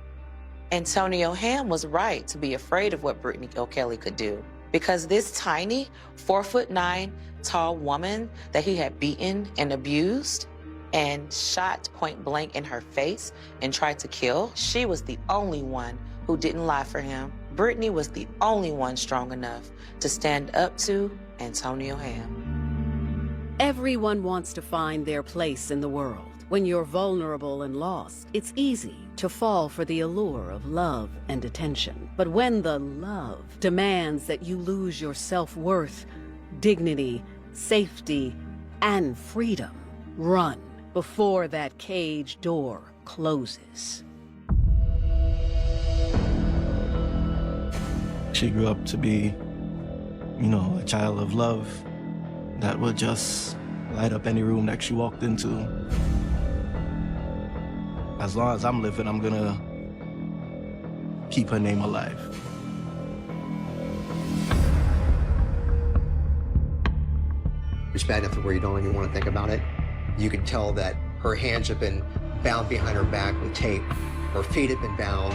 Speaker 3: Antonio Ham was right to be afraid of what Brittany O'Kelly could do, because this tiny 4'9" tall woman that he had beaten and abused and shot point blank in her face and tried to kill, she was the only one who didn't lie for him. Brittany was the only one strong enough to stand up to Antonio Ham.
Speaker 11: Everyone wants to find their place in the world. When you're vulnerable and lost, it's easy to fall for the allure of love and attention. But when the love demands that you lose your self-worth, dignity, safety, and freedom, run before that cage door closes.
Speaker 5: She grew up to be, a child of love that would just light up any room that she walked into. As long as I'm living, I'm gonna keep her name alive.
Speaker 8: It's bad enough to where you don't even want to think about it. You can tell that her hands have been bound behind her back with tape. Her feet have been bound.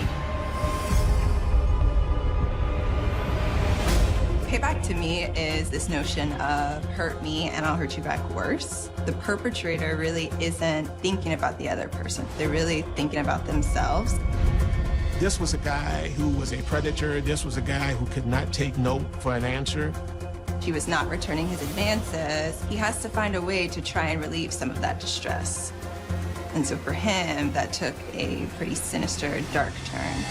Speaker 12: If I
Speaker 9: back to me is this notion of hurt me and I'll hurt you back worse. The perpetrator really isn't thinking about the other person. They're really thinking about themselves.
Speaker 12: This was a guy who was a predator. This was a guy who could not take no for an answer.
Speaker 9: He was not returning his advances. He has to find a way to try and relieve some of that distress. And so for him, that took a pretty sinister, dark turn.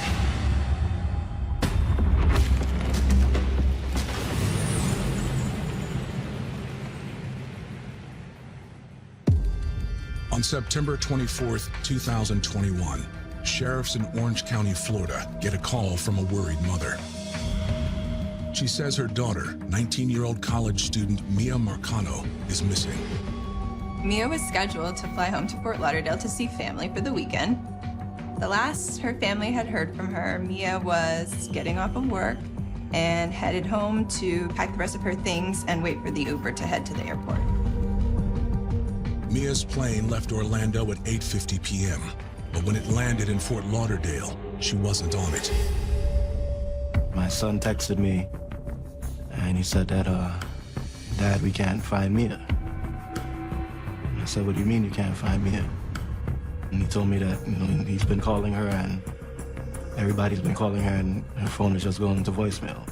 Speaker 19: On September 24th, 2021, sheriffs in Orange County, Florida, get a call from a worried mother. She says her daughter, 19-year-old college student Mia Marcano, is missing.
Speaker 9: Mia was scheduled to fly home to Fort Lauderdale to see family for the weekend. The last her family had heard from her, Mia was getting off of work and headed home to pack the rest of her things and wait for the Uber to head to the airport.
Speaker 19: Mia's plane left Orlando at 8:50 p.m., but when it landed in Fort Lauderdale, she wasn't on it.
Speaker 5: My son texted me, and he said that, Dad, we can't find Mia. I said, what do you mean you can't find Mia? And he told me that, he's been calling her, and everybody's been calling her, and her phone is just going to voicemail.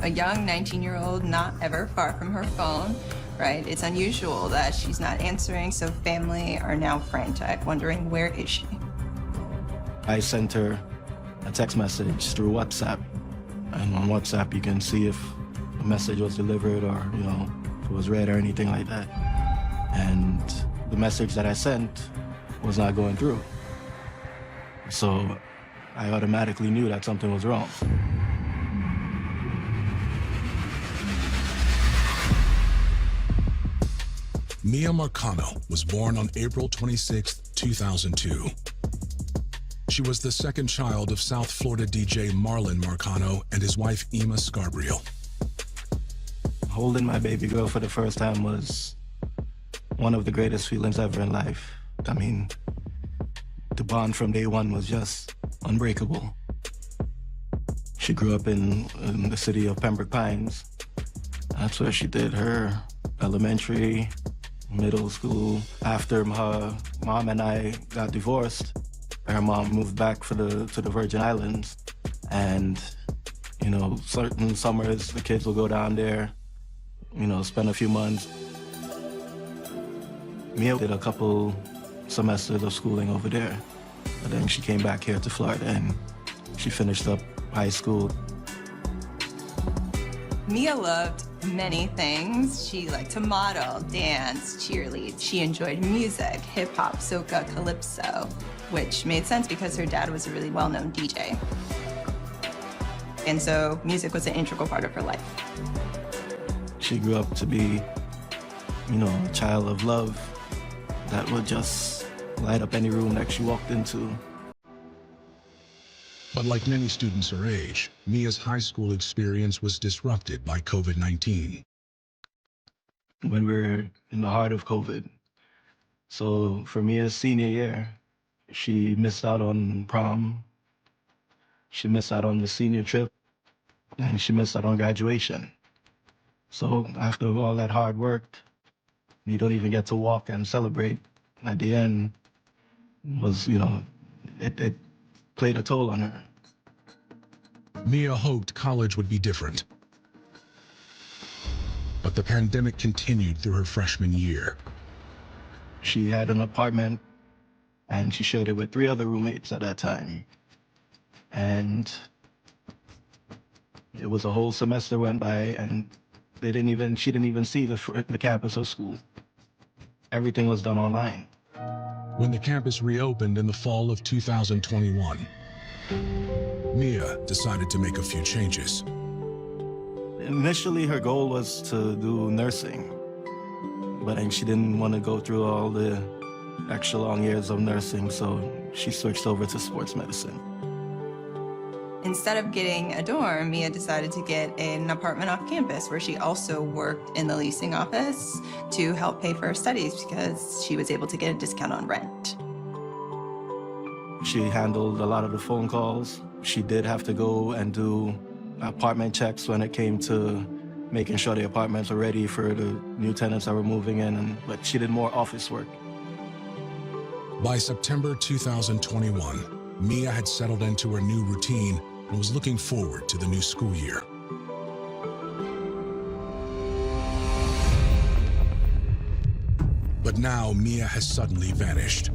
Speaker 9: A young 19-year-old not ever far from her phone, right? It's unusual that she's not answering, so family are now frantic, wondering where is she?
Speaker 5: I sent her a text message through WhatsApp. And on WhatsApp, you can see if a message was delivered or, if it was read or anything like that. And the message that I sent was not going through. So I automatically knew that something was wrong.
Speaker 19: Mia Marcano was born on April 26, 2002. She was the second child of South Florida DJ Marlon Marcano and his wife, Ema Scarbriel.
Speaker 5: Holding my baby girl for the first time was one of the greatest feelings ever in life. I mean, the bond from day one was just unbreakable. She grew up in the city of Pembroke Pines. That's where she did her elementary, middle school. After her mom and I got divorced, her mom moved back to the Virgin Islands. And, certain summers, the kids will go down there, spend a few months. Mia did a couple semesters of schooling over there. But then she came back here to Florida and she finished up high school.
Speaker 9: Mia loved many things. She liked to model, dance, cheerlead. She enjoyed music, hip hop, soca, calypso, which made sense because her dad was a really well-known DJ. And so music was an integral part of her life.
Speaker 5: She grew up to be, a child of love that would just light up any room that she walked into.
Speaker 19: But like many students her age, Mia's high school experience was disrupted by COVID-19.
Speaker 5: When we were in the heart of COVID, so for Mia's senior year, she missed out on prom, she missed out on the senior trip, and she missed out on graduation. So after all that hard work, you don't even get to walk and celebrate. At the end, was, it played a toll on her.
Speaker 19: Mia hoped college would be different. But the pandemic continued through her freshman year.
Speaker 5: She had an apartment, and she shared it with 3 other roommates at that time. And it was a whole semester went by, and she didn't even see the campus of school. Everything was done online.
Speaker 19: When the campus reopened in the fall of 2021, Mia decided to make a few changes.
Speaker 5: Initially, her goal was to do nursing, but then she didn't want to go through all the extra long years of nursing, so she switched over to sports medicine.
Speaker 9: Instead of getting a dorm, Mia decided to get an apartment off campus where she also worked in the leasing office to help pay for her studies because she was able to get a discount on rent.
Speaker 5: She handled a lot of the phone calls. She did have to go and do apartment checks when it came to making sure the apartments were ready for the new tenants that were moving in, but she did more office work.
Speaker 19: By September 2021, Mia had settled into her new routine and was looking forward to the new school year. But now Mia has suddenly vanished,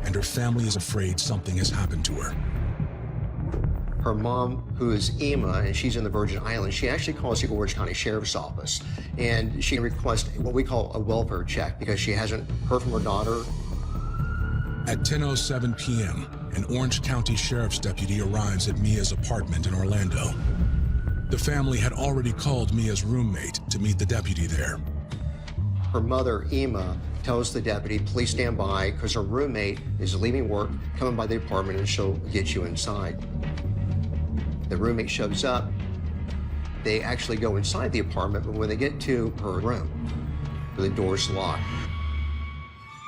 Speaker 19: and her family is afraid something has happened to her.
Speaker 8: Her mom, who is Emma, and she's in the Virgin Islands, she actually calls the Orange County Sheriff's Office, and she requests what we call a welfare check because she hasn't heard from her daughter.
Speaker 19: At 10:07 p.m., an Orange County Sheriff's deputy arrives at Mia's apartment in Orlando. The family had already called Mia's roommate to meet the deputy there.
Speaker 8: Her mother, Emma, tells the deputy, please stand by because her roommate is leaving work, coming by the apartment, and she'll get you inside. The roommate shows up. They actually go inside the apartment, but when they get to her room, the door's locked.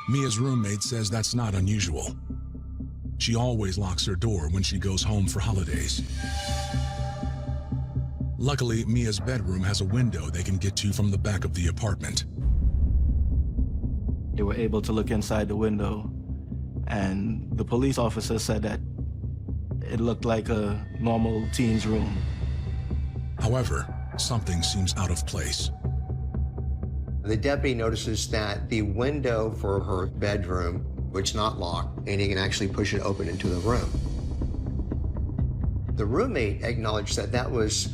Speaker 19: Mia's roommate says that's not unusual. She always locks her door when she goes home for holidays. Luckily, Mia's bedroom has a window they can get to from the back of the apartment.
Speaker 5: They were able to look inside the window, and the police officer said that it looked like a normal teen's room.
Speaker 19: However, something seems out of place.
Speaker 8: The deputy notices that the window for her bedroom, which is not locked, and he can actually push it open into the room. The roommate acknowledged that that was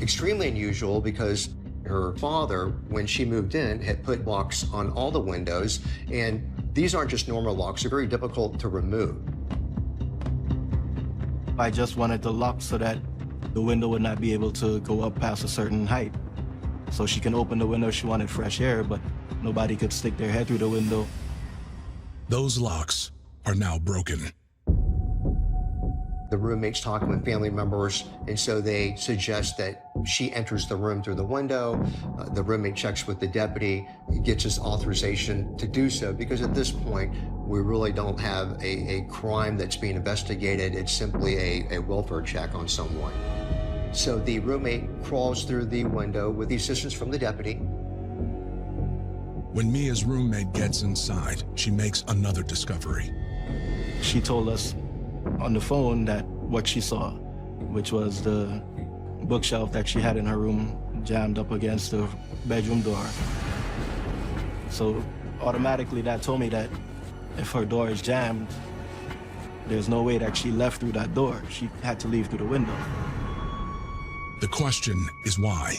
Speaker 8: extremely unusual because her father, when she moved in, had put locks on all the windows, and these aren't just normal locks, they're very difficult to remove.
Speaker 5: I just wanted the lock so that the window would not be able to go up past a certain height. So she can open the window if she wanted fresh air, but nobody could stick their head through the window.
Speaker 19: Those locks are now broken.
Speaker 8: The roommate's talking with family members, and so they suggest that she enters the room through the window. The roommate checks with the deputy, gets his authorization to do so, because at this point, we really don't have a crime that's being investigated. It's simply a welfare check on someone. So the roommate crawls through the window with the assistance from the deputy.
Speaker 19: When Mia's roommate gets inside, she makes another discovery.
Speaker 5: She told us on the phone that what she saw, which was the bookshelf that she had in her room jammed up against the bedroom door. So automatically that told me that if her door is jammed, there's no way that she left through that door. She had to leave through the window.
Speaker 19: The question is why.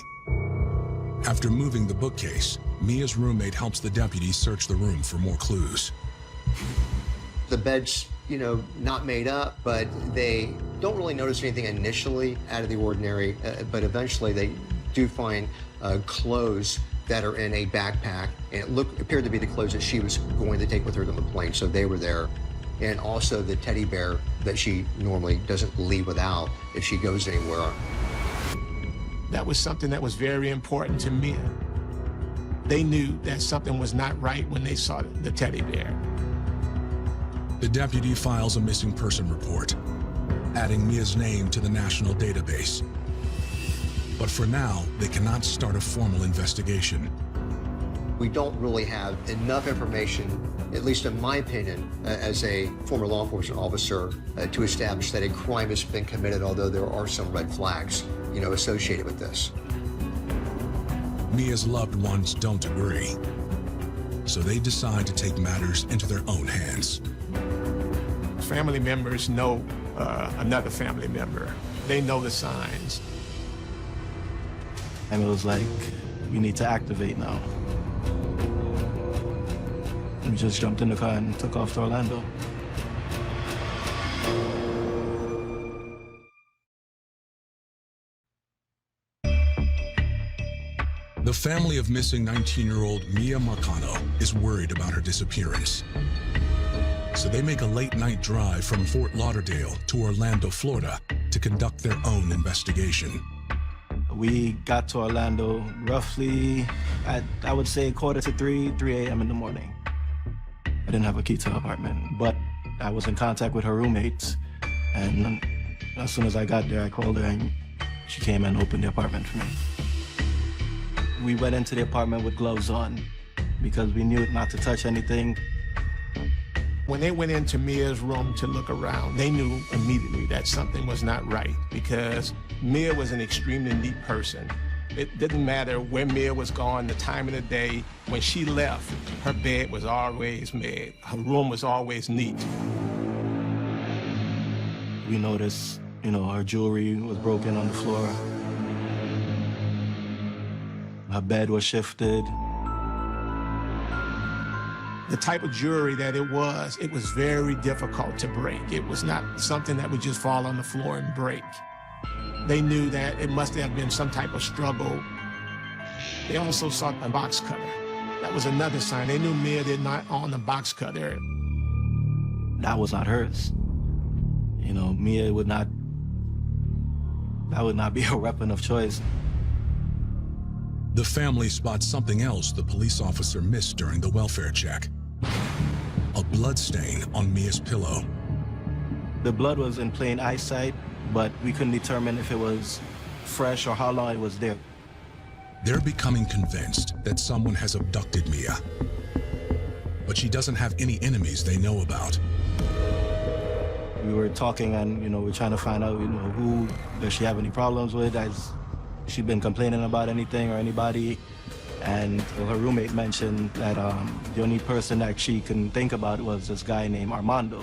Speaker 19: After moving the bookcase, Mia's roommate helps the deputy search the room for more clues.
Speaker 8: The bed's, not made up, but they don't really notice anything initially out of the ordinary, but eventually they do find clothes that are in a backpack, and it appeared to be the clothes that she was going to take with her on the plane, so they were there. And also the teddy bear that she normally doesn't leave without if she goes anywhere.
Speaker 12: That was something that was very important to Mia. They knew that something was not right when they saw the teddy bear.
Speaker 19: The deputy files a missing person report, adding Mia's name to the national database. But for now, they cannot start a formal investigation.
Speaker 8: We don't really have enough information, at least in my opinion, as a former law enforcement officer, to establish that a crime has been committed, although there are some red flags, associated with this.
Speaker 19: Mia's loved ones don't agree, so they decide to take matters into their own hands.
Speaker 12: Family members know another family member. They know the signs.
Speaker 5: And it was like, we need to activate now. We just jumped in the car and took off to Orlando.
Speaker 19: The family of missing 19-year-old Mia Marcano is worried about her disappearance. So they make a late-night drive from Fort Lauderdale to Orlando, Florida, to conduct their own investigation.
Speaker 5: We got to Orlando roughly, I would say 2:45, 3 a.m. in the morning. I didn't have a key to her apartment, but I was in contact with her roommates, and As soon as I got there, I called her and she came and opened the apartment for me. We went into the apartment with gloves on because we knew not to touch anything.
Speaker 12: When they went into Mia's room to look around, they knew immediately that something was not right because Mia was an extremely neat person. It didn't matter where Mia was gone, the time of the day. When she left, her bed was always made. Her room was always neat.
Speaker 5: We noticed, her jewelry was broken on the floor. Her bed was shifted.
Speaker 12: The type of jewelry that it was very difficult to break. It was not something that would just fall on the floor and break. They knew that it must have been some type of struggle. They also saw a box cutter. That was another sign. They knew Mia did not own a box cutter.
Speaker 5: That was not hers. Mia that would not be her weapon of choice.
Speaker 19: The family spots something else the police officer missed during the welfare check. A blood stain on Mia's pillow.
Speaker 5: The blood was in plain eyesight, but we couldn't determine if it was fresh or how long it was there.
Speaker 19: They're becoming convinced that someone has abducted Mia. But she doesn't have any enemies they know about.
Speaker 5: We were talking and, we're trying to find out, who does she have any problems with? Has she been complaining about anything or anybody? And her roommate mentioned that the only person that she can think about was this guy named Armando.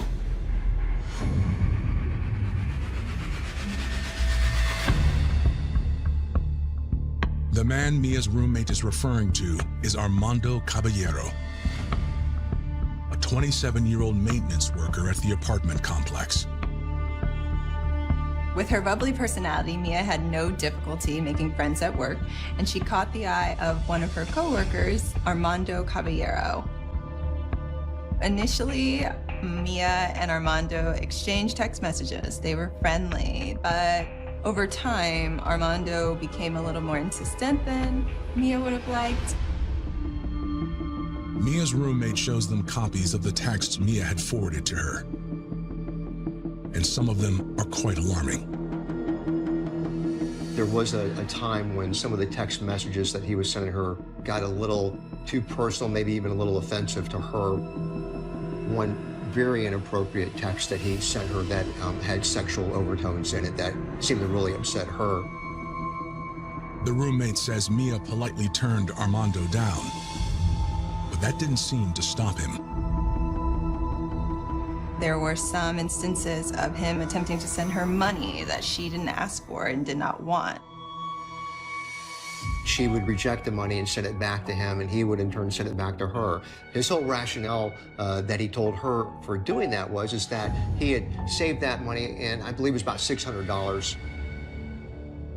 Speaker 19: The man Mia's roommate is referring to is Armando Caballero, a 27-year-old maintenance worker at the apartment complex.
Speaker 9: With her bubbly personality, Mia had no difficulty making friends at work, and she caught the eye of one of her coworkers, Armando Caballero. Initially, Mia and Armando exchanged text messages. They were friendly, but over time, Armando became a little more insistent than Mia would have liked.
Speaker 19: Mia's roommate shows them copies of the texts Mia had forwarded to her. And some of them are quite alarming.
Speaker 8: There was a time when some of the text messages that he was sending her got a little too personal, maybe even a little offensive to her. One very inappropriate text that he sent her that had sexual overtones in it that seemed to really upset her.
Speaker 19: The roommate says Mia politely turned Armando down, but that didn't seem to stop him.
Speaker 9: There were some instances of him attempting to send her money that she didn't ask for and did not want.
Speaker 8: She would reject the money and send it back to him, and he would in turn send it back to her. His whole rationale that he told her for doing that is that he had saved that money, and I believe it was about $600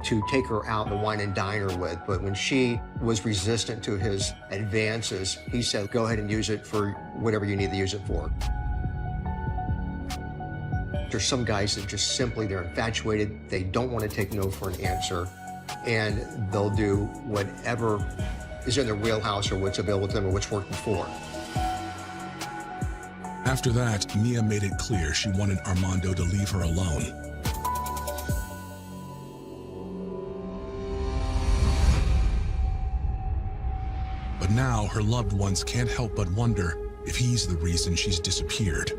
Speaker 8: to take her out to wine and dine her with. But when she was resistant to his advances, he said, go ahead and use it for whatever you need to use it for. There's some guys that just simply, they're infatuated. They don't want to take no for an answer. And they'll do whatever is in their wheelhouse or what's available to them or what's worked before.
Speaker 19: After that, Mia made it clear she wanted Armando to leave her alone. But now her loved ones can't help but wonder if he's the reason she's disappeared.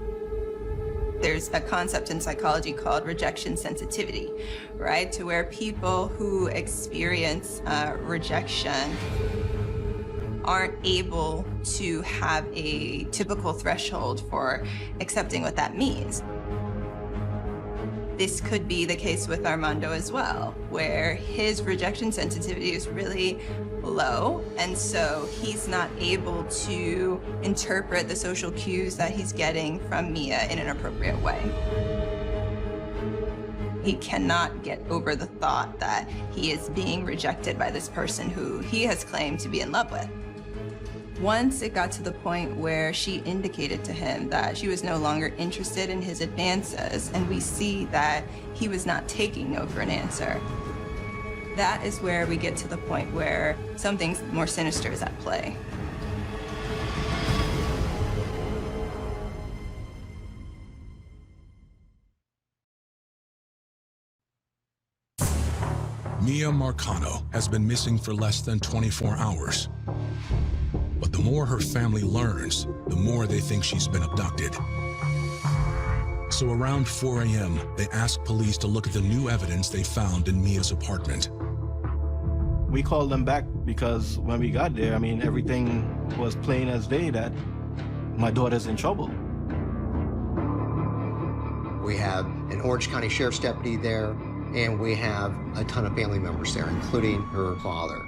Speaker 9: There's a concept in psychology called rejection sensitivity, right? To where people who experience rejection aren't able to have a typical threshold for accepting what that means. This could be the case with Armando as well, where his rejection sensitivity is really low, and so he's not able to interpret the social cues that he's getting from Mia in an appropriate way. He cannot get over the thought that he is being rejected by this person who he has claimed to be in love with. Once it got to the point where she indicated to him that she was no longer interested in his advances, and we see that he was not taking no for an answer, that is where we get to the point where something more sinister is at play.
Speaker 19: Mia Marcano has been missing for less than 24 hours. But the more her family learns, the more they think she's been abducted. So around 4 a.m., they ask police to look at the new evidence they found in Mia's apartment.
Speaker 5: We called them back because when we got there, I mean, everything was plain as day that my daughter's in trouble.
Speaker 8: We have an Orange County Sheriff's deputy there, and we have a ton of family members there, including her father.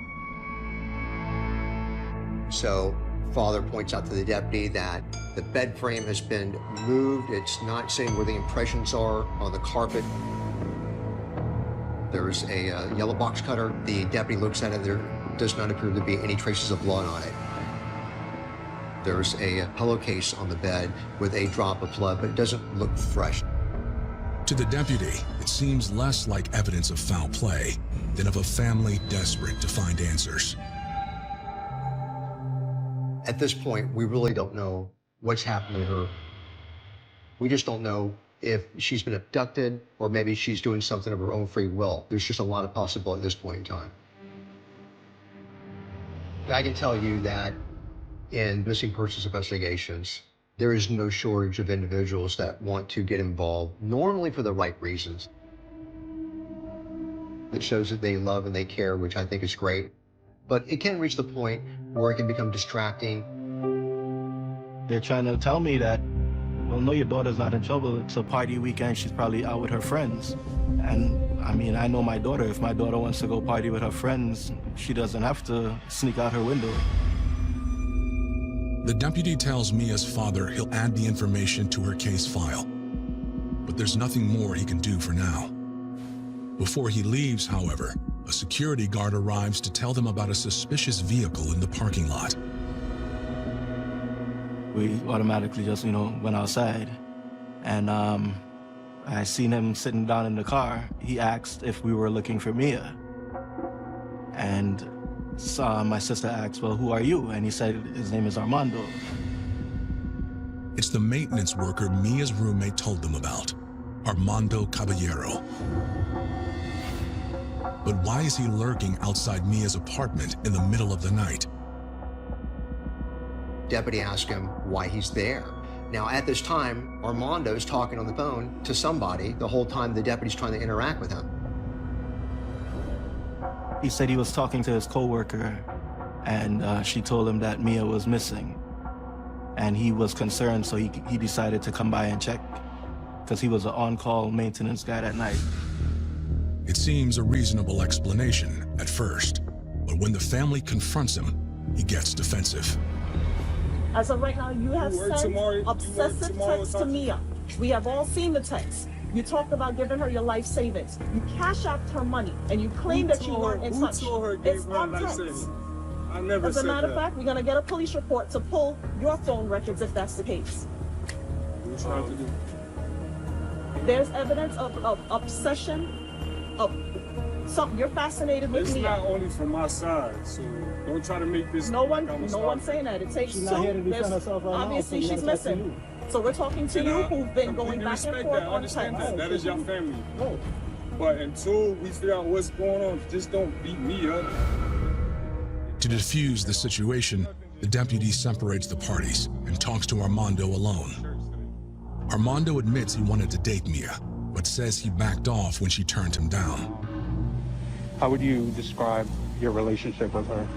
Speaker 8: So, father points out to the deputy that the bed frame has been moved. It's not sitting where the impressions are on the carpet. There's a yellow box cutter. The deputy looks at it. There does not appear to be any traces of blood on it. There's a pillowcase on the bed with a drop of blood, but it doesn't look fresh.
Speaker 19: To the deputy, it seems less like evidence of foul play than of a family desperate to find answers.
Speaker 8: At this point, we really don't know what's happened to her. We just don't know if she's been abducted or maybe she's doing something of her own free will. There's just a lot of possibility at this point in time. I can tell you that in missing persons investigations, there is no shortage of individuals that want to get involved, normally for the right reasons. It shows that they love and they care, which I think is great. But it can reach the point where it can become distracting.
Speaker 5: They're trying to tell me that, well, no, your daughter's not in trouble. It's a party weekend. She's probably out with her friends. And I mean, I know my daughter. If my daughter wants to go party with her friends, she doesn't have to sneak out her window.
Speaker 19: The deputy tells Mia's father he'll add the information to her case file. But there's nothing more he can do for now. Before he leaves, however, a security guard arrives to tell them about a suspicious vehicle in the parking lot.
Speaker 5: We automatically just, went outside. And I seen him sitting down in the car. He asked if we were looking for Mia. And my sister asked, well, who are you? And he said his name is Armando.
Speaker 19: It's the maintenance worker Mia's roommate told them about, Armando Caballero. But why is he lurking outside Mia's apartment in the middle of the night?
Speaker 8: Deputy asked him why he's there. Now, at this time, Armando's talking on the phone to somebody the whole time the deputy's trying to interact with him.
Speaker 5: He said he was talking to his coworker, and she told him that Mia was missing. And he was concerned, so he decided to come by and check, because he was an on-call maintenance guy that night.
Speaker 19: It seems a reasonable explanation at first, but when the family confronts him, he gets defensive.
Speaker 10: As of right now, you have sent obsessive texts to Mia. We have all seen the texts. You talked about giving her your life savings. You cash out her money, and you claim that you weren't in touch. It's on text.
Speaker 18: I never
Speaker 10: As a
Speaker 18: said
Speaker 10: matter of
Speaker 18: that.
Speaker 10: fact, we're going to get a police report to pull your phone records if that's the case.
Speaker 18: What you trying to do?
Speaker 10: There's evidence of obsession, of something. You're fascinated with
Speaker 18: It's
Speaker 10: Mia.
Speaker 18: not only from my side, so don't try to make this.
Speaker 10: No one's saying that. It takes
Speaker 18: She's
Speaker 10: two.
Speaker 18: not here to defend
Speaker 10: There's-
Speaker 18: herself right now,
Speaker 10: obviously,
Speaker 18: so we
Speaker 10: she's
Speaker 18: gotta talk to
Speaker 10: missing. So we're talking to
Speaker 18: And
Speaker 10: you,
Speaker 18: I
Speaker 10: who've been going
Speaker 18: completely
Speaker 10: back and
Speaker 18: respect
Speaker 10: forth
Speaker 18: that. I
Speaker 10: on
Speaker 18: understand
Speaker 10: text.
Speaker 18: that. That is your family. But until we figure out what's going on, just don't beat me up.
Speaker 19: To defuse the situation, the deputy separates the parties and talks to Armando alone. Armando admits he wanted to date Mia, but says he backed off when she turned him down.
Speaker 20: How would you describe your relationship with her?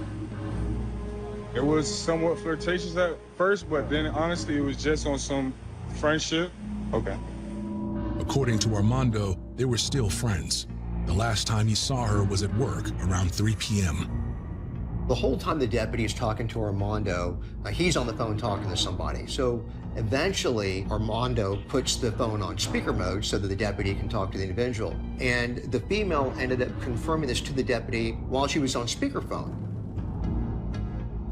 Speaker 18: It was somewhat flirtatious at first, but then honestly, it was just on some friendship.
Speaker 20: Okay.
Speaker 19: According to Armando, they were still friends. The last time he saw her was at work around 3 p.m.
Speaker 8: The whole time the deputy is talking to Armando, he's on the phone talking to somebody. So eventually, Armando puts the phone on speaker mode so that the deputy can talk to the individual. And the female ended up confirming this to the deputy while she was on speakerphone.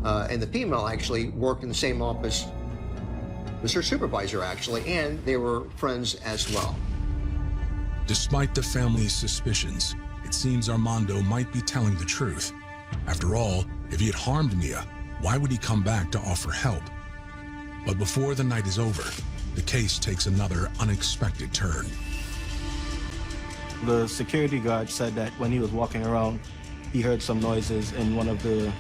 Speaker 8: And the female actually worked in the same office as her supervisor, actually, and they were friends as well.
Speaker 19: Despite the family's suspicions, it seems Armando might be telling the truth. After all, if he had harmed Mia, why would he come back to offer help? But before the night is over, the case takes another unexpected turn.
Speaker 5: The security guard said that when he was walking around, he heard some noises in one of the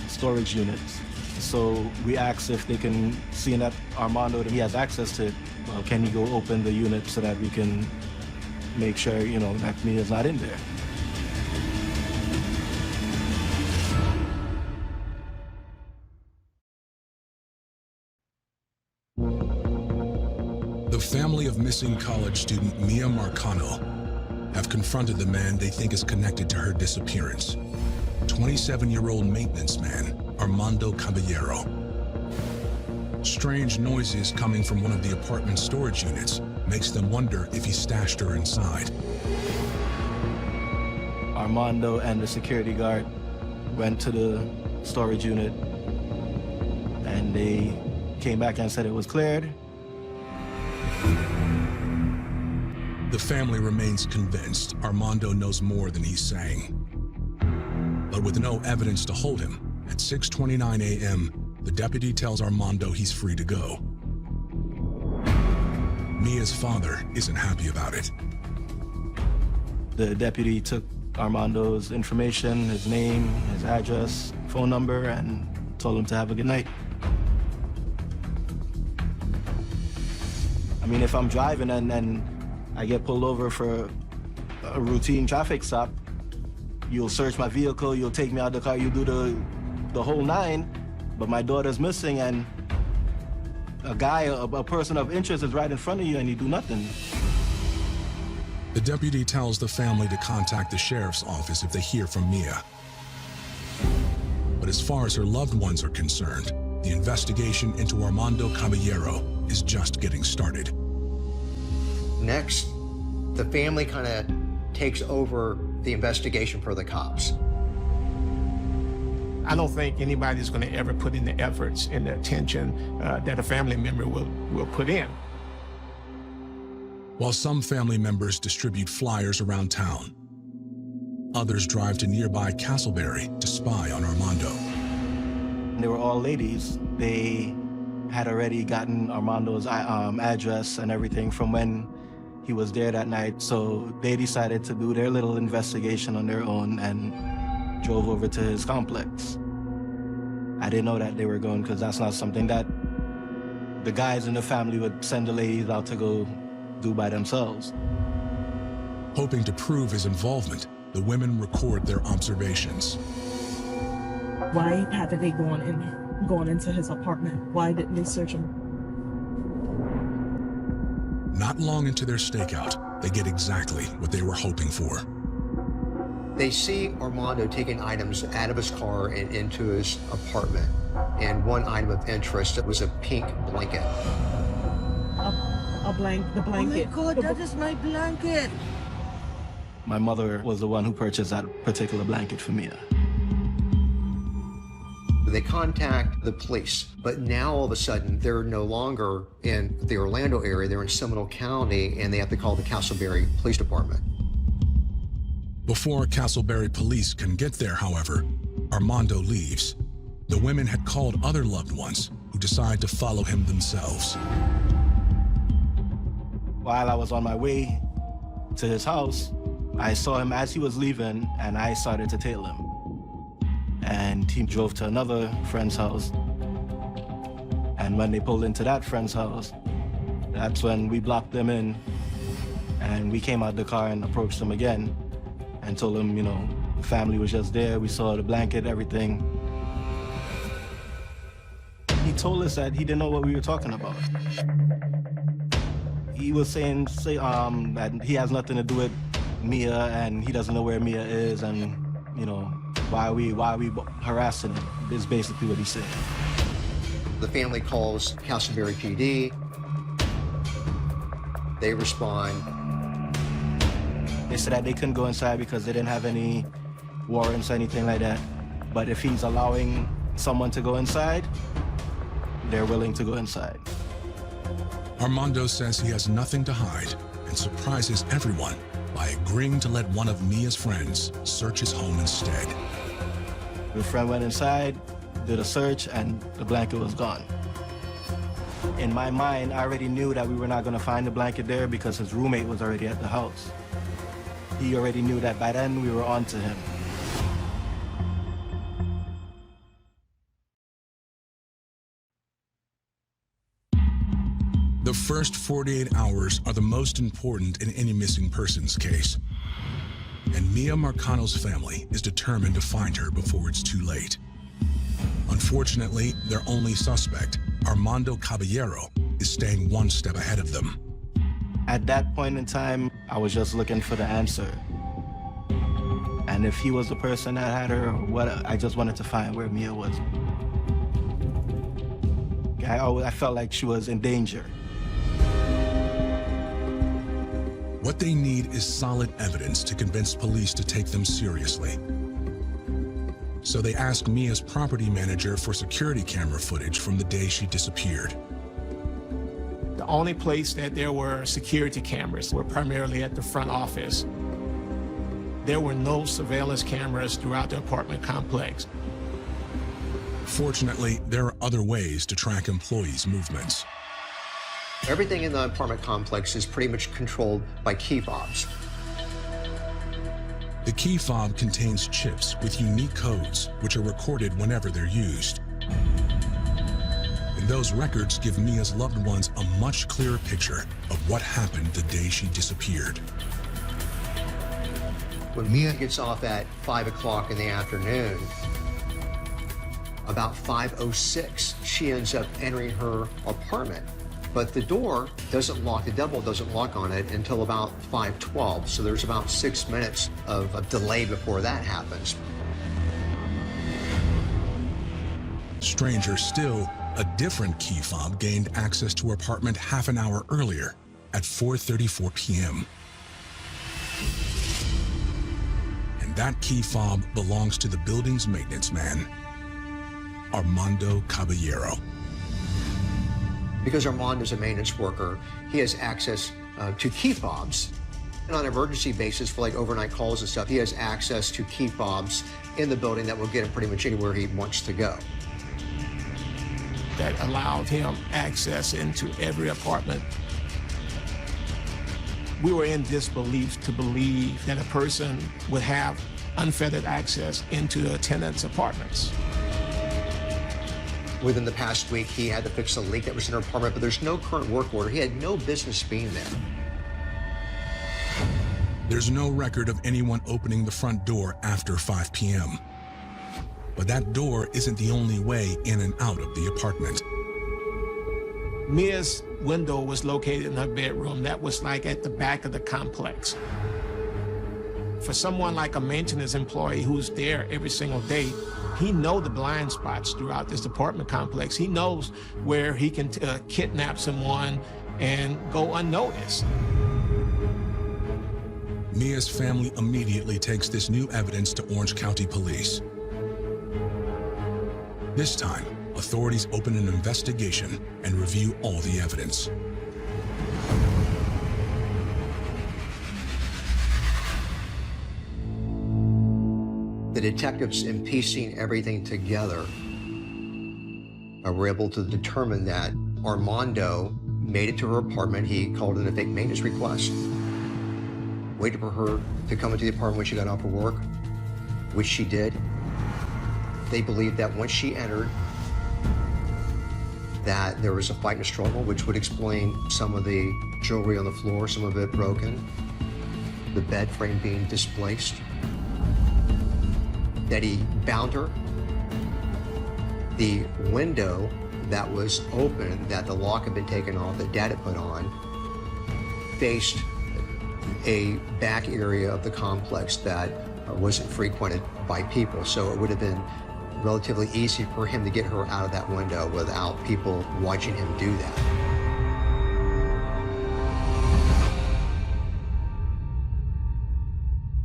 Speaker 5: storage units. So we asked if they can see that Armando, that he has access to it. Well, can he go open the unit so that we can make sure, that Mia's not in there?
Speaker 19: The family of missing college student Mia Marcano have confronted the man they think is connected to her disappearance. 27-year-old maintenance man, Armando Caballero. Strange noises coming from one of the apartment storage units makes them wonder if he stashed her inside.
Speaker 5: Armando and the security guard went to the storage unit and they came back and said it was cleared.
Speaker 19: The family remains convinced Armando knows more than he's saying. But with no evidence to hold him, at 6:29 a.m., the deputy tells Armando he's free to go. Mia's father isn't happy about it.
Speaker 5: The deputy took Armando's information, his name, his address, phone number, and told him to have a good night. I mean, if I'm driving and I get pulled over for a routine traffic stop, you'll search my vehicle, you'll take me out of the car, you do the whole nine, but my daughter's missing and a guy, a person of interest is right in front of you and you do nothing.
Speaker 19: The deputy tells the family to contact the sheriff's office if they hear from Mia. But as far as her loved ones are concerned, the investigation into Armando Caballero is just getting started.
Speaker 8: Next, the family kind of takes over the investigation for the cops.
Speaker 12: I don't think anybody's going to ever put in the efforts and the attention that a family member will put in.
Speaker 19: While some family members distribute flyers around town, others drive to nearby Castleberry to spy on Armando.
Speaker 5: They were all ladies. They had already gotten Armando's address and everything from when he was there that night, so they decided to do their little investigation on their own and drove over to his complex. I didn't know that they were going because that's not something that the guys in the family would send the ladies out to go do by themselves.
Speaker 19: Hoping to prove his involvement, the women record their observations.
Speaker 10: Why haven't they gone into his apartment? Why didn't they search him?
Speaker 19: Not long into their stakeout, they get exactly what they were hoping for.
Speaker 8: They see Armando taking items out of his car and into his apartment. And one item of interest was a pink blanket.
Speaker 10: The blanket.
Speaker 13: Oh my God, that is my blanket.
Speaker 5: My mother was the one who purchased that particular blanket for Mia.
Speaker 8: They contact the police, but now all of a sudden they're no longer in the Orlando area, they're in Seminole County, and they have to call the Castleberry Police Department.
Speaker 19: Before Castleberry police can get there, however, Armando leaves. The women had called other loved ones who decide to follow him themselves.
Speaker 5: While I was on my way to his house, I saw him as he was leaving and I started to tail him. And he drove to another friend's house. And when they pulled into that friend's house, that's when we blocked them in and we came out the car and approached them again and told them, the family was just there. We saw the blanket, everything. He told us that he didn't know what we were talking about. He was saying that he has nothing to do with Mia and he doesn't know where Mia is and, why we harassing him is basically what he's saying.
Speaker 8: The family calls Castleberry PD. They respond.
Speaker 5: They said that they couldn't go inside because they didn't have any warrants or anything like that. But if he's allowing someone to go inside, they're willing to go inside.
Speaker 19: Armando says he has nothing to hide and surprises everyone by agreeing to let one of Mia's friends search his home instead.
Speaker 5: The friend went inside, did a search, and the blanket was gone. In my mind, I already knew that we were not going to find the blanket there because his roommate was already at the house. He already knew that by then we were on to him.
Speaker 19: The first 48 hours are the most important in any missing persons case. And Mia Marcano's family is determined to find her before it's too late. Unfortunately, their only suspect, Armando Caballero, is staying one step ahead of them.
Speaker 5: At that point in time, I was just looking for the answer. And if he was the person that had her, I just wanted to find where Mia was. I felt like she was in danger.
Speaker 19: What they need is solid evidence to convince police to take them seriously. So they ask Mia's property manager for security camera footage from the day she disappeared.
Speaker 12: The only place that there were security cameras were primarily at the front office. There were no surveillance cameras throughout the apartment complex.
Speaker 19: Fortunately, there are other ways to track employees' movements.
Speaker 8: Everything in the apartment complex is pretty much controlled by key fobs.
Speaker 19: The key fob contains chips with unique codes, which are recorded whenever they're used. And those records give Mia's loved ones a much clearer picture of what happened the day she disappeared.
Speaker 8: When Mia gets off at 5 o'clock in the afternoon, about 5:06, she ends up entering her apartment. But the door doesn't lock, the double doesn't lock on it until about 5:12. So there's about 6 minutes of delay before that happens.
Speaker 19: Stranger still, a different key fob gained access to her apartment half an hour earlier at 4:34 p.m. And that key fob belongs to the building's maintenance man, Armando Caballero.
Speaker 8: Because Armando's a maintenance worker, he has access to key fobs. And on an emergency basis for like overnight calls and stuff, he has access to key fobs in the building that will get him pretty much anywhere he wants to go.
Speaker 12: That allowed him access into every apartment. We were in disbelief to believe that a person would have unfettered access into a tenant's apartments.
Speaker 8: Within the past week, he had to fix a leak that was in her apartment, but there's no current work order. He had no business being there.
Speaker 19: There's no record of anyone opening the front door after 5 p.m. But that door isn't the only way in and out of the apartment.
Speaker 12: Mia's window was located in her bedroom. That was like at the back of the complex. For someone like a maintenance employee who's there every single day, he knows the blind spots throughout this apartment complex. He knows where he can kidnap someone and go unnoticed.
Speaker 19: Mia's family immediately takes this new evidence to Orange County Police. This time, authorities open an investigation and review all the evidence.
Speaker 8: The detectives, in piecing everything together, were able to determine that Armando made it to her apartment. He called in a fake maintenance request, waited for her to come into the apartment when she got off of work, which she did. They believed that once she entered, that there was a fight and a struggle, which would explain some of the jewelry on the floor, some of it broken, the bed frame being displaced, that he bound her. The window that was open, that the lock had been taken off, that Dad had put on, faced a back area of the complex that wasn't frequented by people. So it would have been relatively easy for him to get her out of that window without people watching him do that.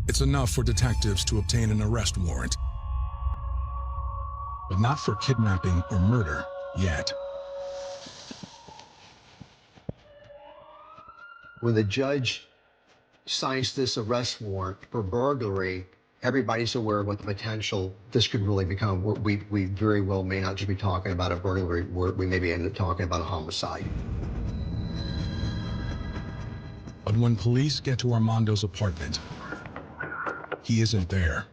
Speaker 19: It's enough for detectives to obtain an arrest warrant, but not for kidnapping or murder yet.
Speaker 8: When the judge signs this arrest warrant for burglary, everybody's aware of what the potential this could really become. We very well may not just be talking about a burglary, we may be end up talking about a homicide.
Speaker 19: But when police get to Armando's apartment, he isn't there.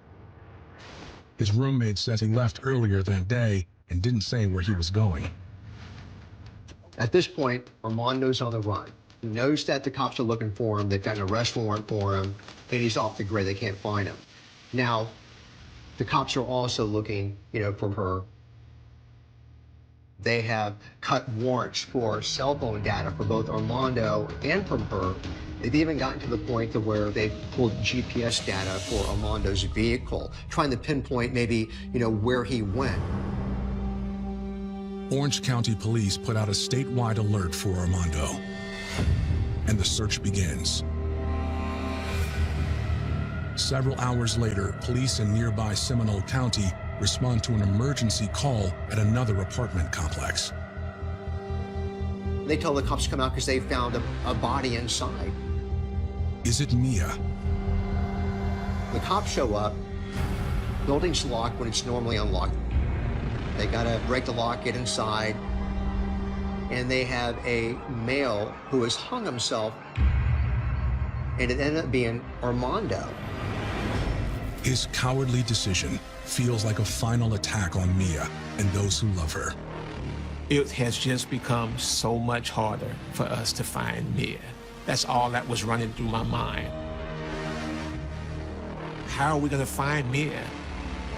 Speaker 19: His roommate says he left earlier that day and didn't say where he was going.
Speaker 8: At this point, Armando's on the run. He knows that the cops are looking for him. They've got an arrest warrant for him, and he's off the grid. They can't find him. Now, the cops are also looking, for her. They have cut warrants for cell phone data for both Armando and from her. They've even gotten to the point to where they've pulled GPS data for Armando's vehicle, trying to pinpoint maybe, where he went.
Speaker 19: Orange County Police put out a statewide alert for Armando, and the search begins. Several hours later, police in nearby Seminole County respond to an emergency call at another apartment complex.
Speaker 8: They tell the cops to come out because they found a body inside.
Speaker 19: Is it Mia?
Speaker 8: The cops show up, building's locked when it's normally unlocked. They gotta break the lock, get inside, and they have a male who has hung himself, and it ended up being Armando.
Speaker 19: His cowardly decision feels like a final attack on Mia and those who love her.
Speaker 12: It has just become so much harder for us to find Mia. That's all that was running through my mind. How are we gonna find Mia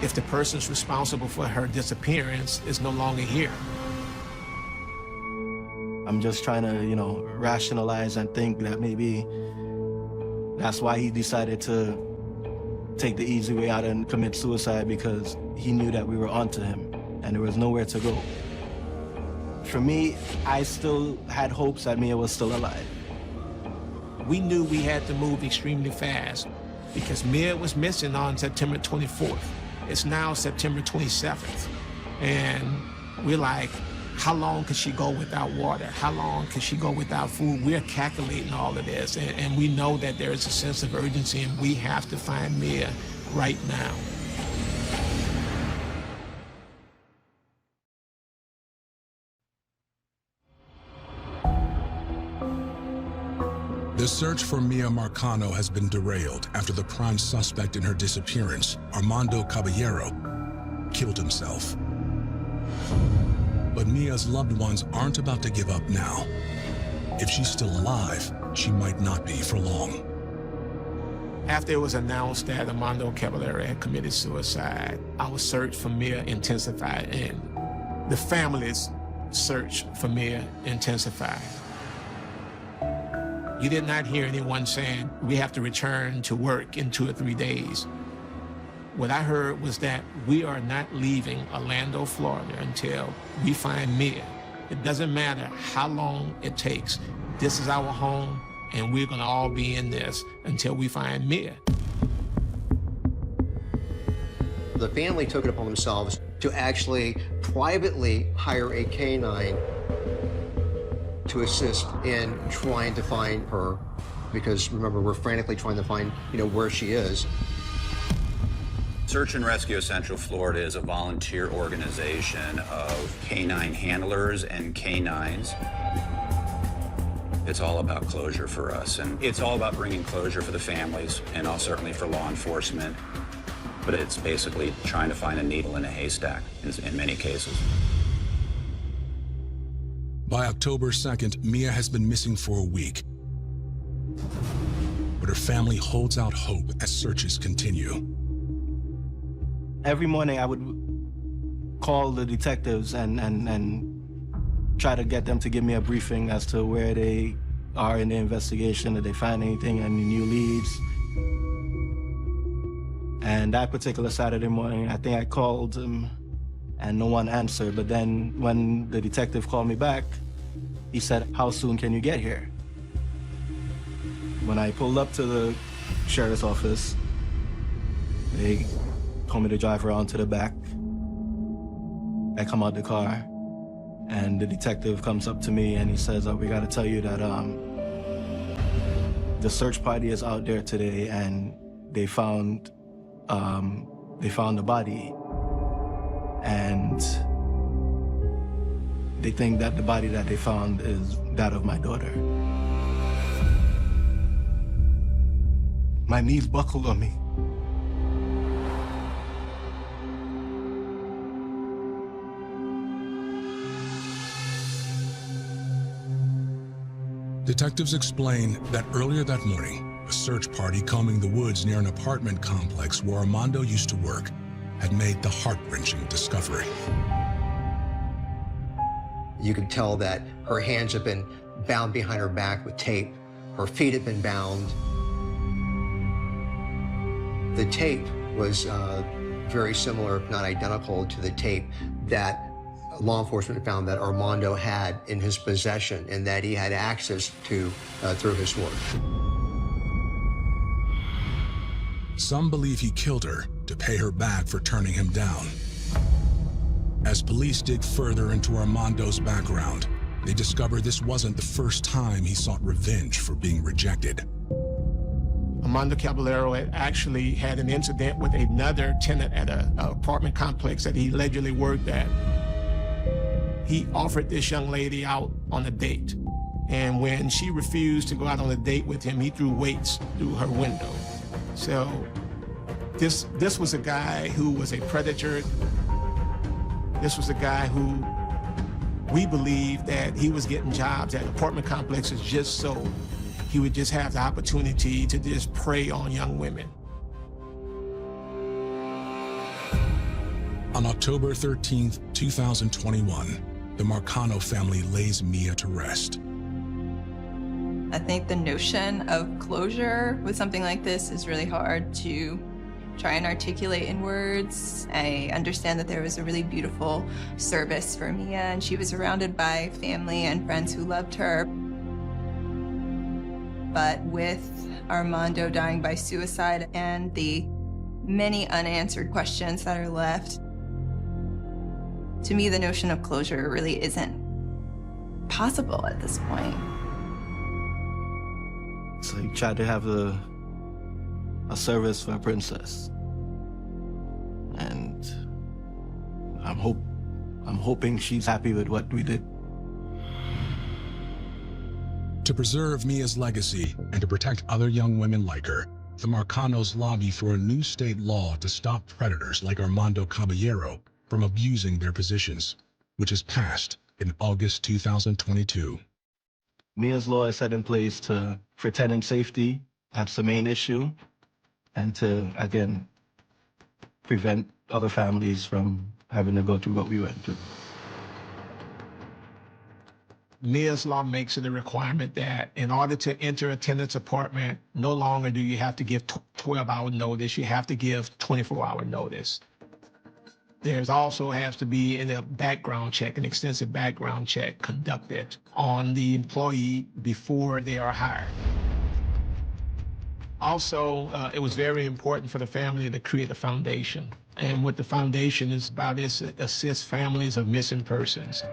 Speaker 12: if the person's responsible for her disappearance is no longer here?
Speaker 5: I'm just trying to, rationalize and think that maybe that's why he decided to take the easy way out and commit suicide, because he knew that we were onto him and there was nowhere to go. For me, I still had hopes that Mia was still alive.
Speaker 12: We knew we had to move extremely fast because Mia was missing on September 24th. It's now September 27th. And we're like, how long could she go without water? How long could she go without food? We're calculating all of this, and we know that there is a sense of urgency, and we have to find Mia right now.
Speaker 19: The search for Mia Marcano has been derailed after the prime suspect in her disappearance, Armando Caballero, killed himself. But Mia's loved ones aren't about to give up now. If she's still alive, she might not be for long.
Speaker 12: After it was announced that Armando Caballero had committed suicide, our search for Mia intensified, and the family's search for Mia intensified. You did not hear anyone saying, we have to return to work in 2 or 3 days. What I heard was that we are not leaving Orlando, Florida until we find Mia. It doesn't matter how long it takes. This is our home, and we're gonna all be in this until we find Mia.
Speaker 8: The family took it upon themselves to actually privately hire a canine to assist in trying to find her, because remember, we're frantically trying to find, where she is.
Speaker 15: Search and Rescue Central Florida is a volunteer organization of canine handlers and canines. It's all about closure for us, and it's all about bringing closure for the families and certainly for law enforcement. But it's basically trying to find a needle in a haystack in many cases.
Speaker 19: By October 2nd, Mia has been missing for a week. But her family holds out hope as searches continue.
Speaker 5: Every morning I would call the detectives and try to get them to give me a briefing as to where they are in the investigation, if they find anything, any new leads. And that particular Saturday morning, I think I called them and no one answered. But then when the detective called me back, he said, how soon can you get here? When I pulled up to the sheriff's office, they told me to drive around to the back. I come out the car, and the detective comes up to me and he says, we gotta tell you that the search party is out there today and they found the body. And they think that the body that they found is that of my daughter. My knees buckled on me.
Speaker 19: Detectives explain that earlier that morning, a search party combing the woods near an apartment complex where Armando used to work had made the heart-wrenching discovery.
Speaker 8: You could tell that her hands had been bound behind her back with tape. Her feet had been bound. The tape was very similar, if not identical, to the tape that law enforcement found that Armando had in his possession and that he had access to through his work.
Speaker 19: Some believe he killed her to pay her back for turning him down. As police dig further into Armando's background, they discover this wasn't the first time he sought revenge for being rejected.
Speaker 12: Armando Caballero had actually had an incident with another tenant at an apartment complex that he allegedly worked at. He offered this young lady out on a date. And when she refused to go out on a date with him, he threw weights through her window. So this was a guy who was a predator. This was a guy who we believe that he was getting jobs at apartment complexes just so he would just have the opportunity to just prey on young women.
Speaker 19: On October 13th, 2021, the Marcano family lays Mia to rest.
Speaker 9: I think the notion of closure with something like this is really hard to try and articulate in words. I understand that there was a really beautiful service for Mia, and she was surrounded by family and friends who loved her. But with Armando dying by suicide and the many unanswered questions that are left, to me, the notion of closure really isn't possible at this point.
Speaker 5: So you tried to have a service for a princess. And I'm hoping she's happy with what we did.
Speaker 19: To preserve Mia's legacy and to protect other young women like her, the Marcanos lobby for a new state law to stop predators like Armando Caballero from abusing their positions, which is passed in August 2022.
Speaker 5: Mia's law is set in place for tenant safety. That's the main issue. And to, again, prevent other families from having to go through what we went through.
Speaker 12: Mia's law makes it a requirement that in order to enter a tenant's apartment, no longer do you have to give 12-hour notice, you have to give 24-hour notice. There's also has to be a background check, an extensive background check conducted on the employee before they are hired. Also, it was very important for the family to create a foundation. And what the foundation is about is to assist families of missing persons.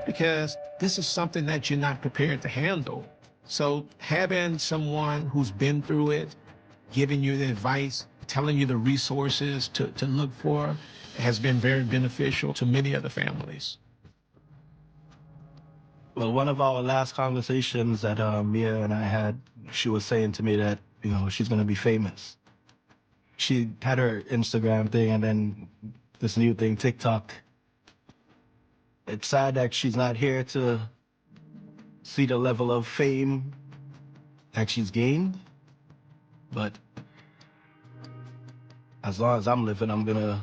Speaker 12: Because this is something that you're not prepared to handle. So having someone who's been through it, giving you the advice, telling you the resources to look for, has been very beneficial to many other families.
Speaker 5: Well, one of our last conversations that Mia and I had, she was saying to me that, you know, she's gonna be famous. She had her Instagram thing and then this new thing, TikTok. It's sad that she's not here to see the level of fame that she's gained, but as long as I'm living, I'm gonna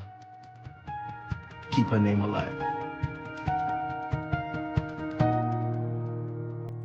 Speaker 5: keep her name alive.